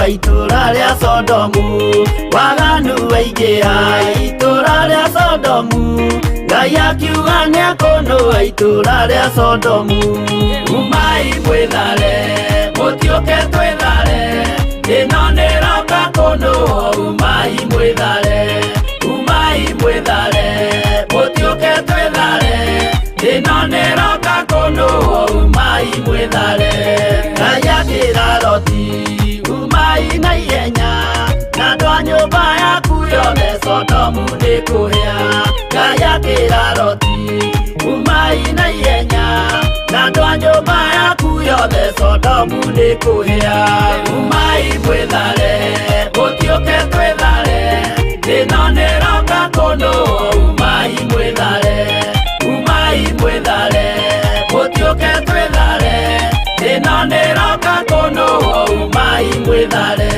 wa itũra rĩa Sodomu waganu waingĩha itũra rĩa Sodomu Ngai akiuga nĩakũnũa itũra rĩa Sodomu umai mwĩthare mũtiũke twĩthare ĩno nĩroka kũnũa umai mwĩthare mũtiũke twĩthare ĩno nĩroka kũnũa umai mwĩthare Ngai akĩra Loti umai na ihenya na andũ a nyũmba yaku yothe Sodomu nĩkũhĩa Ngai akĩra Loti umai na ihenya na andũ a nyũmba yaku yothe Sodomu nĩkũhĩa umai mwĩthare mũtiũke twĩthare ĩno nĩroka kũnũa umai mwĩthare mũtiũke twĩthare ĩno nĩroka kũnũa umai mwĩthare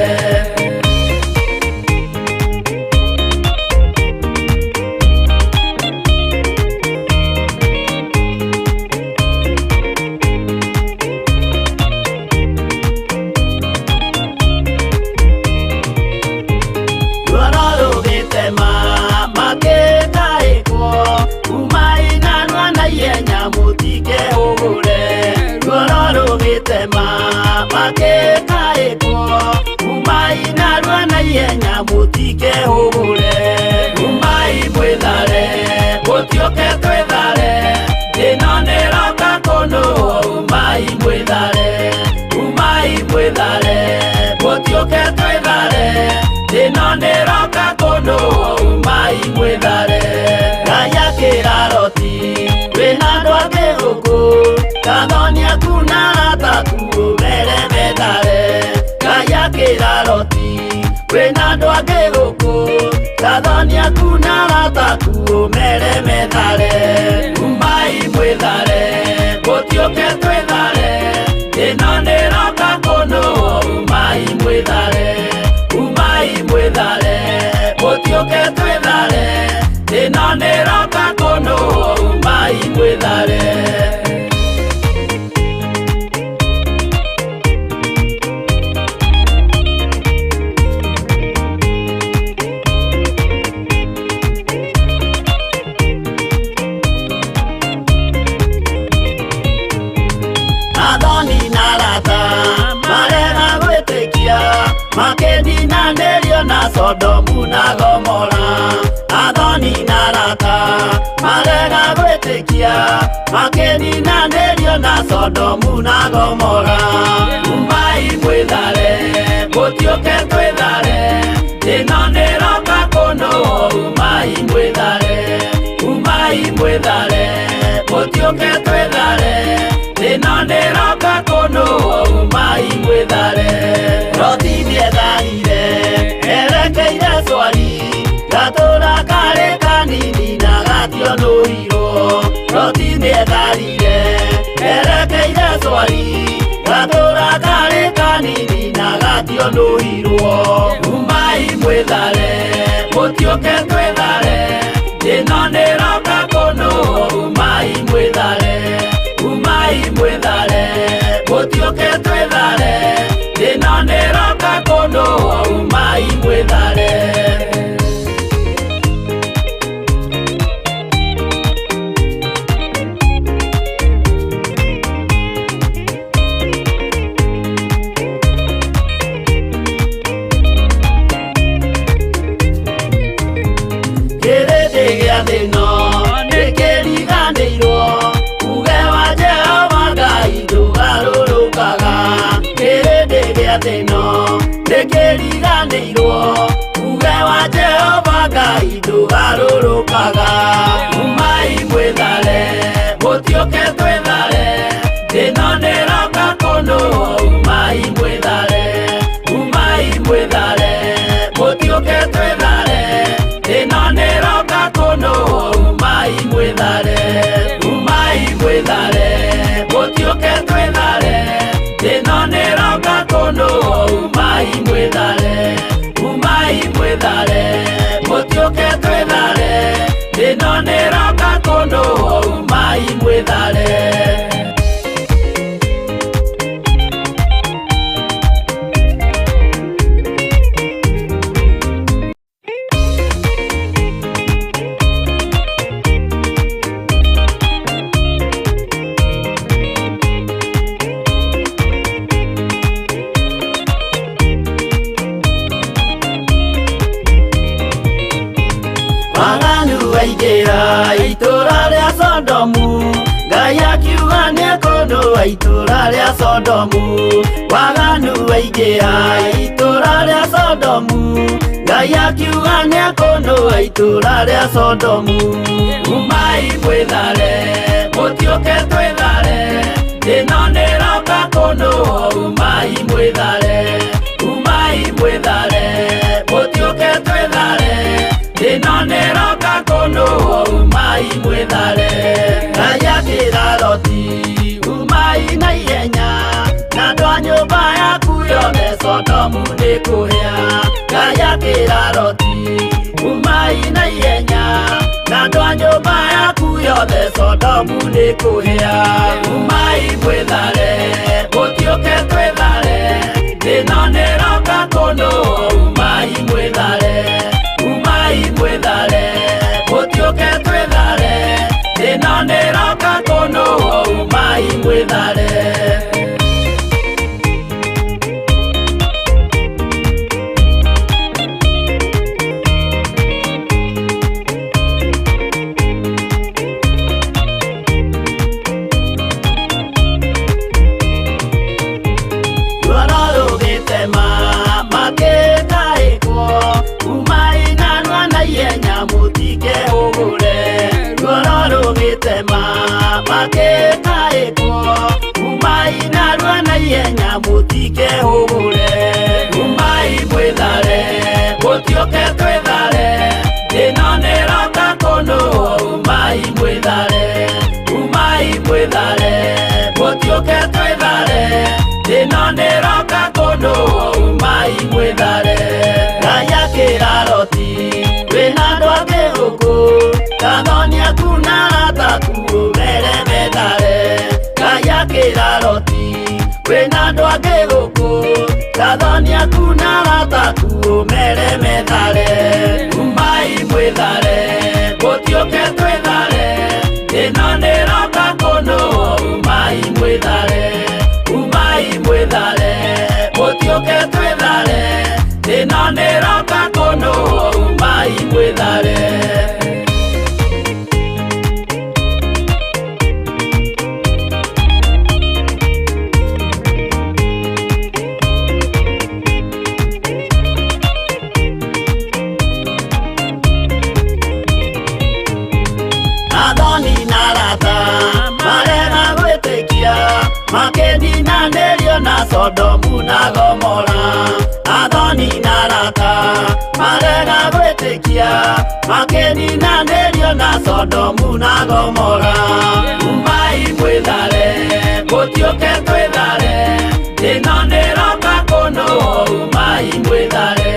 umai mwĩthare mũtiũke twĩthare ĩno nĩroka kũnũa umai mwĩthare mũtiũke twĩthare ĩno nĩroka kũnũa umai mwĩthare Ngai akĩra Loti wĩna andũ angĩ gũkũ Gathoni aku na arataku ũmere methare Ngai akĩra Loti wĩna andũ angĩ gũkũ Gathoni aku na arataku ũmere methare umai mwĩthare mũtiũke twĩthare ĩno nĩroka kũnũa umai mwĩthare mũtiũke twĩthare ĩno nĩroka kũnũa umai mwĩthare Sodomu na Gomora Athoni na arata marega gwĩtĩkia makĩninanĩrio na Sodomu na Gomora umai mwĩthare mũtiũke twĩthare ĩno nĩroka kũnũa umai mwĩthare mũtiũke twĩthare ĩno nĩroka kũnũa umai mwĩthare Loti nĩetharire erekeire Zoari gatũra karĩ kanini na gationũirwo Loti nĩetharire erekeire Zoari gatũra karĩ kanini na gationũirwo umai mwĩthare mũtiũke twĩthare ĩno nĩroka kũnũa umai mwĩthare mũtiũke twĩthare ĩno nĩroka kũnũa umai mwĩthare kĩrĩndĩ gĩa thĩ ĩno nĩkĩriganĩirwo uge wa Jehova Ngai ndũgarũrũkaga kĩrĩndĩ gĩa thĩ ĩno nĩkĩriganĩirwo uge wa Jehova Ngai ndũgarũrũkaga umai mwĩthare mũtiũke twĩthare ĩno nĩroka kũnũa umai mwĩthare mũtiũke twĩthare ĩno nĩroka kũnũa umai mwĩthare mũtiũke twĩthare ĩno nĩroka kũnũa umai mwĩthare mũtiũke twĩthare ĩno nĩroka kũnũa umai mwĩthare waingĩra itũũra rĩa Sodomu, Ngai akiuga nĩekũndũa itũũra rĩa Sodomu. Waganu waingĩra itũũra rĩa Sodomu, Ngai akiuga nĩekũndũa itũũra rĩa Sodomu. Umai mwĩthare, mũtiũke twĩthare, thĩĩno nĩĩroka kũndũa. Umai mwĩthare, umai mwĩthare, mũtiũke twĩthare, thĩĩno nĩĩroka kũndũa. Umai mwĩthare. Ngai akĩĩra Loti, umai na ihenya, na andũ a nyũmba yaku yothe Sodomu nĩkũhĩa. Ngai akĩĩra Loti, umai na ihenya, na andũ a nyũmba yaku yothe Sodomu nĩkũhĩa. Umai mwĩthare, mũtiũke twĩthare, thĩĩno nĩĩroka kũndũa. Umai mwĩthare, umai mwĩthare, mũtiũke twĩthare, thĩĩno nĩĩroka kũndũa. Umai mwĩthare. Umai mwĩthare, mũtiũke twĩthare, thĩĩno nĩĩroka kũndũa. Umai mwĩthare, umai mwĩthare, mũtiũke twĩthare, thĩĩno nĩĩroka kũndũa. Umai mwĩthare. Ngai akĩĩra Loti, wĩna andũ angĩ gũkũ, Gathoni aku na arata aku ũmere methare. Ngai akĩĩra Loti, wĩna andũ angĩ gũkũ, Gathoni aku na arata aku ũmere methare. Umai mwĩthare, mũtiũke twĩthare, thĩĩno nĩĩroka kũndũa. Umai mwĩthare, umai mwĩthare, mũtiũke twĩthare, thĩĩno nĩĩroka kũndũa. Umai mwĩthare. Gathoni na arata marega gwĩtĩkia, makĩninanĩrio na Sodomu na Gomora. Gathoni na arata marega gwĩtĩkia, makĩninanĩrio na Sodomu na Gomora. Umai mwĩthare, mũtiũke twĩthare, thĩĩno nĩĩroka kũndũa. Umai mwĩthare,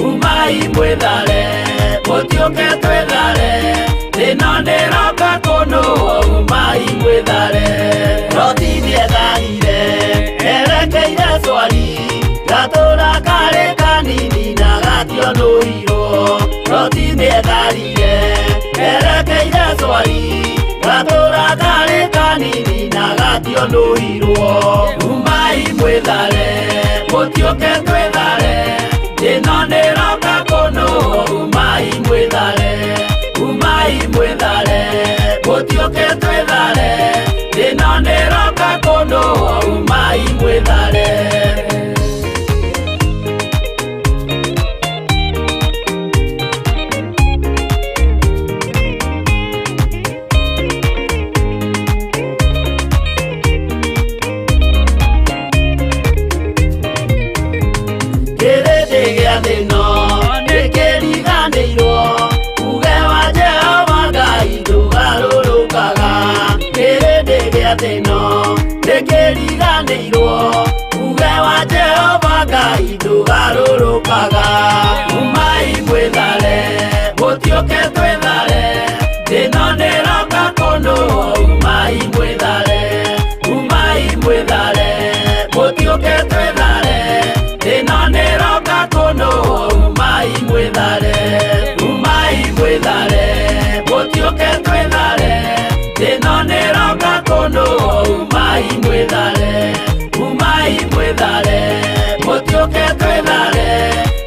umai mwĩthare, mũtiũke twĩthare, thĩĩno nĩĩroka kũndũa. Umai mwĩthare. Loti nĩetharire, erekeire Zoari, gatũũra karĩ kanini na gationũirwo. Loti nĩetharire, erekeire Zoari, gatũũra karĩ kanini na gationũirwo. Umai mwĩthare, mũtiũke twĩthare, thĩĩno nĩĩroka kũndũa. Umai mwĩthare, umai mwĩthare, mũtiũke twĩthare, thĩĩno nĩĩroka kũndũa. Umai mwĩthare. Kĩrĩndĩ gĩa thĩ ĩno nĩkĩriganĩirwo, uge wa Jehova Ngai ndũgarũrũkaga. Kĩrĩndĩ gĩa thĩ ĩno nĩkĩriganĩirwo, uge wa Jehova Ngai ndũgarũrũkaga. Umai mwĩthare, mũtiũke twĩthare, thĩĩno nĩĩroka kũndũa. Umai mwĩthare, umai mwĩthare, mũtiũke twĩthare, thĩĩno nĩĩroka kũndũa. Umai mwĩthare, umai mwĩthare, mũtiũke twĩthare, thĩĩno nĩĩroka kũndũa. Umai mwĩthare, umai mwĩthare, mũtiũke twĩthare,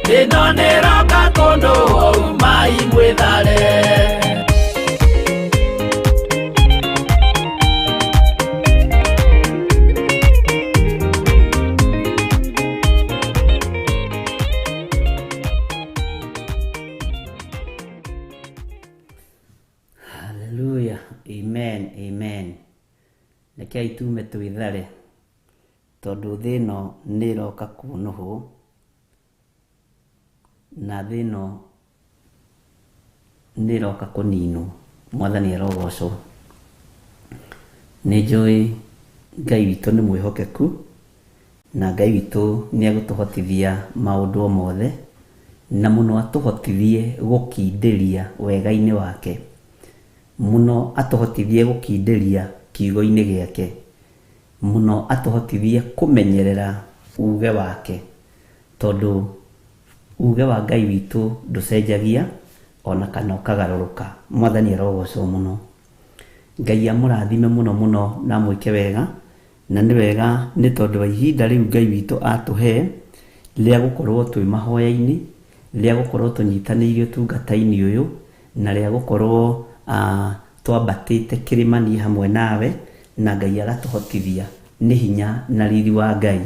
thĩĩno nĩĩroka kũndũa. Umai mwĩthare. rekei tume twĩthare tondũ thĩ ĩno nĩ ĩroka kũnũhwo na thĩ ĩno nĩ ĩroka kũninwo. Mwathani arogocwo. Nĩ njũĩ Ngai witũ nĩ mwĩhokeku na Ngai witũ nĩ agũtũhotithia maũndũ o mothe na mũno atũhotithie gũkindĩria wega-inĩ wake, mũno atũhotithie gũkindĩria kiugo-inĩ gĩake, mũno atũhotithie kũmenyerera uge wake, tondũ uge wa Ngai witũ ndũcenjagia ona kana ũkagarũrũka. Mwathani arogocwo mũno. Ngai amũrathime mũno mũno na mwĩke wega, na nĩ wega nĩ tondũ wa ihinda rĩu Ngai witũ atũhe rĩa gũkorwo twĩ mahoya-inĩ, rĩa gũkorwo tũnyitanĩire ũtungata-inĩ ũyũ, na rĩa gũkorwo twambatĩte kĩrĩmani hamwe nawe, na Ngai agatũhotithia nĩ hinya na riri wa Ngai.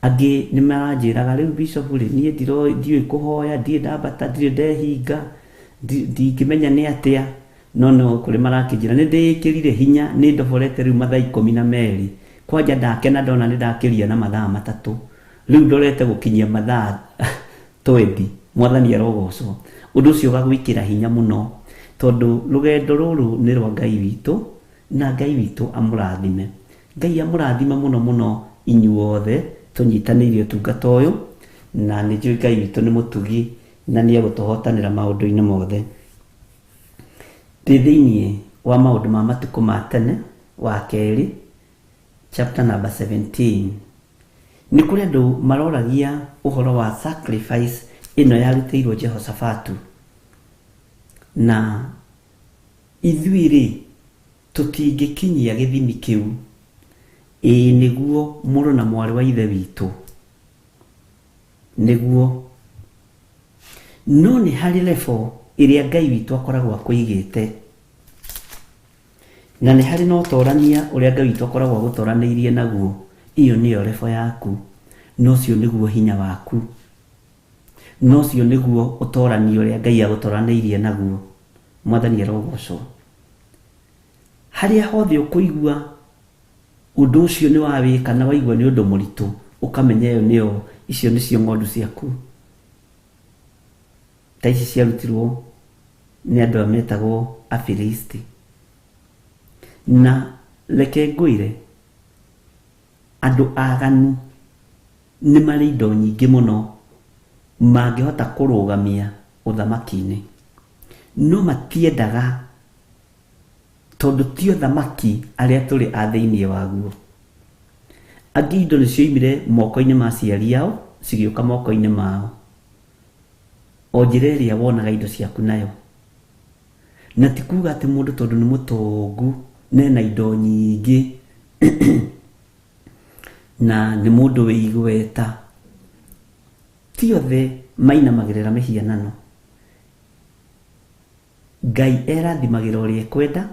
Angĩ nĩ maranjĩraga rĩu Bishop rĩ, niĩ ndiũĩ kũhoya, ndirĩ ndambata, ndirĩ ndehinga, ndingĩmenya nĩ atĩa. No kũrĩ marakĩnjĩra nĩ ndĩkĩrire hinya, nĩ ndoborete rĩu mathaa 12, kwanja ndakena ndona nĩ ndakĩria na mathaa 3, rĩu ndorete gũkinyia mathaa 20. Mwathani arogocwo. Ũndũ ũcio ũgagwĩkĩra hinya mũno, tondũ rũgendo rũrũ nĩ rwa Ngai witũ na Ngai witũ amũrathime. Ngai amũrathime mũno mũno inyuothe tũnyitanĩire ũtungata ũyũ, na nĩ njũĩ Ngai witũ nĩ mũtugi na nĩ egũtũhotanĩra maũndũ-inĩ mothe. Thĩinĩ wa maũndũ ma matukũ ma tene wa kerĩ, chapter number 17, nĩ kũrĩ andũ maroragia ũhoro wa sacrifice ĩno yarutĩirwo Jehoshafatu, na ithuĩ tũtingĩkinyia gĩthimi kĩu. Ĩĩ nĩguo mũrũ na mwarĩ wa ithe witũ, nĩguo, no nĩ harĩ level ĩrĩa Ngai witũ akoragwo akũigĩte, na nĩ harĩ na ũtorania ũrĩa Ngai witũ akoragwo agũtoranĩirie naguo. Iyo nĩyo level yaku, no cio nĩguo hinya waku, no cio nĩguo ũtorania ũrĩa Ngai agũtoranĩirie naguo. Mwathani arogocwo. Harĩa hothe ũkũigua ũndũ ũcio nĩ wawĩka na waigua nĩ ũndũ mũritũ, ũkamenya icio nĩcio ng'ondu ciaku. Ta ici ciarutirwo nĩ andũ metagwo Afilisti. Na reke ngwĩre, andũ aganu nĩ marĩ indo nyingĩ mũno mangĩhota kũrũgamia ũthamaki-inĩ, no matiendaga, tondũ ti ũthamaki arĩa tũrĩ a thĩinĩ waguo. Angĩ indo nĩ cioimire moko-inĩ ma aciari ao cigĩũka moko-inĩ mao, o njĩra ĩrĩa wonaga indo ciaku nayo. Na ti kuuga atĩ mũndũ tondũ nĩ mũtongu na indo nyingĩ na nĩ mũndũ wĩ igweta, ti othe mainamagĩrĩra mĩhianano. Ngai erathimagĩra ũrĩa ekwenda,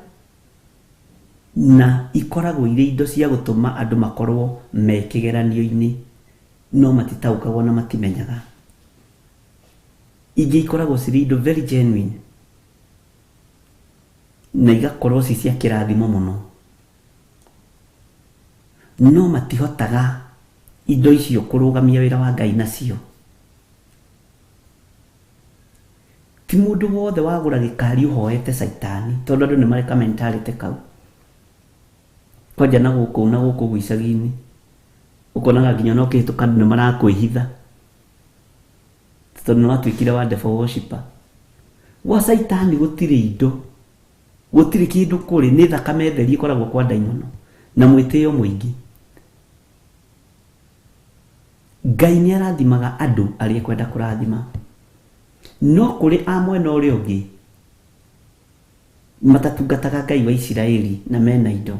na ikoragwo irĩ indo cia gũtũma andũ makorwo me kĩgeranio-inĩ, no matitaũkagwo na matimenyaga. Ingĩ ikoragwo cirĩ indo very genuine na igakorwo ci cia kĩrathimo mũno, no matihotaga indo icio kũrũgamia wĩra wa Ngai nacio. Ti mũndũ wothe wagũra gĩkari ũhoete Saitani, tondũ andũ nĩ marĩ ka mentality kau. Kwanja na gũkũ gwicagi-inĩ ũkonaga nginya no kĩhĩtũka andũ nĩ marakwĩhitha, tondũ nĩ watuĩkire wa devil worshipper. Gwa Saitani gũtirĩ indo, gũtirĩ kĩndũ kũrĩ, nĩ thakame theri ĩkoragwo kwa ndaimono na mwĩtĩo mũingĩ. Ngai nĩ arathimaga andũ arĩa ekwenda kũrathima, no kũrĩ a mwena ũrĩa ũngĩ matatungataga Ngai wa Isiraeli na mena indo.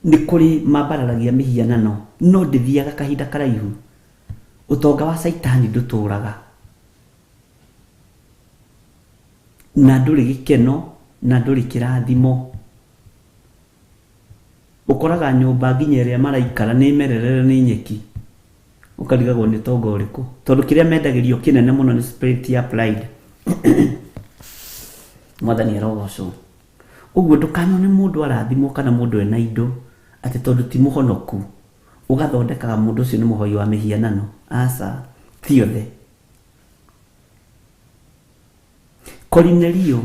Nĩ kũrĩ mambararagia mĩhianano, no ndĩthiaga kahinda karaihu. Ũtonga wa Saitani ndũtũraga, na ndũrĩ gĩkeno na ndũrĩ kĩrathimo. Ũkoraga nyũmba nginya ĩrĩa maraikara nĩ mererere nĩ nyeki, ũkarigagwo nĩ tonga ũrĩkũ, tondũ kĩrĩa mendagĩrio kĩnene mũno nĩ spirit ya pride. Mwathani arogocwo. Ũguo ndũkanone mũndũ arathimwo kana mũndũ ena indo atĩ tondũ ti mũhonoku ũgathondekaga mũndũ ũcio nĩ mũhoi wa mĩhianano. Aca, ti othe. Kornelio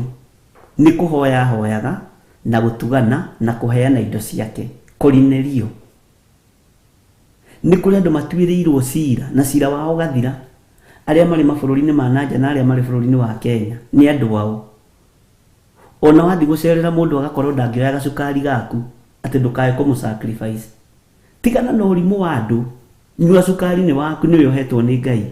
nĩ kũhoya hoyaga na gũtugana na kũheana indo ciake. Kornelio nĩ kũrĩ andũ matuĩrĩirwo cira na cira wao gathira, arĩa marĩ mabũrũri-inĩ ma nanja na arĩa marĩ bũrũri-inĩ wa Kenya nĩ andũ ao. Ona wathi gũcerera mũndũ agakorwo ndangĩoya gacukari gaku atĩ ndũkae kũmũ-sacrifice. Tigana na ũrimũ wa andũ, nyua cukari nĩ waku, nĩwe ũhetwo nĩ Ngai.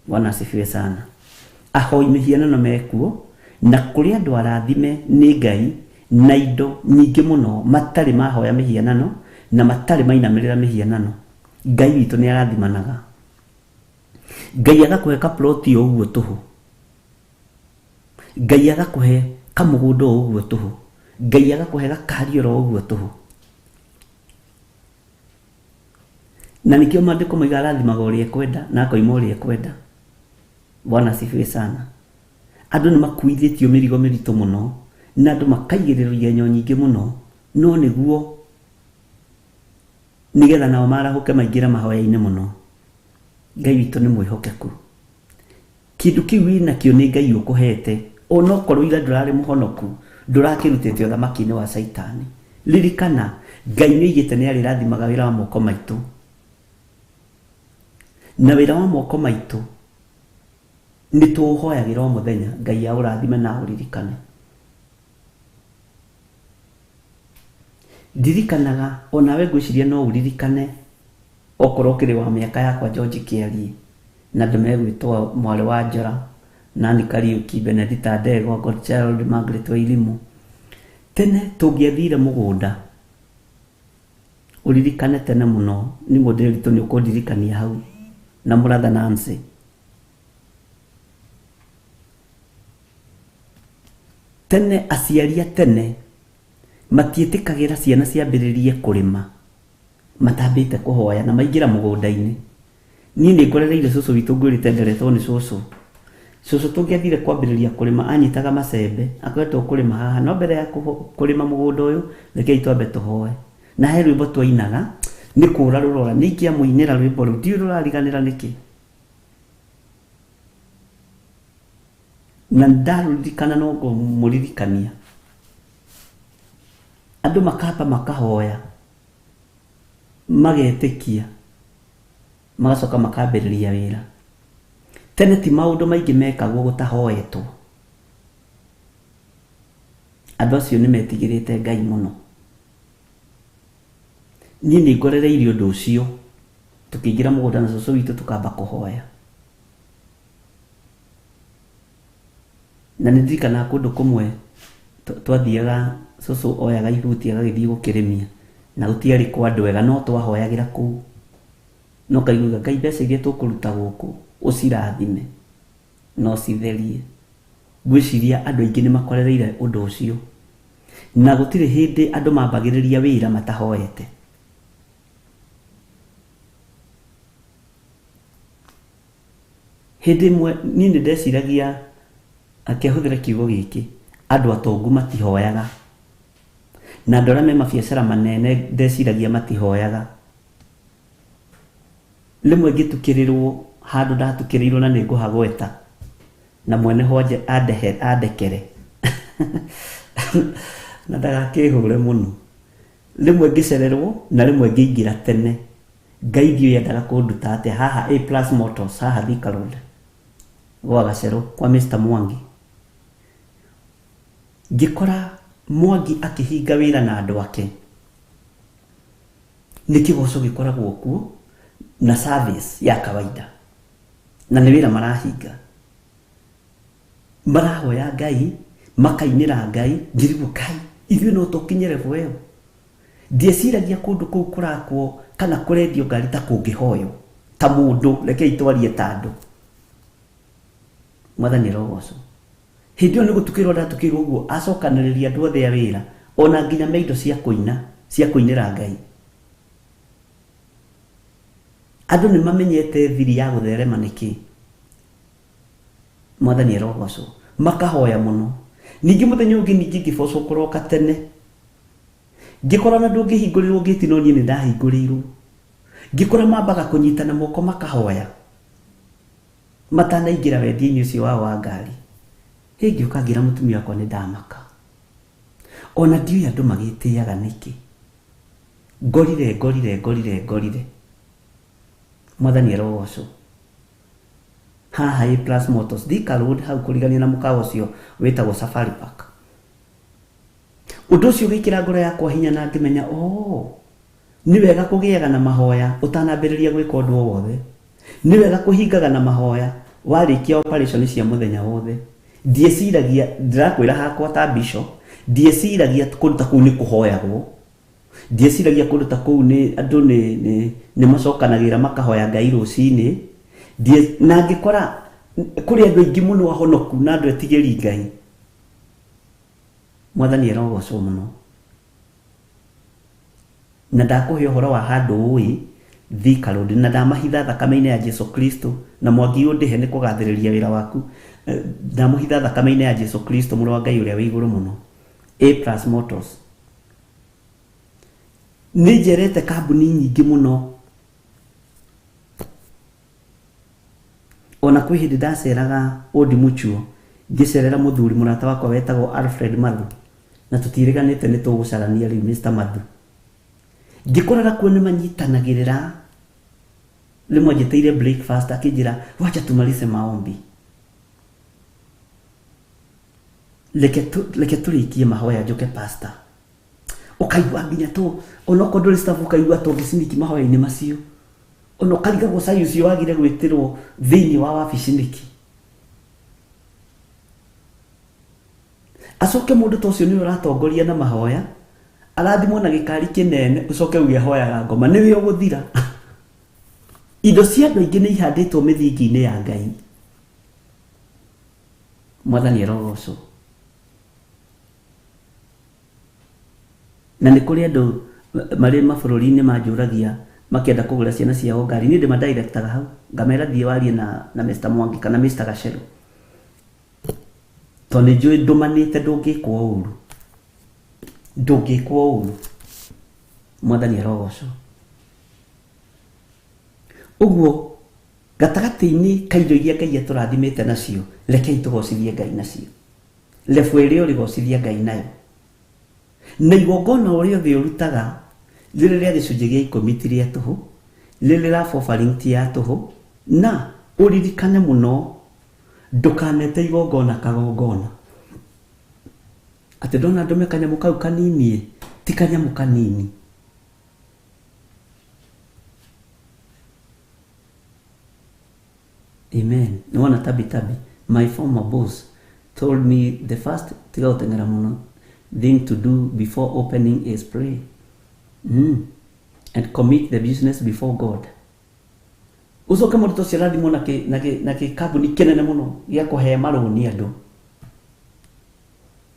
Bwana asifiwe sana. Ahoi mĩhianano mekuo na kũrĩ andũ arathime nĩ Ngai na indo nyingĩ mũno matarĩ mahoya mĩhianano na matarĩ mainamĩrĩra mĩhianano. Ngai witũ nĩ arathimanaga. Ngai agakũhe kaploti o ũguo tũhũ. Ngai agakũhe kamũgũnda o ũguo tũhũ. Ngai agakũhe gakari o ũguo tũhũ. Na nĩkĩo maandĩko moiga arathimaga ũrĩa ekwenda na akoima ũrĩa ekwenda. Bwana asifiwe sana. Andũ nĩ makuithĩtio mĩrigo mĩritũ mũno na andũ makaigĩrĩrwo nyo nyingĩ mũno, no nĩguo nĩgetha nao marahũke maingĩra mahoya-inĩ mũno. Ngai witũ nĩ mwĩhokeku. Kĩndũ kĩu wĩnakĩo nĩ Ngai ũkũhete. Ona okorwo ira ndũrarĩ mũhonoku, ndũrakĩrutĩte ũthamaki-inĩ wa Saitani. Ririkana, Ngai nĩ oigĩte nĩ arĩrathimaga wĩra wa moko maitũ. Na wĩra wa moko maitũ nĩ tũũhoyagĩra o mũthenya. Ngai aũrathime na ũririkane. Ndirikanaga onawe ngwĩciria no ũririkane okorwo ũkĩrĩ wa mĩaka yakwa George Kĩarie na andũ megwĩtwo Mwarĩ wa Njora, Nani Kariuki, Benedita Ndegwa, Godchild, Margaret Wairimu. Tene tũngĩathire mũgũnda, ũririkane tene mũno, nĩ mũndũ witũ nĩ ũkũndirikania hau, na mũratha Nancy. Tene aciaria tene matiĩtĩkagĩra ciana ciambĩrĩrie kũrĩma matambĩte kũhoya na maingĩra mũgũnda-inĩ. Niĩ nĩ ngorereire cũcũ witũ ngwĩrĩte nderetwo nĩ cũcũ. Cũcũ tũngĩathire kwambĩrĩria kũrĩma anyitaga macembe akoretwo kũrĩma haha, no mbere ya kũrĩma mũgũnda ũyũ rekei twambe tũhoe. Na he rwĩmbo twainaga nĩ kũũra rũrora, nĩ ingĩamũinĩra rwĩmbo rũu, ndiũĩ rũrariganĩra nĩkĩ. Na ndarũririkana no ngũmũririkania. Andũ makamba makahoya, magetĩkia, magacoka makambĩrĩria wĩra. Tene ti maũndũ maingĩ mekagwo gũtahoetwo. Andũ acio nĩ metigĩrĩte Ngai mũno. Niĩ nĩ ngorereire ũndũ ũcio, tũkĩingĩra mũgũnda na cũcũ witũ tũkamba kũhoya. Na nĩ ndirikanaga kũndũ kũmwe twathiaga, cũcũ oyaga ihuti agagĩthiĩ gũkĩrĩmia na gũtiarĩ kwa andũ ega, no twahoyagĩra kũu. No kaiguga Ngai mbeca iria tũkũruta gũkũ ũcirathime no citherie. Ngwĩciria andũ aingĩ nĩ makorereire ũndũ ũcio, na gũtirĩ hĩndĩ andũ mambagĩrĩria wĩra matahoete. Hĩndĩ ĩmwe niĩ nĩ ndeciragia, akĩhũthĩra kiugo gĩkĩ, andũ atongu matihoyaga na andũ arĩa me mabiacara manene ndeciragia matihoyaga. Rĩmwe ngĩtukĩrĩrwo handũ ndatukĩrĩirwo na nĩ ngũhagweta na mwene honje andekere na ndagakĩhũre mũno. Rĩmwe ngĩcererwo na rĩmwe ngĩingĩra tene. Ngai ndiũ yendaga kũnduta atĩa haha A+ Motors haha Thika Road gwa Gacerũ kwa Mr. Mwangi. Ngĩkora Mwangi akĩhinga wĩra na andũ ake, nĩ kĩgoco gĩkoragwo kuo na service ya kawaida, na nĩ wĩra marahinga. Marahoya Ngai, makainĩra Ngai, ngĩrigwo Ngai ithuĩ no tũkinye level ĩyo. Ndieciragia kũndũ kũu kũrakwo kana kũrendio ngari ta kũngĩhoywo ta mũndũ, rekei twarie ta andũ. Mwathani rogocwo. Hĩndĩ ĩyo nĩ gũtukĩrwo ndatukĩrwo ũguo, acokanĩrĩria andũ othe a wĩra, ona nginya me indo cia kũina, cia kũinĩra Ngai. Andũ nĩ mamenyete thiri ya gũtherema nĩkĩ. mwathani erogoco makahoya muno ningi muthenya ungi ningi kiboco kuroka tene ngikora na ndungihingũrĩrwo ngĩti no niĩ nĩ ndahingũrĩirwo ngikora mambaga kũnyitana moko makahoya matanaingĩra wendia-inĩ ũcio wao wa ngari ngĩũka ngĩra mũtumia wakwa nĩ ndamaka ona ndiũĩ andũ magĩtĩaga nĩkĩ ngorire mwathani erogoco haha A Plus Motors Thika Road hau kũrigania na mũkawa ũcio wĩtagwo Safari Park ũndũ ũcio ũgĩkĩra ngoro yakwa hinya na ngĩmenya nĩ wega kũgĩaga na mahoya ũtanambĩrĩria gwĩka ũndũ o wothe nĩ wega kũhingaga na mahoya warĩkia operation cia mũthenya wothe ndieciragia ndĩrakwĩra hakwa ta bishop ndieciragia kũndũ ta kũu nĩ kũhoyagwo ndieciragia kũndũ ta kũu nĩ andũ nĩ macokanagĩra makahoya Ngai rũcinĩ na ngĩkora kũrĩ andũ aingĩ mũno ahonoku na andũ etigĩri Ngai mwathani erogoco mũno na ndakũhe ũhoro wa handũ ũĩ Thika Road na ndamahitha thakame-inĩ ya Jesu Kristo na mwangi ũndĩhe nĩ kũgathĩrĩria wĩra waku ndamũhitha thakame-inĩ ya Jesu Kristo mũrũ wa Ngai ũrĩa wĩ igũrũ mũno A Plus Motors nĩ njerete kambuni nyingĩ mũno ona kwĩ hĩndĩ ndaceraga Old Mutual ngĩcerera mũthuri mũrata wakwa wetagwo Alfred Mathu na tũtiĩrĩganĩte nĩ tũgũcarania rĩu Mr. Mathu ngĩkoraga kuo nĩ manyitanagĩrĩra rĩmwe njĩtĩire breakfast akĩnjĩra wacha tumalize maombi leke tũrĩkie mahoya njoke pastor ũkaigua nginya onokorwo ndũrĩ staff ũkaigua ngĩciniki mahoya-inĩ macio ona ũkarigagwo cai ũcio wagire gwĩtĩrwo thĩinĩ wa wabici nĩki acoke mũndũ ta ũcio nĩ ũratongoria na mahoya arathimwo na gĩkari kĩnene ũcoke ũgĩhoyaga ngoma nĩwe ũgũthira indo cia andũ aingĩ nĩ ihandĩtwo mĩthingi-inĩ ya Ngai mwathani erogoco na nĩ kũrĩ andũ marĩ mabũrũri-inĩ manjũragia makĩenda kũgũra ciana ciao ngari niĩ ndĩmadirectaga hau ngamera thiĩ warie na Mr. Mwangi kana Mr. Gacero tondũ nĩ njũĩ ndũmanĩte ndũngĩkwo ũru mwathani erogoco ũguo gatagatĩ-inĩ ka indo iria Ngai atũrathimĩte nacio rekei tũgocithie Ngai nacio lebu ĩrĩa ũrĩgocithia Ngai nayo na igongona ũrĩa ũthĩ ũrutaga rĩrĩ rĩa gĩcunjĩ gĩa 10 ti rĩa tũhũ rĩrĩ rĩa offering ti ya tũhũ na ũririkane mũno ndũkanete igongona kagongona atĩ ndona ndũme kanyamũ kau kanini ti kanyamũ kanini amen nĩwona tabi my former boss told me the first tiga ũteng'era mũno thing to do before opening is pray and commit the business before God ucoke mũndũ ũcio arathimwo na kambuni kĩnene mũno gĩa kũhe marũni andũ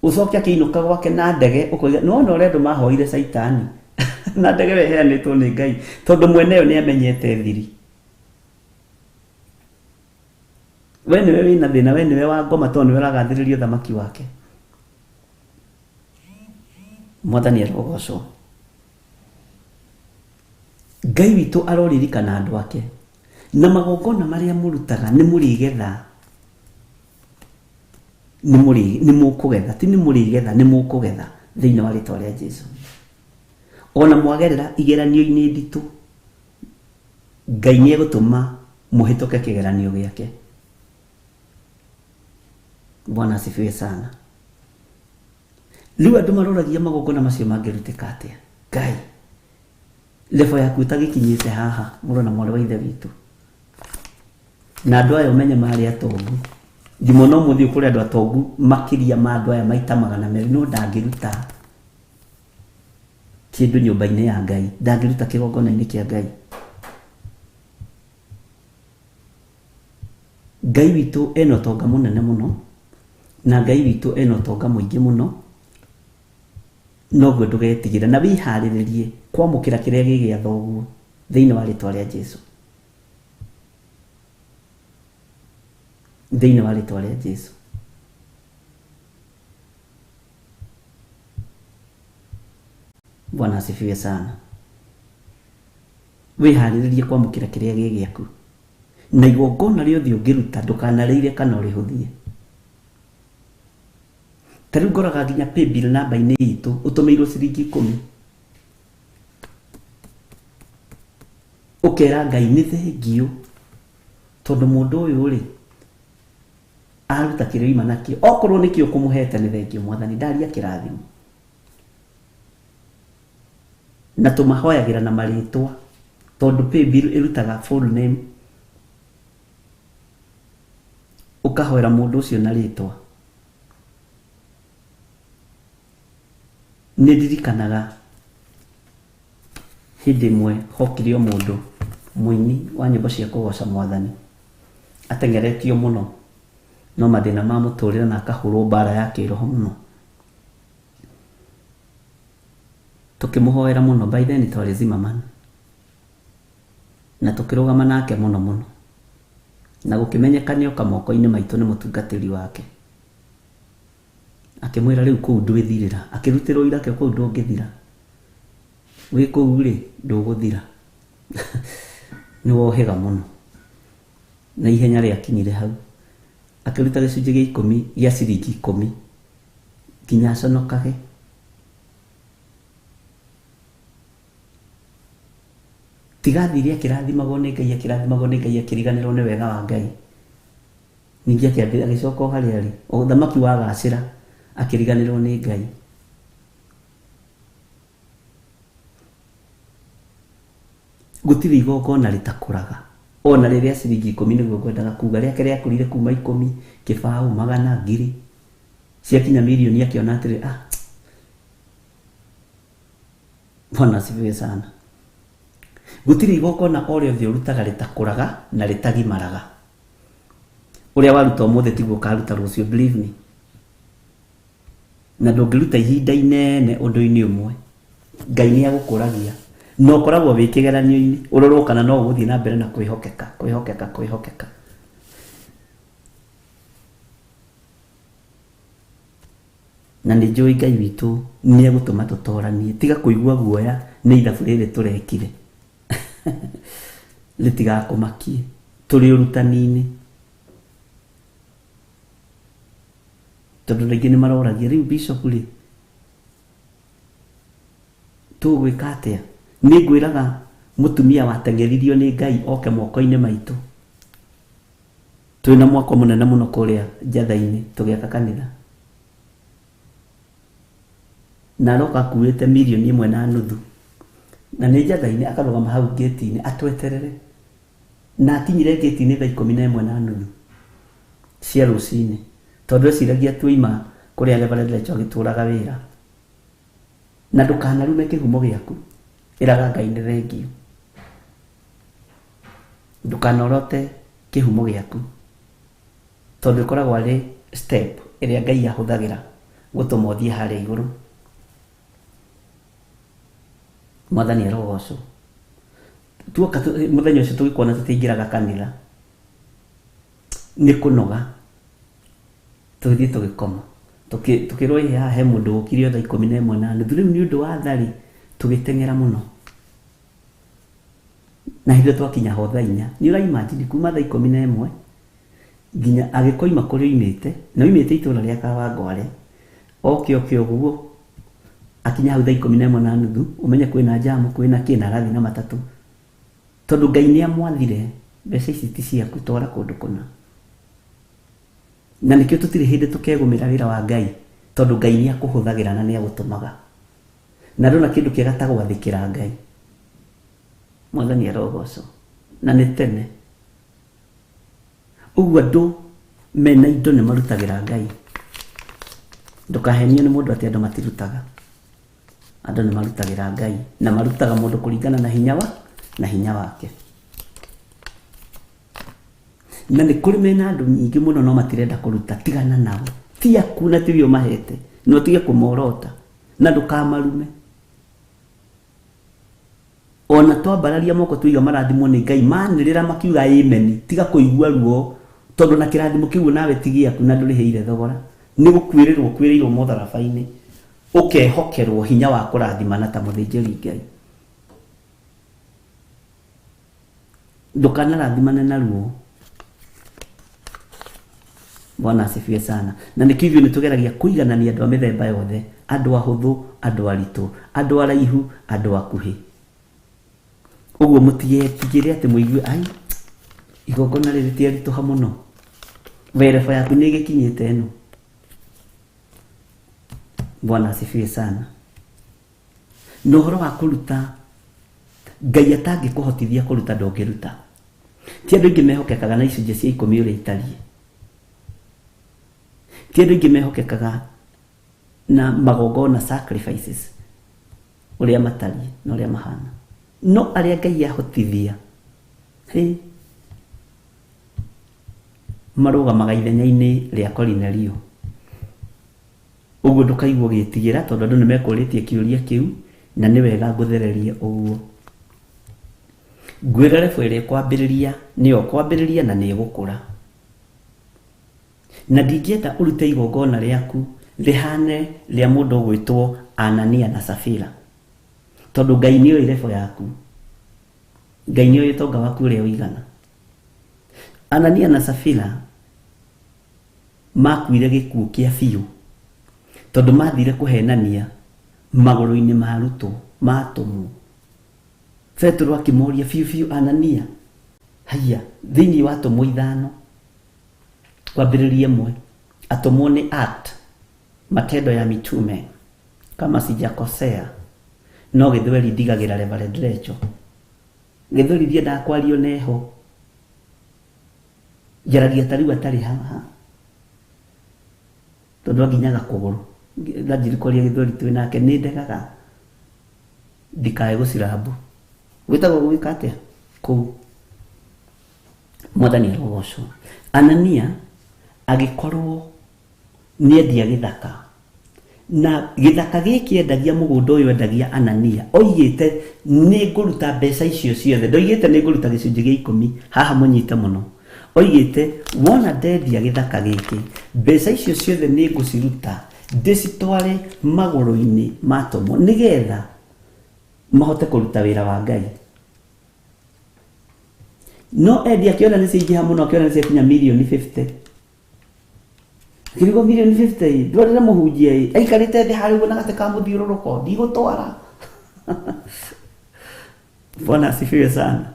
ucoke akĩinũka gwake na ndege ũkoiga nĩwona ũrĩa andũ mahoire caitani na ndege weheanĩtwo nĩ Ngai tondũ mwene yo nĩ amenyete thiri we nĩwe wĩna thĩna we nĩwe wa ngoma tondũ nĩwe ũragathĩrĩria ũthamaki wake mwathani erogocwo Ngai witũ aroririkana andũ ake na magongona marĩa mũrutaga nĩ mũrĩgetha nĩ mũkũgetha ti nĩ mũrĩgetha nĩ mũkũgetha thĩinĩ wa rĩtwa rĩa Jesũ ona mwagerera igeranio-inĩ nditũ Ngai nĩ egũtũma mũhĩtũke kĩgeranio gĩake Bwana asifiwe sana rĩu andũ maroragia magongona macio mangĩrutĩka atĩa Ngai levo yaku ĩtagĩkinyĩte haha mũrũ na mwarĩ wa ithe witũ na andũ aya ũmenye marĩ atongu ndimo no mũthiĩ kũrĩ andũ atongu makĩria ma andũ aya maita 200 no ndangĩruta kĩndũ nyũmba-inĩ ya Ngai ndangĩruta kĩgongona-inĩ kĩa Ngai Ngai witũ ena ũtonga mũnene mũno na Ngai witũ ena ũtonga mũingĩ mũno noguo ndũgetigĩre na wĩharĩrĩrie kwamũkĩra kĩrĩa gĩgĩatha ũguo thĩinĩ wa rĩtwa rĩa Jesũ thĩinĩ wa rĩtwa rĩa Jesũ. Bwana asifiwe sana. Wĩharĩrĩrie kwamũkĩra kĩrĩa gĩ gĩaku, na igongona rĩothe ũngĩruta ndũkanarĩire kana ũrĩhũthie. Ta rĩu ngoraga nginya paybill namba-inĩ itũ ũtũmĩirwo ciringi 10, ũkera Ngai nĩ thengio tondũ mũndũ ũyũ rĩ aruta kĩrĩa ima nakĩo, okorwo nĩkĩo kũmũhete nĩ thengio Mwathani, ndaria kĩrathimo. Na tũmahoyagĩra na marĩtwa tondũ paybill ĩrutaga full name, ũkahoera mũndũ ũcio na rĩtwa. Nĩ ndirikanaga hĩndĩ ĩmwe hokire o mũndũ mũini wa nyĩmbo cia kũgoca Mwathani, ateng'eretio mũno no mathĩna ma mũtũrĩre na akahũrwo mbara ya kĩroho mũno. Tukĩmũhoera mũno, by then twarĩ Zimmerman, na tukĩrũgama nake mũno mũno, na gũkĩmenyeka nĩoka moko-inĩ maitũ nĩ mũtungatĩri wake. Akĩmwĩra rĩu kũu ndwĩthirĩra, akĩrutĩrwo irake kũu ndũngĩthira, wĩ kũu rĩ ndũgũthira. Nĩ wohĩga mũno. Na ihenya rĩakinyire hau, akĩruta gĩcunjĩ gĩa 10 gĩa ciringi 10 nginya aconokage. Tigathire akĩrathimagwo nĩ Ngai, akĩrathimagwo nĩ Ngai, akĩriganĩrwo nĩ wega wa Ngai. Ningĩ agĩcoka o harĩa arĩ, o thamaki wagacĩra, akĩriganĩrwo nĩ Ngai. Gũtirĩ igongona rĩtakũraga, ona rĩrĩa ciringi 10 nĩguo ngwendaga kuga, rĩake rĩakũrire kuma 10, kĩbaũ, 100, 1000, ciakinya mirioni akĩona atĩrĩ, Bwana asifiwe sana. Gũtirĩ igongona o rĩothe ũrutaga rĩtakũraga na rĩtagimaraga. Ũrĩa waruta ũmũthĩ tiguo ũkaruta rũciũ, believe me. Na ndũngĩruta ihinda inene ũndũ-inĩ ũmwe, Ngai nĩ agũkũragia. No ũkoragwo wĩ kĩgeranio-inĩ, ũrorwo kana no ũgũthiĩ na mbere na kwĩhokeka. Na nĩ njũĩ Ngai witũ nĩ egũtũma tũtoranie, tiga kũigua guoya nĩ ithabu rĩrĩ tũrekire. Rĩtigakũmakie, tũrĩ ũrutani-inĩ. Tondũ rĩngĩ nĩ maroragia rĩu bishop rĩ tũgwĩka atĩa? Nĩ ngwĩraga mũtumia wateng'eririo nĩ Ngai oke moko-inĩ maitũ. Twĩna mwako mũnene mũno kũrĩa Njatha-inĩ tũgĩaka kanitha, na aroka akuĩte 1.5 million, na nĩ Njatha-inĩ, akarũgama hau gate-inĩ atweterere, na akinyire gate-inĩ thaa 11:30 cia rũcinĩ, tondũ eciragia tuoima kũrĩa Reverend Lecho agĩtũraga wĩra. Na ndũkanarume kĩhumo gĩaku, ĩraga Ngai nĩ thengio. Ndũkanorote kĩhumo gĩaku, tondũ ĩkoragwo arĩ step ĩrĩa Ngai ahũthagĩra gũtũma ũthiĩ harĩa igũrũ. Mwathani arogocwo. Tuoka mũthenya ũcio tũgĩkuona tũtingĩraga kanitha, nĩ kũnoga, tũgĩthiĩ tũgĩkoma, tũkĩrwo haha he mũndũ ũkire thaa 11:30, rĩu nĩ ũndũ wa thari tũgĩteng'era mũno. Na hĩndĩ twakinya ho thaa 4, nĩ ũraimagine kuma thaa 11 nginya agĩkoima kũrĩa oimĩte, na oimĩte itũũra rĩa Kawangware, oke ũguo akinya hau thaa 11:30, ũmenye kwĩna jamu, kwĩna kĩna arathi na matatũ, tondũ Ngai nĩ amwathire, mbeca ici ti ciaku, twara kũndũ kũna. Na nĩkĩo tũtirĩ hĩndĩ tũkegũmĩra wĩra wa Ngai, tondũ Ngai nĩ akũhũthagĩra na nĩ agũtũmaga. Na ndona kĩndũ kĩega ta gwathĩkĩra Ngai. Mwathani arogocwo, na nĩ tene. Ũguo andũ mena indo nĩ marutagĩra Ngai. Ndũkahenio nĩ mũndũ atĩ andũ matirutaga. Andũ nĩ marutagĩra Ngai, na marutaga mũndũ kũringana na hinya wake. Na nĩ kũrĩ mena andũ nyingĩ mũno no matirenda kũruta, tigana nao. Ti aku na tiwe ũmahete, no tige kũmorota, na ndũkamarume. Ona twambararia moko tuiga marathimwo nĩ Ngai, manĩrĩra makiuga amen, tiga kũigua ruo, tondu na kirathimo kiu nawe tigia kuna nduriheire thogora ni gukwirirwo kwiriirwo mutharabaini ukehokerwo hinya wa kurathimana ta muthinjiri Ngai ndukanarathimane na ruo. Bwana asifiwe sana. Na nikivyo nitugeragia kuiganania andu a mithemba yothe, andu ahuthu, andu aritu, andu araihu, andu akuhi. Uguo mutigetigire ati muigue ai igongona riri ti arituha muno, verify yaku ni gikinyite eno. Bwana asifiwe sana. No horo wa kuruta Ngai atangikuhotithia kuruta ndongiruta. Ti andu ingi mehokekaga na icunjĩ cia 10 uria itarie. Ti andu ingi mehokekaga na magongona sacrifices uria matarie na uria mahana. No aria Ngai ahotithia marugamaga ithenya-ini ria Kornelio. Uguo ndukaigwo gitigira tondu andu nimekuritie kiuria kiu na ni wega nguthererie uguo. Ngwira refu iri kwambiriria niyo kwambiriria na ni gukura. Na ndingienda urute igongona riaku rihane ria mundu gwitwo Anania na Safira, tondu Ngai niyo irefu yaku, Ngai niyo itonga waku uria uigana. Anania na Safira makuire gikuo kia biu tondu mathire kuhenania maguru-ini ma arutwo matumu. Petro akimoria biu Anania, haya thiini wa atumu 5 kwambiriria 1 atumu ni Act Matendo ya Mitume kama sijakosea, no githweri ndigagira Reverend Lecho githweri thie ndakwario neho jaragia tariu atari haha tondu nginyaga kuguru ndajiri kwaria githweri twi nake ni ndegaga ndikae gucirabu witagwo gwika atia ku mwathani rogoco. Anania agikorwo ni endia githaka, na githaka giki endagia mugunda uyu endagia Anania oigite ni nguruta mbeca icio ciothe, ndoigite ni nguruta gicunji gia 10 haha munyite muno. Oigite wona ndendia githaka giki mbeca icio ciothe ni nguciruta ndicitware maguru-ini matomo nigetha mahote kuruta wira wa Ngai. No endia kiona ni ciingiha muno, kiona ni cikinya milioni 50. Kirigo milioni 50 ndwarira muhunjia aikarite thi hari na gate ka muthiururuko ndigutwara. Bwana asifiwe sana.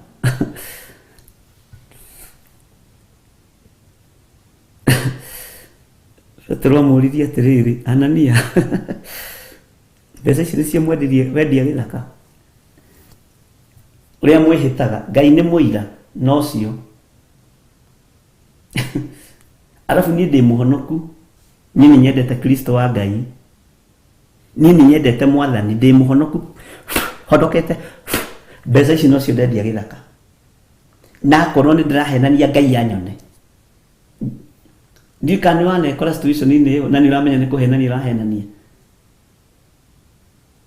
Petro amuririe atiriri, Anania mbeca ici cia mwendirie wendia githaka uria mwihitaga Ngai ni muira no cio. Alafu ni ndi muhonoku, nini nyendete Kristo wa Ngai, nini nyendete mwathani, ndi muhonoku hodokete mbeca ici no cio ndendia githaka na korwo ni ndirahenania Ngai anyone. Ndikani wane kora situation ni na ni ramenya ni kuhenania rahenania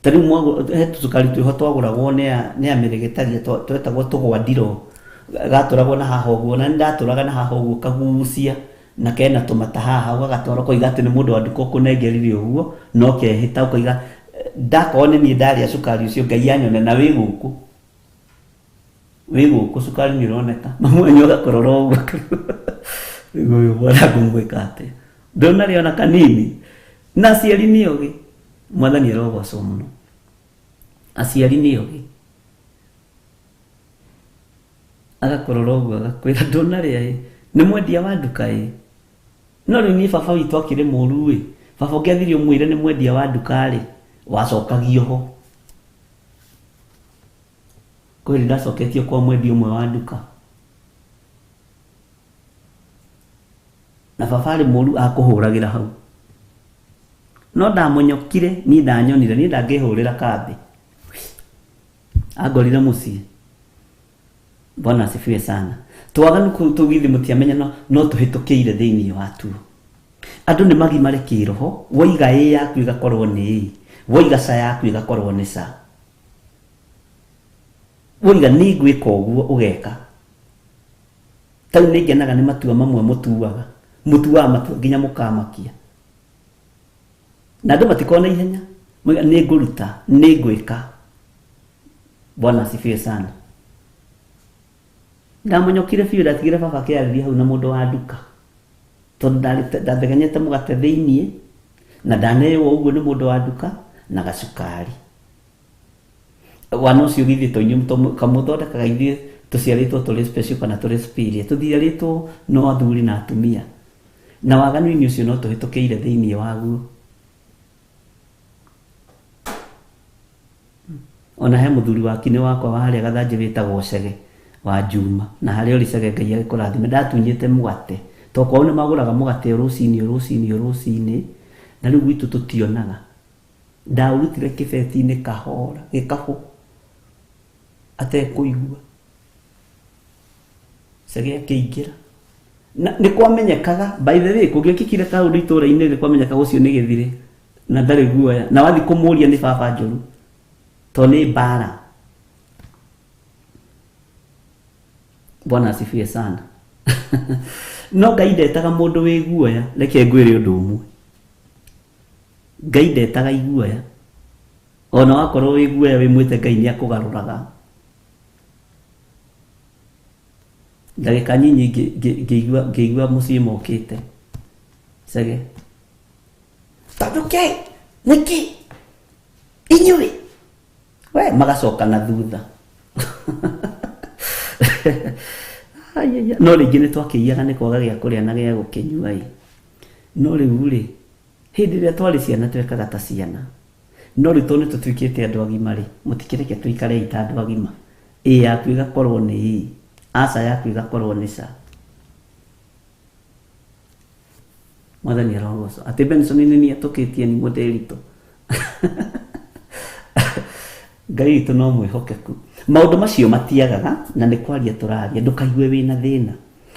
tari mwago hetu tukari tu hotwagura wone ne amirigetaria twetagwo tugwa ndiro gaturagwo na haha uguo na ndaturaga na haha uguo kagucia na kena tumata haha ugatwara koiga ati ni mundu wa nduko kunengeririe uguo no kehita ukoiga ndakone ni ndaria sukari ucio Ngai anyone na wiguku sukari ni roneka mamwenyo gakororo uguo uguo bora kumweka ate ndona riona kanini na ciari ni ogi mwathani roho acio muno aciari ni ogi agakororo uguo agakwira ndona ria ni mwendia wa nduka no ri ni baba witu akire muru baba ngethirio mwire ni mwendia wa nduka wacokagio ho kwiri ndacoketio kwa mwendia umwe wa nduka na baba ri muru akuhuragira hau no ndamunyokire ni ndanyonire ni ndangihurira kambi agorire mucii. Bwana asifiwe sana. Twaganu tugithi mutiamenya no tuhitukiire thiini wa tu andu ni magimare kiroho woiga yaku igakorwo ni woiga sa yaku igakorwo ni sa woiga ni gwika uguo ugeka tau nĩ ngenaga nĩ matua mamwe mũtuaga matua nginya mũkamakia na andũ matikona ihenya nĩ ngũruta nĩ ngwĩka. Bwana asifiwe sana. Ndamũnyokire biũ ndatigire baba akĩarĩria hau na mũndũ wa nduka tondũ ndathegenyete mũgate thĩiniĩ na ndaneo ũguo nĩ mũndũ wa nduka na gacukari. Wana ũcio githĩ tũinyuĩ kamũthondekaga ithuĩ tũciarĩtwo tũrĩ special kana tũrĩ superior, tũthiarĩtwo no athuri na atumia na waganu-inĩ ũcio no tũhĩtũkĩire thĩiniĩ waguo. Ona he mũthuri wa kine wakwa wa harĩa Gathanjĩ wĩtagwo Cege wa Juma na harĩa ũrĩ Cege Ngai agĩkũrathime ndatunyĩte mũgate to kwao nĩ magũraga mũgate rũcinĩ na rĩu gwitũ tũtionaga. Ndaũrutire kĩbeti-inĩ kahora gĩkabũ atekũigua Cege akĩingĩra na nĩ kwamenyekaga by the way kũngĩkĩkire kaũndũ itũũra-inĩ nĩ kwamenyekaga ũcio nĩ gĩthire na ndarĩ guoya na wathi kũmũria nĩ baba njũru to nĩ mbara. Bwana asifiwe sana. No Ngai ndetaga mũndũ wĩ guoya, reke ngwĩre ũndũ ũmwe. Ngai ndetaga iguoya. Ona wakorwo wĩ guoya wĩ mwĩte Ngai nĩ akũgarũraga. Ndagĩka nyinyi ngĩigua mũciĩ mokĩte. Cege. Taduke, nĩkĩ? Inyuĩ. We magacoka na thutha. No rĩngĩ nĩ twakĩiyaga nĩ kwaga gĩa kũrĩa na gĩa gũkĩnyua no rĩu rĩ hĩndĩ ĩrĩa twarĩ ciana twekaga ta ciana no rĩu tondũ nĩ tũtuĩkĩte andũ agima rĩ mũtikĩreke tũikare ita andũ agima yaku ĩgakorwo nĩ aca yaku ĩgakorwo nĩ ca. Mwathani arogocwo atĩ Benson nĩ niĩ atũkĩtie ni mũndĩritũ. Ngai witũ no mwĩhokeku. Maũndũ macio matiagaga na nĩ kwaria tũraria ndũkaigue wĩna thĩna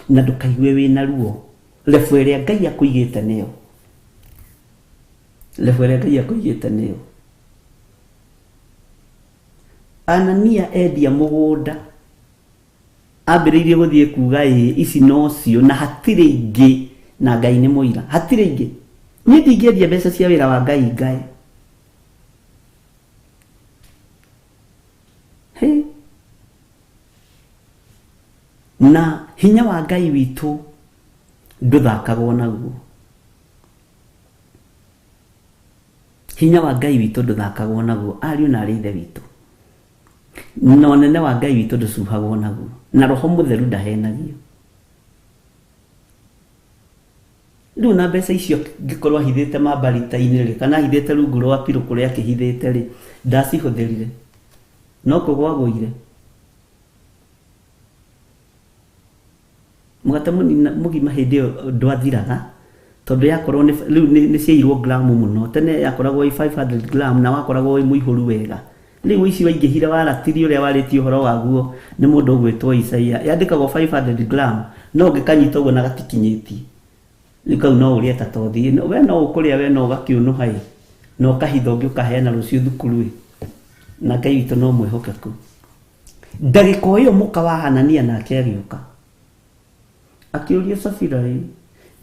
na ndũkaigue wĩna ruo. Lefu ĩrĩa Ngai akũigĩte nĩyo. Lefu ĩrĩa Ngai akũigĩte nĩyo. Anania endia mũgũnda ambĩrĩirie gũthiĩ kuga ici nocio na hatirĩ ingĩ na Ngai nĩ mũira hatirĩ ingĩ. Niĩ ndingĩendia mbeca cia wĩra wa Ngai ngae. Na hinya wa Ngai witũ ndũthakagwo naguo. Hinya wa Ngai witũ ndũthakagwo naguo ariũ na arĩ ithe witũ. Na ũnene wa Ngai witũ ndũcuhagwo naguo na Roho Mũtheru ndahenagio. Rĩu na mbeca icio ngĩkorwo ahithĩte mambarita-inĩ rĩ kana ahithĩte rungu rwa pirũ kũrĩa akĩhithĩte rĩ ndacihũthĩrire no kũgwa gũire. Mũgate mũgima hĩndĩ ĩyo ndwathiraga tondũ yakorwo nĩ ciairwo gramu mũno tene yakoragwo i 500 gram na wakoragwo i mũihũru wega. Rĩu ici waingĩhire waratirie ũrĩa warĩtie ũhoro waguo nĩ mũndũ ũgwĩtwo Isaia yandĩkagwo 500 gram no ũngĩkanyita ũguo na gatikinyĩtie rĩu kau no ũrĩa tatothi we no ũkũrĩa we no ũgakĩũnũha no kahitha ũngĩ ũkaheana rũciũ thukuru na Ngai witũ no mwĩhokeku. Ndagĩka ĩyo mũka wa Hanania nake agĩũka akĩũria Safira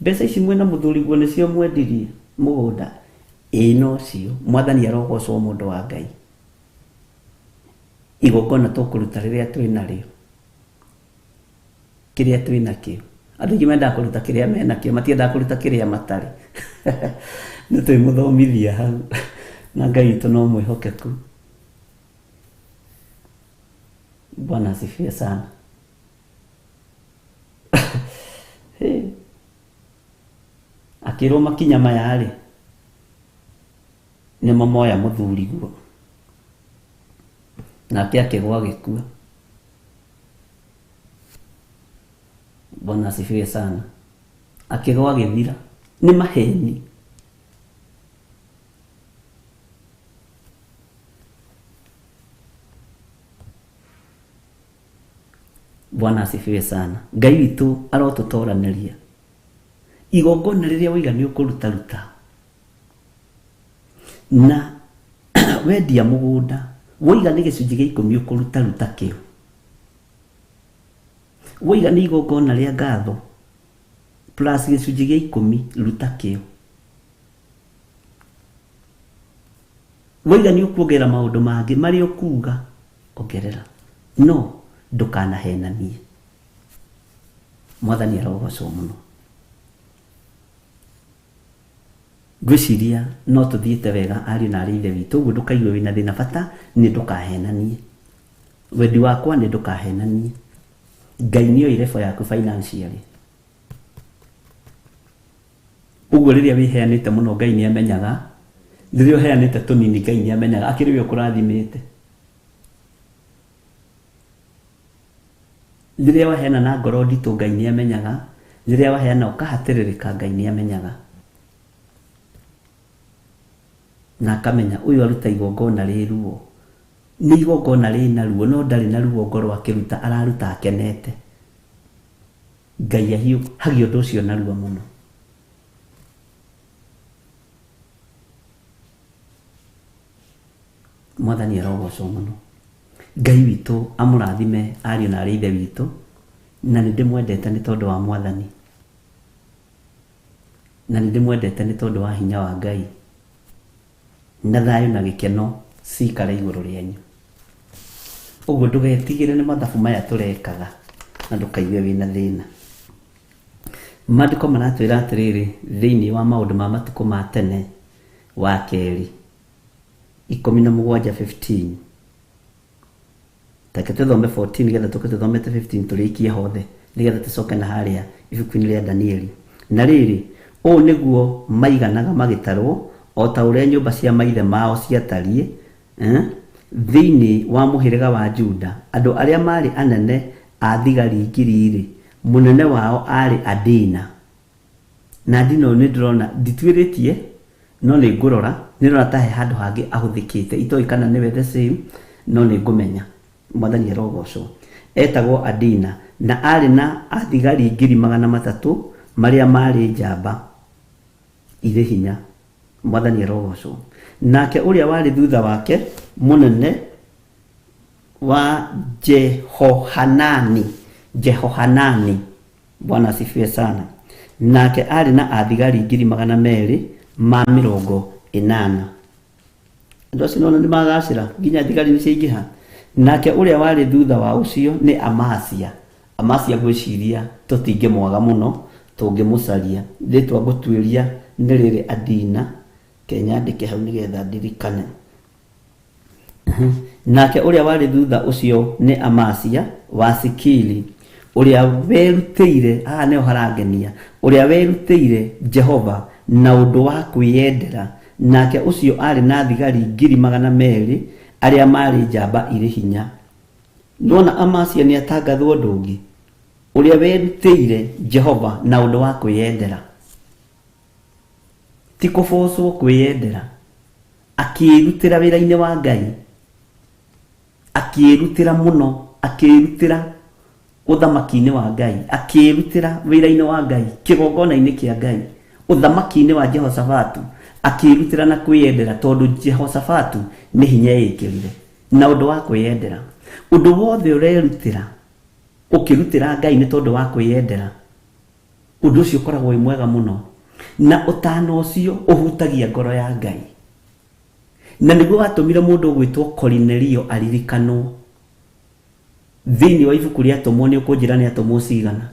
mbeca ici mwĩna mũthuri guo nĩcio mwendirie mũgũnda no cio. Mwathani arogocwo mũndũ wa Ngai. Igongona tũkũruta rĩrĩa twĩnarĩo kĩrĩa twĩnakĩo. Andũ aingĩ mendaga kũruta kĩrĩa menakĩo matiendaga kũruta kĩrĩa matarĩ. Nĩ twĩmũthomithia hau na Ngai witũ no mwĩhokeku. Bwana asifiwe sana. Akĩrwo makinya maya rĩ nĩ moya mũthuri guo nake akĩgwa agĩkua. Bwana asifiwe sana. Akĩgwa agĩthira nĩ maheni. Bwana asifiwe sana. Ngai witũ arotũtoranĩria. Igongona rĩrĩa waiga nĩ ũkũruta na wendia mũgũnda waiga nĩ gĩcunjĩ gĩa 10 ũkũruta kĩo. Waiga nĩ igongona rĩa ngatho plus gĩcunjĩ gĩa 10 ruta kĩo. Waiga nĩ ũkuongerera maũndũ mangĩ marĩa ũkuga ongerera, no ndũkanahenanie. Mwathani arogocwo mũno. Ngwĩciria no tũthiĩte wega ariũ na arĩ ithe witũ, ũguo ndũkaigue wĩna thĩna, bata nĩ ndũkahenanie. Wendi wakwa nĩ ndũkahenanie. Ngai nĩoĩ level yaku financially. Ũguo rĩrĩa wĩheanĩte mũno Ngai nĩ amenyaga, rĩrĩa ũheanĩte tũnini Ngai nĩ amenyaga, akĩrĩ we ũkũrathimĩte. Rĩrĩa waheana na ngoro nditũ Ngai nĩ amenyaga, rĩrĩa waheana ũkahatĩrĩrĩka Ngai nĩ amenyaga. Na akamenya ũyũ aruta igongona rĩ ruo. Nĩ igongona rĩ na ruo, no ndarĩ na ruo ngoro akĩruta, araruta akenete. Ngai hagio ũndũ ũcio na ruo mũno. Mwathani arogocwo mũno. Ngai witũ amũrathime ariũ na arĩ ithe witũ, na nĩ ndĩmwendete nĩ tondũ wa Mwathani. Na nĩ ndĩmwendete nĩ tondũ wa hinya wa Ngai. Na thayũ na gĩkeno cikare igũrũ rĩanyu. Ũguo ndũgetigĩre nĩ mathabu maya tũrekaga, na ndũkaigue wĩna thĩna. Maandĩko maratwĩra atĩrĩrĩ thĩinĩ wa maũndũ ma matukũ ma tene wa kerĩ 17:15. Take tũthome 14 nĩgetha tũke tũthomete 15 tũrĩkie hothe nĩgetha tũcoke na harĩa ibuku-inĩ rĩa Danieli. Na rĩrĩ, ũũ nĩguo maiganaga magĩtarwo o ta ũrĩa nyũmba cia maithe mao ciatariĩ thĩinĩ wa mũhĩrĩga wa Juda. Andũ arĩa marĩ anene a thigari ngiri, mũnene wao arĩ Adina. Na Adina nĩ ndĩrona ndituĩrĩtie, no nĩ ngũrora, nĩrona ta he handũ hangĩ ahũthĩkĩte, itoĩ kana nĩwe the same, no nĩ ngũmenya. Mwathani arogocwo. Etagwo Adina na arĩ na athigari 300,000 marĩa marĩ njamba irĩ hinya. Mwathani arogocwo. Nake ũrĩa warĩ thutha wake mũnene wa Jehohanani, Bwana asifiwe sana. Nake arĩ na athigari 280,000. Andũ acio nona nĩ magacĩra nginya thigari nĩ ciaingĩha. Nake ũrĩa warĩ thutha wa ũcio nĩ Amasia. Amasia gwĩciria tũtingĩmwaga mũno tũngĩmũcaria. Rĩtwa ngũtuĩria nĩ rĩrĩ Adina. Kenya ndĩke hau nĩgetha ndirikane. Nake ũrĩa warĩ thutha ũcio nĩ Amasia wa Sikili, ũrĩa werutĩire, haha nĩho harangenia, ũrĩa werutĩire Jehova na ũndũ wa kwĩyendera. Nake ũcio arĩ na thigari 200,000 arĩa marĩ njamba irĩ hinya. Nona Amasia nĩ atangathwo ũndũ ũngĩ, ũrĩa werutĩire Jehova na ũndũ wa kwĩyendera. Ti kũbocwo kwĩyendera, akĩrutĩra wĩra-inĩ wa Ngai, akĩrutĩra mũno, akĩrutĩra ũthamaki-inĩ wa Ngai, akĩrutĩra wĩra-inĩ wa Ngai, kĩgongona-inĩ kĩa Ngai, ũthamaki-inĩ wa Jehoshafatu, akĩrutĩra na kwĩyendera, tondũ Jehoshafatu nĩ hinya yĩkĩrire na ũndũ wa kwĩyendera. Ũndũ wothe ũrerutĩra ũkĩrutĩra Ngai nĩ tondũ wa kwĩyendera, ũndũ ũcio ũkoragwo wĩ mwega mũno, na ũtano ũcio ũhutagia ngoro ya Ngai. Na nĩguo watũmire mũndũ gwĩtwo Kornelio aririkanwo thĩinĩ wa ibuku rĩa Atũmwo. Nĩ ũkũnjĩra nĩ atũmwo cigana?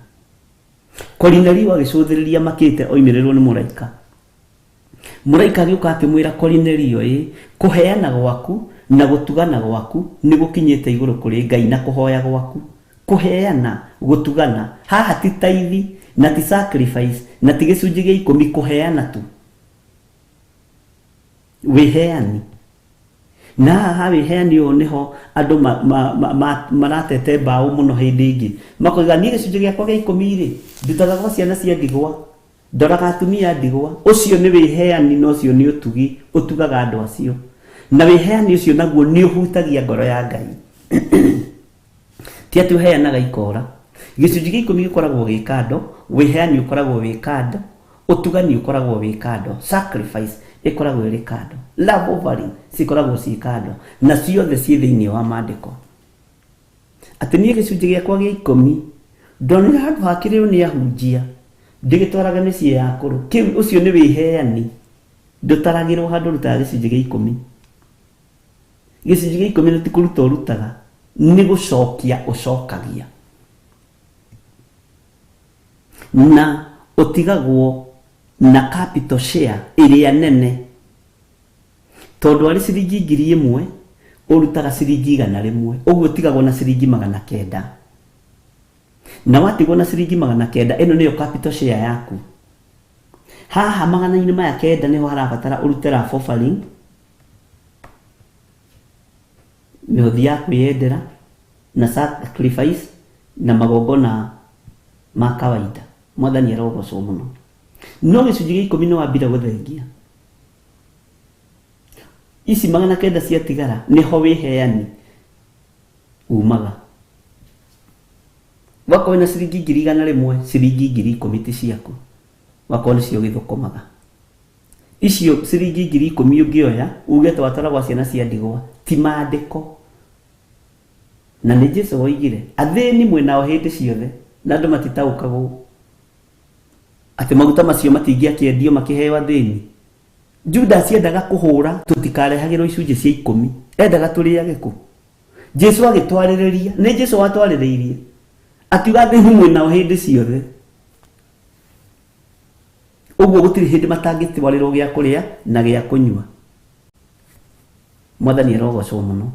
Kornelio agĩcũthĩrĩria makĩte oimĩrĩrwo nĩ mũraika. Mũraika agĩũka akĩmwĩra Kornelio, kũheana gwaku na gũtugana gwaku nĩ gũkinyĩte igũrũ kũrĩ Ngai na kũhoya gwaku. Kũheana, gũtugana, haha ti tithe na ti sacrifice na ti gĩcunjĩ gĩa 10, kũheana tu. Wĩheani. Na haha wĩheani ũyũ nĩho andũ maratete mbaũ mũno hĩndĩ ĩngĩ. Makoiga niĩ gĩcunjĩ gĩakwa gĩa 10 ndutaga gwa ciana cia ndigwa, ndoraga atumia ndigwa. Ũcio nĩ wĩheani, na ũcio nĩ ũtugi, ũtugaga andũ acio. Na wĩheani ũcio naguo nĩ ũhutagia ngoro ya Ngai. Ti atĩ ũheanaga ikora. Gĩcunjĩ gĩa 10 gĩkoragwo gĩ kando, wĩheani ũkoragwo wĩ kando, ũtugani ũkoragwo wĩ kando, sacrifice ĩkoragwo ĩrĩ kando, love offering cikoragwo ciĩ kando, na ciothe ciĩ thĩinĩ wa maandĩko. Atĩ niĩ gĩcunjĩ gĩakwa gĩa 10 ndonera handũ hakĩrĩo nĩ ahunjia ndĩgĩtwaraga mĩciĩ ya akũrũ kĩu ũcio nĩ wĩheani ndũtaragĩrwo handũ rutaga gĩcunjĩ gĩa 10 gĩcunjĩ gĩa 10 ti kũruta ũrutaga nĩ gũcokia ũcokagia na ũtigagwo na capital share ĩrĩa nene tondũ arĩ ciringi 1,000 ũrutaga ciringi 100 ũguo ũtigagwo na ciringi 900 na watigwo na ciringi 900 ĩno nĩyo capital share yaku haha 900 nĩho harabatara ũrute ra offering mĩhothi ya kwĩyendera na sacrifice na magongona ma kawaida mwathani arogocwo mũno no gĩcunjĩ gĩa 10 nĩ wambire gũthengia ici 900 ciatigara nĩho wĩheani umaga wakorwo na ciringi 100 ciringi 10,000 ti ciaku wakorwo nĩcio gĩthũkũmaga icio ciringi 10,000 ũngĩoya uge twatwara gwa ciana cia ndigwa ti maandĩko na nĩ Jesũ oigire athĩni mwĩnao hĩndĩ ciothe na andũ matitaũkagwo atĩ maguta macio matingĩakĩendio makĩheo athĩni Judas endaga kũhũra tũtikarehagĩrwo icunjĩ cia 10 endaga tũrĩage kũ Jesũ agĩtwarĩrĩria nĩ Jesũ watwarĩrĩirie akiuga athĩni mwĩnao hĩndĩ ciothe ũguo gũtirĩ hĩndĩ matangĩtwarĩrwo gĩa kũrĩa na gĩa kũnyua mwathani arogocwo mũno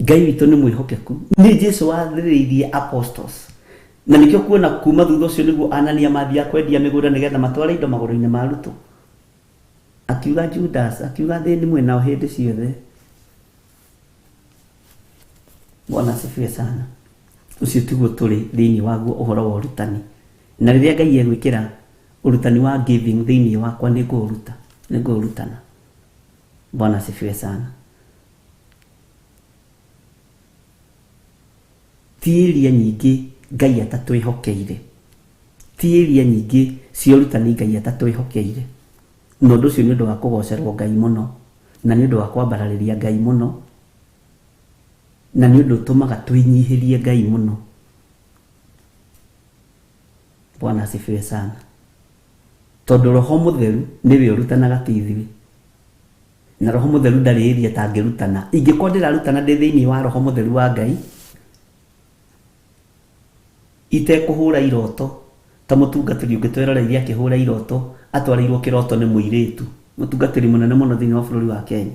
Ngai witũ nĩ mwĩhokeku nĩ Jesũ wathĩrĩirie apostles na nĩkĩo kuona kuma thutha ũcio nĩguo Anania mathia kwendia mĩgũnda nĩgetha matware indo magũrũ-inĩ ma arutwo akiuga Judas akiuga thĩni mwĩnao hĩndĩ ciothe Bwana asifiwe sana ucio tiguo tũrĩ thĩinĩ waguo ũhoro wa ũrutani na rĩrĩa Ngai egwĩkĩra ũrutani wa giving thĩinĩ wakwa nĩngũrutana Bwana asifiwe sana tieria nyingĩ Ngai atatwĩhokeire tieria nyingĩ cia ũrutani Ngai atatwĩhokeire no ũndũ ũcio nĩ ũndũ wa kũgocerwo Ngai mũno na nĩ ũndũ wa kwambararĩria Ngai mũno na nĩ ũndũ ũtũmaga twĩnyihĩrie Ngai mũno Bwana asifiwe sana tondũ Roho Mũtheru nĩwe ũrutanaga tithiri na Roho Mũtheru ndarĩ ĩria tangĩrutana ingĩkorwo ndĩrarutana ndĩ thĩinĩ wa Roho Mũtheru wa Ngai itekũhũra iroto ta mũtungatĩri ũngĩtweroreire akĩhũra iroto atwarĩirwo kĩroto nĩ mũirĩtu mũtungatĩri mũnene mũno thĩinĩ wa bũrũri wa Kenya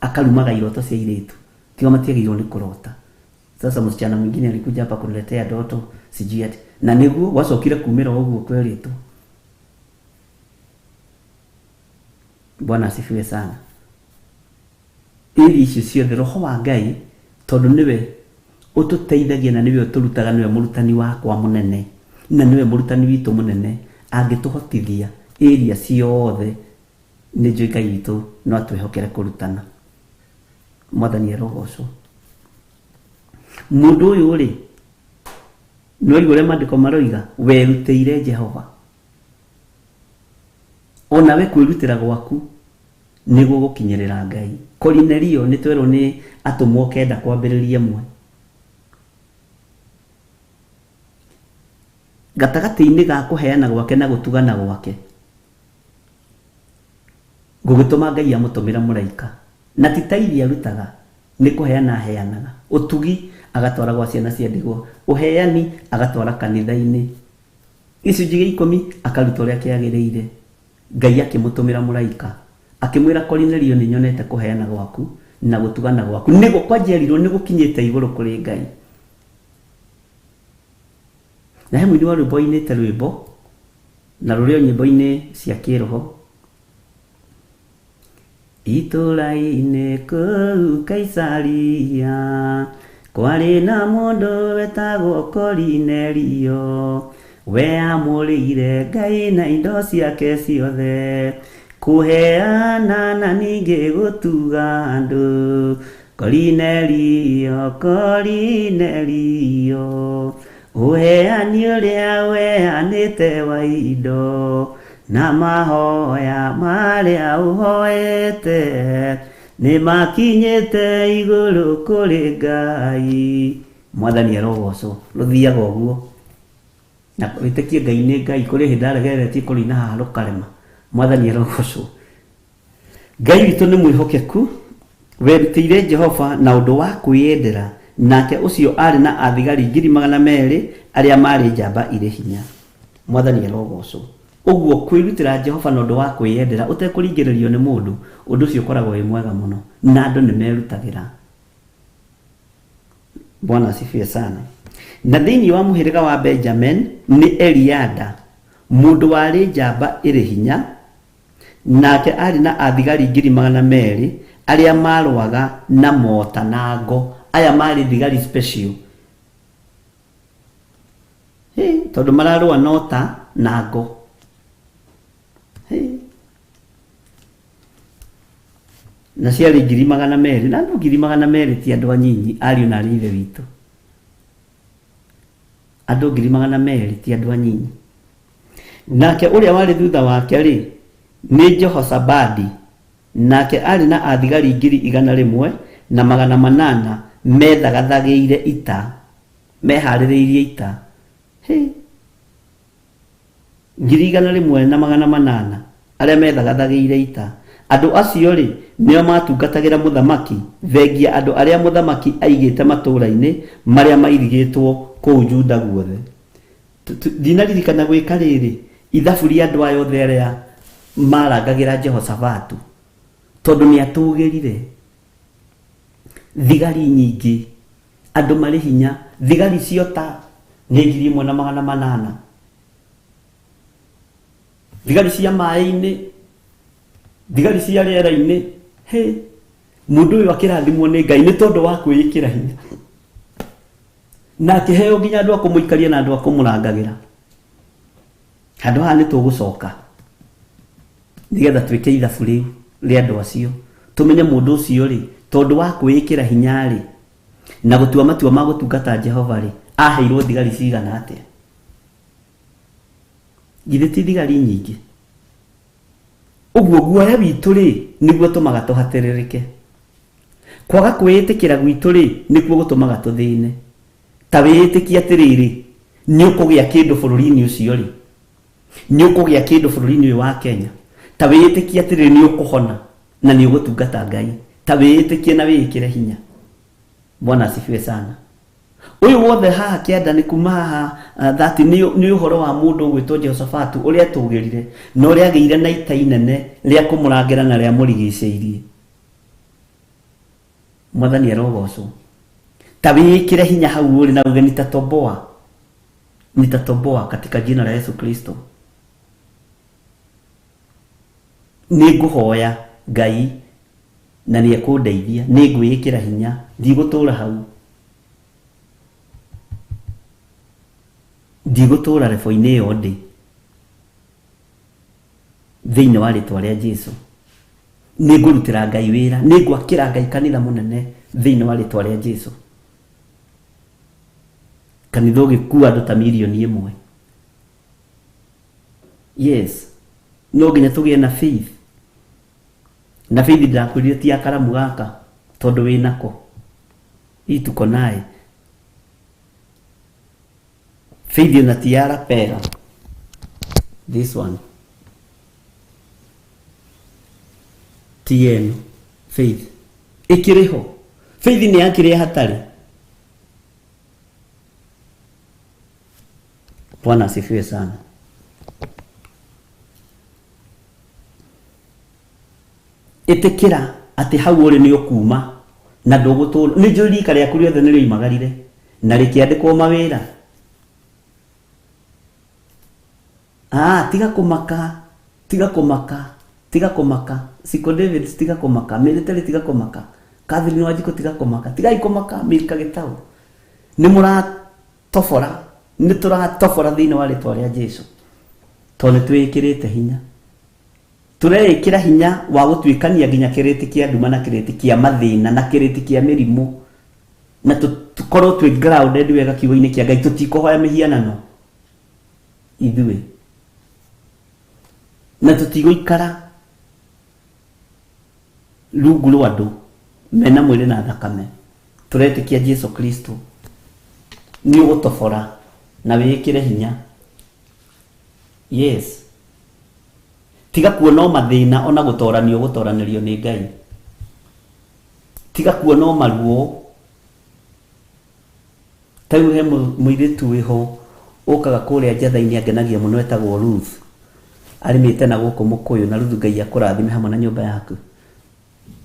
akarumaga iroto cia irĩtu tiga matiagĩrĩirwo nĩ kũrota sasa msichana mwingine alikuja hapa kuniletea ndoto sijui ati na nĩguo wacokire kumĩra ũguo kweritwo Bwana asifiwe sana ili icio ciothe Roho wa Ngai tondũ nĩwe ũtũteithagia na nĩwe ũtũrutaga nĩwe mũrutani wakwa mũnene na nĩwe mũrutani witũ mũnene angĩtũhotithia area ciothe nĩ njũĩ Ngai witũ no atwĩhokere kũrutana mwathani arogocwo mũndũ ũyũ rĩ no igũre maandĩko maroiga werutĩire Jehova onawe kwĩrutĩra gwaku nĩguo gũkinyĩrĩra Ngai Kornelio nĩ twerwo nĩ atũmwo kenda kwambĩrĩria mwe gatagatĩ-inĩ ga kũheana gwake na gũtugana gwake gũgĩtũma Ngai amũtũmĩra mũraika na ti ta iria arutaga nĩ kũheana aheanaga ũtugi agatwara gwa ciana cia ndigwa ũheani agatwara kanitha-inĩ gĩcunjĩ gĩa 10 akaruta ũrĩa kĩagĩrĩire Ngai akĩmũtũmĩra mũraika akĩmwĩra Kornelio nĩ nyonete kũheana gwaku na gũtugana gwaku nĩguo kwanjerirwo nĩ gũkinyĩte igũrũ kũrĩ Ngai na he mũini wa rwĩmbo ainĩte rwĩmbo na rũrĩa nyĩmbo-inĩ cia kĩroho itũra-inĩ kũu Kaisaria kwarĩ na mũndũ wetagwo Kornelio we amũrĩire Ngai na indo ciake ciothe kũheana na ningĩ gũtuga andũ Kornelio ũheani ũrĩa weanĩte wa indo na mahoya marĩa ũhoete nĩ makinyĩte igũrũ kũrĩ Ngai. Mwathani arogocwo. Rũthiaga ũguo. Na wĩtĩkie Ngai nĩ Ngai, kũrĩ hĩndĩ aregeretie kũrĩna haha rũkarema. Mwathani arogocwo. Ngai witũ nĩ mwĩhokeku, werutĩire Jehova na ũndũ wa kwĩyendera, nake ũcio arĩ na athigari 200,000 arĩa marĩ njamba irĩ hinya. Mwathani arogocwo. Ũguo kwĩrutĩra Jehova na ũndũ wa kwĩyendera ũtekũringĩrĩrio nĩ mũndũ, ũndũ ũcio ũkoragwo wĩ mwega mũno, na andũ nĩ merutagĩra. Bwana asifiwe sana. Na thĩinĩ wa mũhĩrĩga wa Benjamin nĩ Eliada, mũndũ warĩ njamba ĩrĩ hinya, nake arĩ na athigari 200,000 arĩa marũaga na mota na ngo. Aya marĩ thigari special. Tondũ mararũa nota na ngo. Na ciarĩ 200,000, na andũ 200,000 ti andũ anyinyi, ariũ na ithe witũ. Andũ 200,000 ti andũ anyinyi. Nake ũrĩa warĩ thutha wake rĩ, nĩ Jehosabadi, nake arĩ na athigari 100,000 na 800 methagathagĩire ita, meharĩrĩirie ita. 100,000 na 800 arĩa methagathagĩire ita. Andũ acio rĩ, nĩo matungatagĩra mũthamaki, thengia andũ arĩa mũthamaki aigĩte matũũra-inĩ marĩa mairigĩtwo kũu Juda guothe. Ndinaririkana gwĩka rĩrĩ ithabu rĩa andũ aya othe arĩa marangagĩra Jehoshafatu, tondũ nĩ atũgĩrire thigari nyingĩ, andũ marĩ hinya, thigari ciota nĩ 1,800, thigari cia maĩ-inĩ, thigari cia rĩera-inĩ. Mũndũ ũyũ akĩrathimwo nĩ Ngai nĩ tondũ wa kwĩĩkĩra hinya, na akĩheo nginya andũ a kũmũikaria na andũ a kũmũrangagĩra. Handũ haha nĩ tũgũcoka nĩgetha twĩke ithabu rĩu rĩa andũ acio, tũmenye mũndũ ũcio rĩ, tondũ wa kwĩĩkĩra hinya rĩ na gũtua matua ma gũtungata Jehova rĩ, aheirwo thigari cigana atĩa. Githĩ ti thigari nyingĩ? Ũguo guoya witũ rĩ nĩguo tũmaga tũhatĩrĩrĩke. Kwaga kwĩĩtĩkĩra gwitũ rĩ nĩkuo gũtũmaga tũthĩne. Ta wĩĩtĩkia atĩrĩrĩ, nĩ ũkũgĩa kĩndũ bũrũri-inĩ ũcio rĩ, nĩ ũkũgĩa kĩndũ bũrũri-inĩ ũyũ wa Kenya. Ta wĩĩtĩkia atĩrĩrĩ nĩ ũkũhona na nĩ ũgũtungata Ngai. Ta wĩĩtĩkie na wĩĩkĩre hinya. Bwana asifiwe sana. Ũyũ wothe haha kĩanda nĩ kuma haha that nĩ ũhoro wa mũndũ ũgwĩtwo Jehoshafatu ũrĩa atũgĩrire na ũrĩa agĩire na ita inene rĩa kũmũrangĩra na rĩa mũrigicĩirie. Mwathani arogocwo. Ta wĩĩkĩre hinya hau ũrĩ na uge nitatoboa katika jina la Yesu Kristo. Nĩ ngũhoya Ngai na nĩ ekũndeithia, nĩ ngwĩĩkĩra hinya, ndigũtũũra hau. Ndigũtũũra rebo-inĩ ĩyo ndĩ thĩinĩ wa rĩtwa rĩa Jesũ. Nĩ ngũrutĩra Ngai wĩra, nĩ ngwakĩra Ngai kanitha mũnene thĩinĩ wa rĩtwa rĩa Jesũ. Kanitha ũgĩkua andũ ta 1,000,000. Yes, no nginya tũgĩe na faith. Na faith ndirakwĩrire ti ya karamu gaka tondũ wĩ nako. Hii tuko naye. Faith na ti ya rapera. This one. Tieno. Faith. Ikiriho. Faith ni yakire hatari. Bwana asifiwe sana. Itikira ati hau uri ni ukuma na ndũgũtũũra. Nĩ njũĩ rika rĩaku rĩothe nĩ rĩoimagarire na rĩkĩandĩkwo mawĩra. Tiga kũmaka. Siko David tiga kũmaka. Military tiga kũmaka. Catherine Wanjiku tiga kũmaka. Tigai kũmaka Milka Gĩtaũ. Nĩ mũratobora. Nĩ tũratobora thĩinĩ wa rĩtwa rĩa Jesũ. Tondũ twĩkĩrĩte hinya. Tũreĩkĩra hinya wa gũtuĩkania nginya kĩrĩti kĩa nduma na kĩrĩti kĩa mathĩna na kĩrĩti kĩa mĩrimũ. Na tũkorwo twĩ grounded wega kiugo-inĩ kĩa Ngai, tũtikũhoya mĩhianano ithuĩ. Na tũtigũikara rungu rwa andu mena mwiri na thakame turetikia Jesu Kristo ni ugutobora na wikire hinya. Yes, tiga kuona mathina ona gutoranio gutoranirio ni Ngai, tiga kuona maruo. Tayu he muiritu wiho okaga kuria njatha-ini angenagia muno etagwo Ruth, arimite na guku mukuyu na Ruth Ngai akurathime hamwe na nyumba yaku.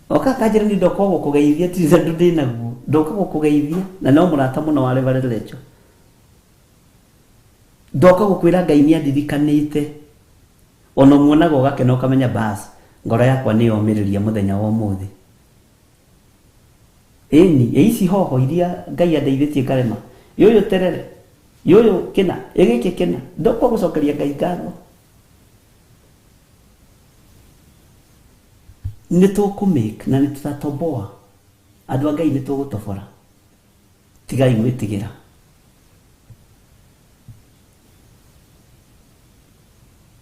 Oka kanjira ni ndoka gukugeithia tiza ndundi naguo, ndoka gukugeithia na no murata muno wa Reverend Lecho, ndoka gukwira Ngai ni andirikanite ono muonaga ugakena ukamenya basi ngoro yakwa ni yomiriria muthenya wa umuthi. Eni eici hoho iria Ngai andeithitie ngarema yoyo terere yoyo kina egeke kina ndoka gucokeria Ngai ngatho. Nĩ tũkũmake na nĩ tũtatoboa andũ a Ngai, nĩ tũgũtobora. Tigai gwĩtigĩra.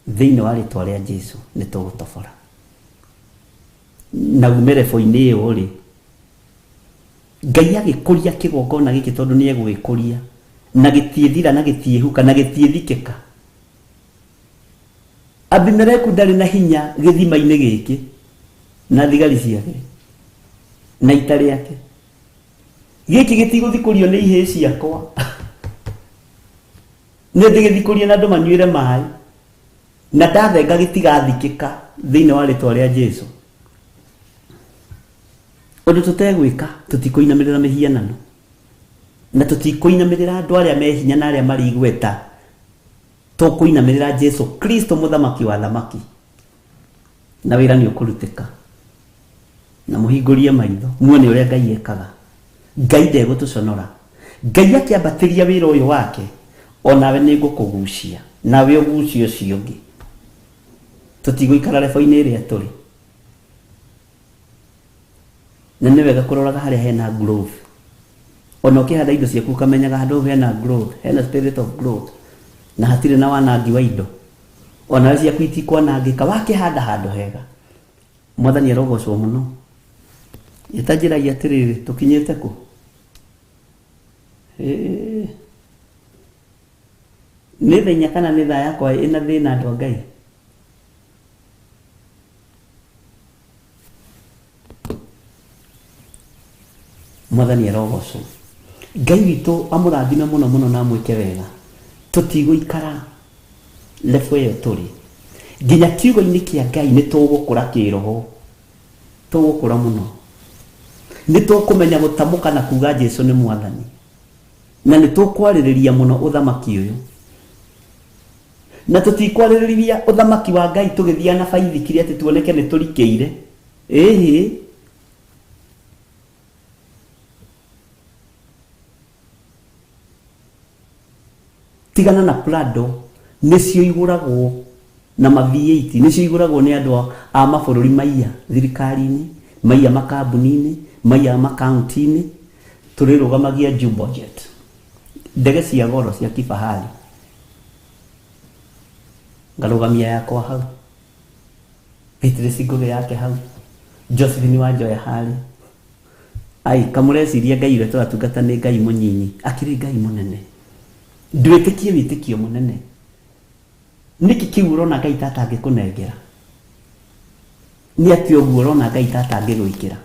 Thĩinĩ wa rĩtwa rĩa Jesu nĩ tũgũtobora. Na umere bo-inĩ ĩyo rĩ, Ngai agĩkũria kĩgongona gĩkĩ tondũ nĩ egũgĩkũria na gĩtiĩthira na gĩtiĩhuka na gĩtiĩthikĩka. Abimeleku ndarĩ na hinya gĩthima-inĩ gĩkĩ na thigari ciake na ita rĩake. Gĩkĩ gĩtigũthikũrio nĩ ihĩĩ ciakwa, nĩ ndĩgĩthikũrie na andũ manyuĩre maĩ na ndathenga gĩtigathikĩka thĩinĩ wa rĩtwa rĩa Jesu. Ũndũ tũtegwĩka, tũtikũinamĩrĩra mĩhianano na tũtikũinamĩrĩra andũ arĩa me hinya na arĩa marĩ igweta. Tũkũinamĩrĩra Jesu Kristo mũthamaki wa thamaki, na wĩra nĩ ũkũrutĩka. Na mũhingũrie maitho muone ũrĩa Ngai ekaga. Ngai ndegũtũconora. Ngai akĩambatĩria wĩra ũyũ wake, onawe nĩ ngũkũgucia nawe ũgucie ũcio ũngĩ. Tũtigũikara rebo-inĩ ĩrĩa tũrĩ. Na nĩ wega kũroraga harĩa hena growth. Ona ũkĩhanda indo ciaku ũkamenyaga handũ hena growth, hena spirit of growth, na hatirĩ na wanangi wa indo, ona ciaku itikwanangĩka wakĩhanda handũ hega. Mwathani arogocwo mũno. Itanjĩragia atĩrĩrĩ, tũkinyĩte kũ? Nĩ thenya kana nĩ thaa yakwa ĩna thĩna andũ a Ngai? Mwathani arogocwo. Ngai witũ amũrathime mũno mũno na amwĩke wega. Tũtigũikara level ĩyo tũrĩ. Nginya kiugo-inĩ kĩa Ngai nĩ tũgũkũra kĩroho, tũgũkũra mũno. Nĩ tũkũmenya gũtamũka na kuga Jesu nĩ Mwathani, na nĩ tũkwarĩrĩria mũno ũthamaki ũyũ. Na tũtikwarĩrĩria ũthamaki wa Ngai tũgĩthiana na baithikiri atĩ tuoneke nĩ tũrikĩire. Ĩhĩ, tigana na Prado, nĩcio igũragwo na ma-V8, nĩcio igũragwo nĩ andũ a mabũrũri maiya thirikari-inĩ, maiya makambuni-inĩ, maiya makaunti-inĩ. Tũrĩrũgamagia Jumbojet, ndege cia goro cia kifahari. Ngarũgamia yakwa hau, Beatrice Ngũgĩ yake hau, Josephine Wanjoya harĩ. Ai, kamũreciria Ngai ũrĩa tũratungata nĩ Ngai mũnyinyi, akĩrĩ Ngai mũnene. Ndwĩtĩkie wĩtĩkio mũnene. Nĩkĩ kĩu ũrona Ngai tata angĩkũnengera? Nĩ atĩ ũguo ũrona Ngai tata angĩgwĩkĩra?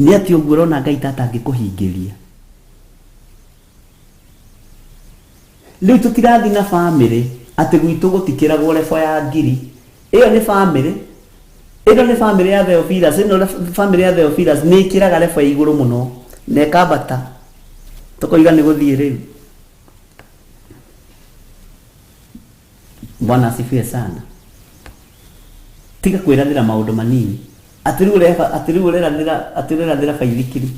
Nĩ atĩ ũguo ũrona Ngai tata angĩkũhingĩria? Rĩu tũtirathiĩ na bamĩrĩ atĩ gwitũ gũtikĩragwo lebo ya ngiri. Ĩyo nĩ bamĩrĩ, ĩno nĩ bamĩrĩ ya Theophilus, ĩno bamĩrĩ ya Theophilus nĩ ĩkĩraga lebo ya igũrũ mũno na ĩkambata. Tũkoiga nĩ gũthiĩ rĩu. Bwana asifiwe sana. Tiga kwĩrathĩra maũndũ manini. Atĩrĩu ũrerathĩra baithikiri.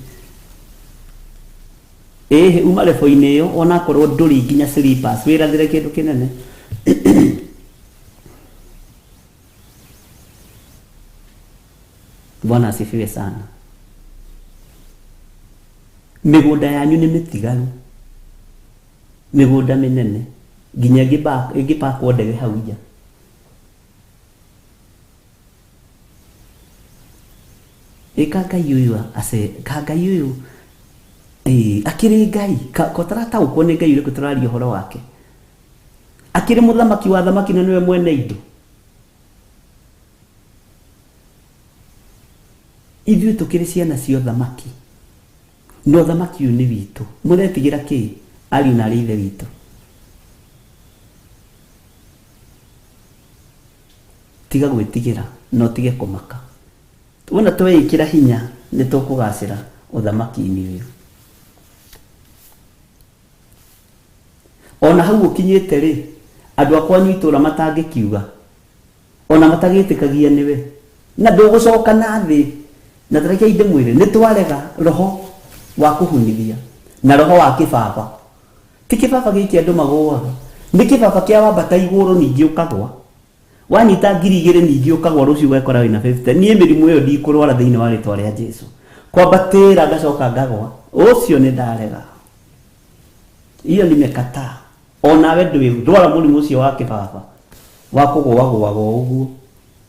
Ĩhĩ, uma lebo-inĩ ĩyo onakorwo ndũrĩ nginya slippers, wĩrathĩre kĩndũ kĩnene. Bwana asifiwe sana. Mĩgũnda yanyu nĩ mĩtigaru, mĩgũnda mĩnene, nginya ĩngĩpakwo ndege hau nja. eka yuyu ase kaga yuyu akiri ngai ko tarata uko ne ngai ule kutarari horo wake akiri muthamaki wa thamaki na niwe mwene indo ithuĩ tukiri ciana cio thamaki no thamaki uyu ni witu muretigira ki ari na rithe witu tiga gwitigira no tige kumaka wona twekira hinya ni tukugacira uthamaki-ini uyu ona hau ukinyite ri andu akwa nyitura matangikiuga ona matagitikagia niwe na ndugucoka na thi na tareke inde mwire ni twarega roho wa kuhunithia na roho wa kibaba ti kibaba giki andu maguaga ni kibaba kia wambata iguru ningi ukagwa wanyita ngiri igiri ningi ukagwa rucio gwekora wina 50 nie mirimu iyo ndikurwara thiini wa ritwa ria Jesu kwambatira ngacoka ngagwa ucio ni ndarega iyo nimekataa ona we ndwara murimu ucio wa kibaba wa kugwa uguo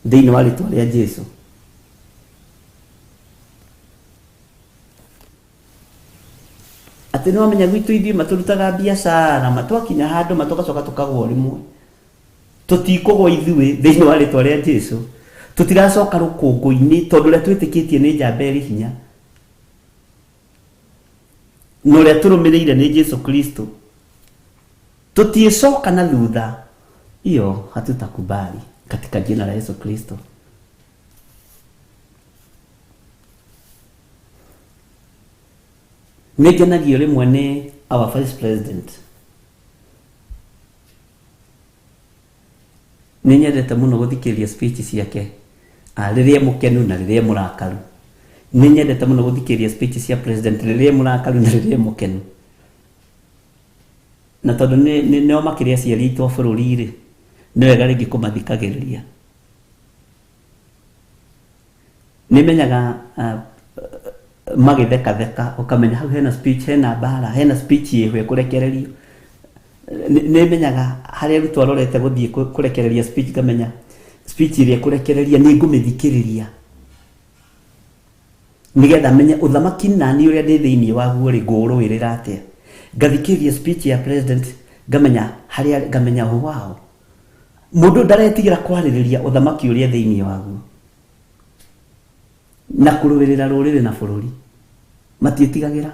thiini wa ritwa ria Jesu ati no menya gwitu ithuĩ maturutaga biacara matwakinya handu matogacoka tukagwa rimwe tutikugwa ithuĩ thiini wa ritwa ria Jesu tutiracoka rukungu-ini tondu ria twitikitie ni njamba iri hinya no ria turumirire ni Jesu Kristo tutiecoka na thutha iyo hatutakubali katika jina la Yesu Kristo. Nĩngenagio rĩmwe nĩ our vice president. Nĩnyendete mũno gũthikĩrĩria speech ciake rĩrĩa mũkenu na rĩrĩa mũrakaru. Nĩnyendete mũno gũthikĩrĩria speech cia president rĩrĩa mũrakaru na rĩrĩa mũkenu. Na tondũ nĩo makĩria aciari aitũ a bũrũri rĩ nĩ wega rĩngĩ kũmathikagĩrĩria. Nĩmenyaga magitheka ukamenya hau hena speech hena bara hena speech yewe kurekererio nimenyaga haria rutu arorete guthie kurekereria speech kamenya speech iria kurekereria ni ngumithikiriria nigetha menye uthamaki nani uria ndi thiini waguo ri ngurwirira atia ngathikiriria speech ya president ngamenya haria ngamenya wao mundu ndaretigira kwaririria uthamaki uria thiini waguo na kurwirira rurire na bururi matietigagira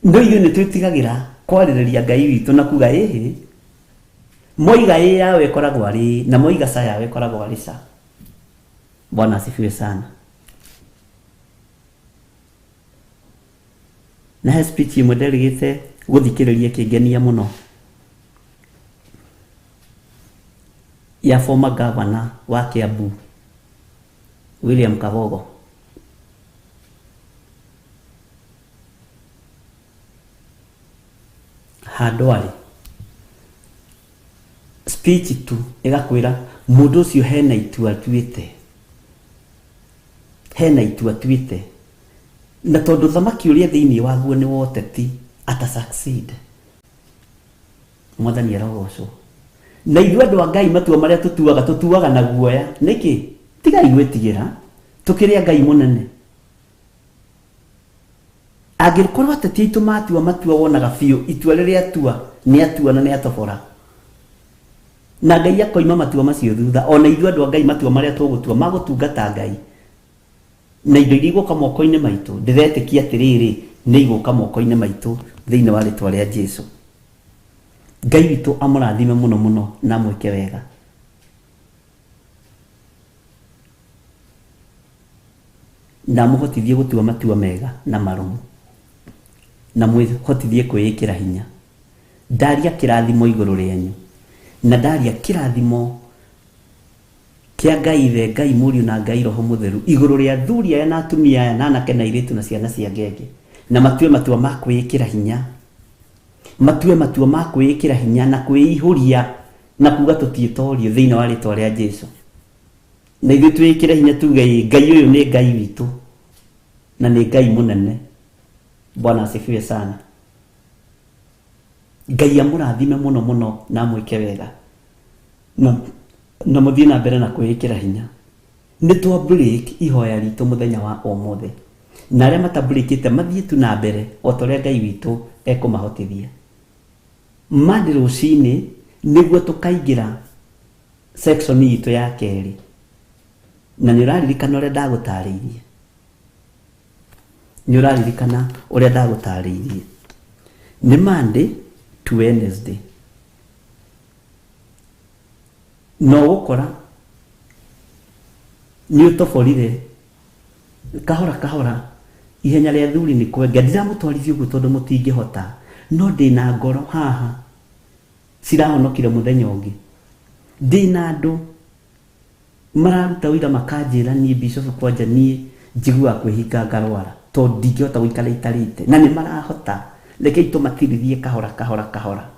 ndo iyo ni twetigagira kwaririria Ngai witu na kuga moiga yawe koragwo ari na moiga sa yawe koragwo ari sa. Bwana asifiwe sana. Na speech imwe nderigite guthikiriria kingenia muno ya former governor wa Kiambu William Kabogo. Handwari speech tu igakwira mundu ucio hena itua tuite na tondu thamaki uria thiini waguo ni woteti ata succeed mwathani arogocwo na ithuĩ andũ a Ngai matua marĩa tutuaga na guoya nĩkĩ tigai gwĩtigĩra tukĩrĩa Ngai mũnene angĩkorwo ateti aitũ matua wonaga biũ itua rĩrĩa atua nĩ atua na nĩ atobora na Ngai akoima matua macio thutha ona ithuĩ andũ a Ngai matua marĩa tũgũtua magũtungata Ngai na indo iria igũka moko-inĩ maitũ ndĩretĩkia atĩrĩrĩ nĩ igũka moko-inĩ maitũ thĩinĩ wa rĩtwa rĩa Jesu. Ngai witũ amũrathime muno na mwĩke wega. Na mũhotithie gũtua matua mega na marumu na mwĩhotithie kwĩĩkĩra hinya. Ndaria kĩrathimo igũrũ rĩanyu na ndaria kĩrathimo kia Ngai Ithe, Ngai Mũriũ na Ngai Roho Mũtheru igũrũ rĩa athuri aya na atumia aya na anake na airĩtu na ciana cia ngenge na matue matua ma kwĩĩkĩra hinya. Matue matua ma kwĩĩkĩra hinya na kwĩihũria na kuga tũtiĩtorio thĩinĩ wa rĩtwa rĩa Jesu. Na ithuĩ twĩĩkĩre hinya tuge Ngai ũyũ nĩ Ngai witũ na nĩ Ngai mũnene. Bwana asifiwe sana. Ngai amũrathime muno na mwĩke wega. na muthie na mbere na kwĩkĩra hinya. Nĩ twa break ihoya ritũ mũthenya wa ũmũthĩ, na arĩa matabreakĩte mathiĩ tu na mbere o ta ũrĩa Ngai witũ ekũmahotithia. Mathi rũcinĩ nĩguo tũkaingĩra section itũ ya kerĩ, na nĩ ũraririkana ũrĩa ndagũtarĩirie. Nĩ ũraririkana ũrĩa ndagũtarĩirie. Nĩ Monday to Wednesday. No gũkora nĩ ũtoborire kahora kahora ihenya rĩa thuri nĩ kwenga. Ndiramũtwarithia ũguo tondũ mũtingĩhota, no ndĩna ngoro haha cirahonokire mũthenya ũngĩ. Ndĩna andũ mararuta wĩra makanjĩra niĩ Bishop Kwanja niĩ njiguaga kwĩhinga ngarwara tondũ ndingĩhota gũikara itarĩte, na nĩ marahota. Rekei tũmatirithie kahora kahora kahora,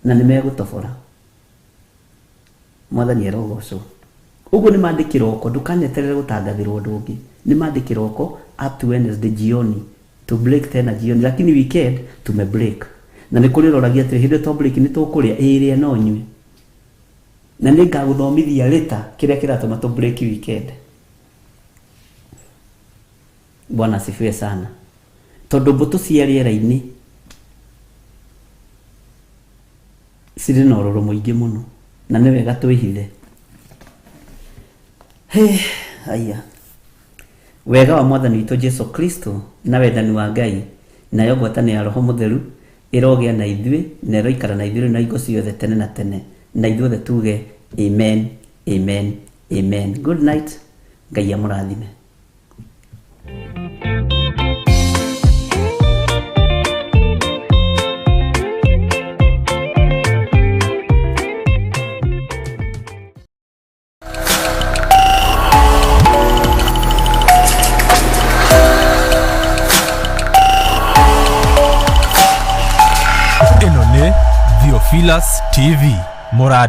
na nĩ megũtobora. Mwathani arogocwo. Ũguo nĩ Monday kĩroko, ndũkaneterere gũtangathĩrwo ũndũ ũngĩ. Nĩ Monday kĩroko up to Wednesday jioni, to break tena jioni, lakini weekend tume break. Na nĩ kũrĩ roragia atĩ hĩndĩ to break nĩ tũkũrĩa ĩrĩa no nyue, na nĩ ngagũthomithia later kĩrĩa kĩratũma to break weekend. Bwana asifiwe sana. Tondũ mbũtũ cia rĩera-inĩ cirĩ na ũrũrũ mũingĩ mũno, na nĩ wega twĩhithe. Aya, wega wa Mwathani witũ Jesu Kristo na wendani wa Ngai na ngwatanĩro ya Roho Mũtheru ĩrogĩa na ithuĩ na ĩroikara na ithuĩ na hingo ciothe tene na tene, na ithuothe tuge amen, amen, amen. Good night. Ngai amũrathime. Theophilus TV Murad.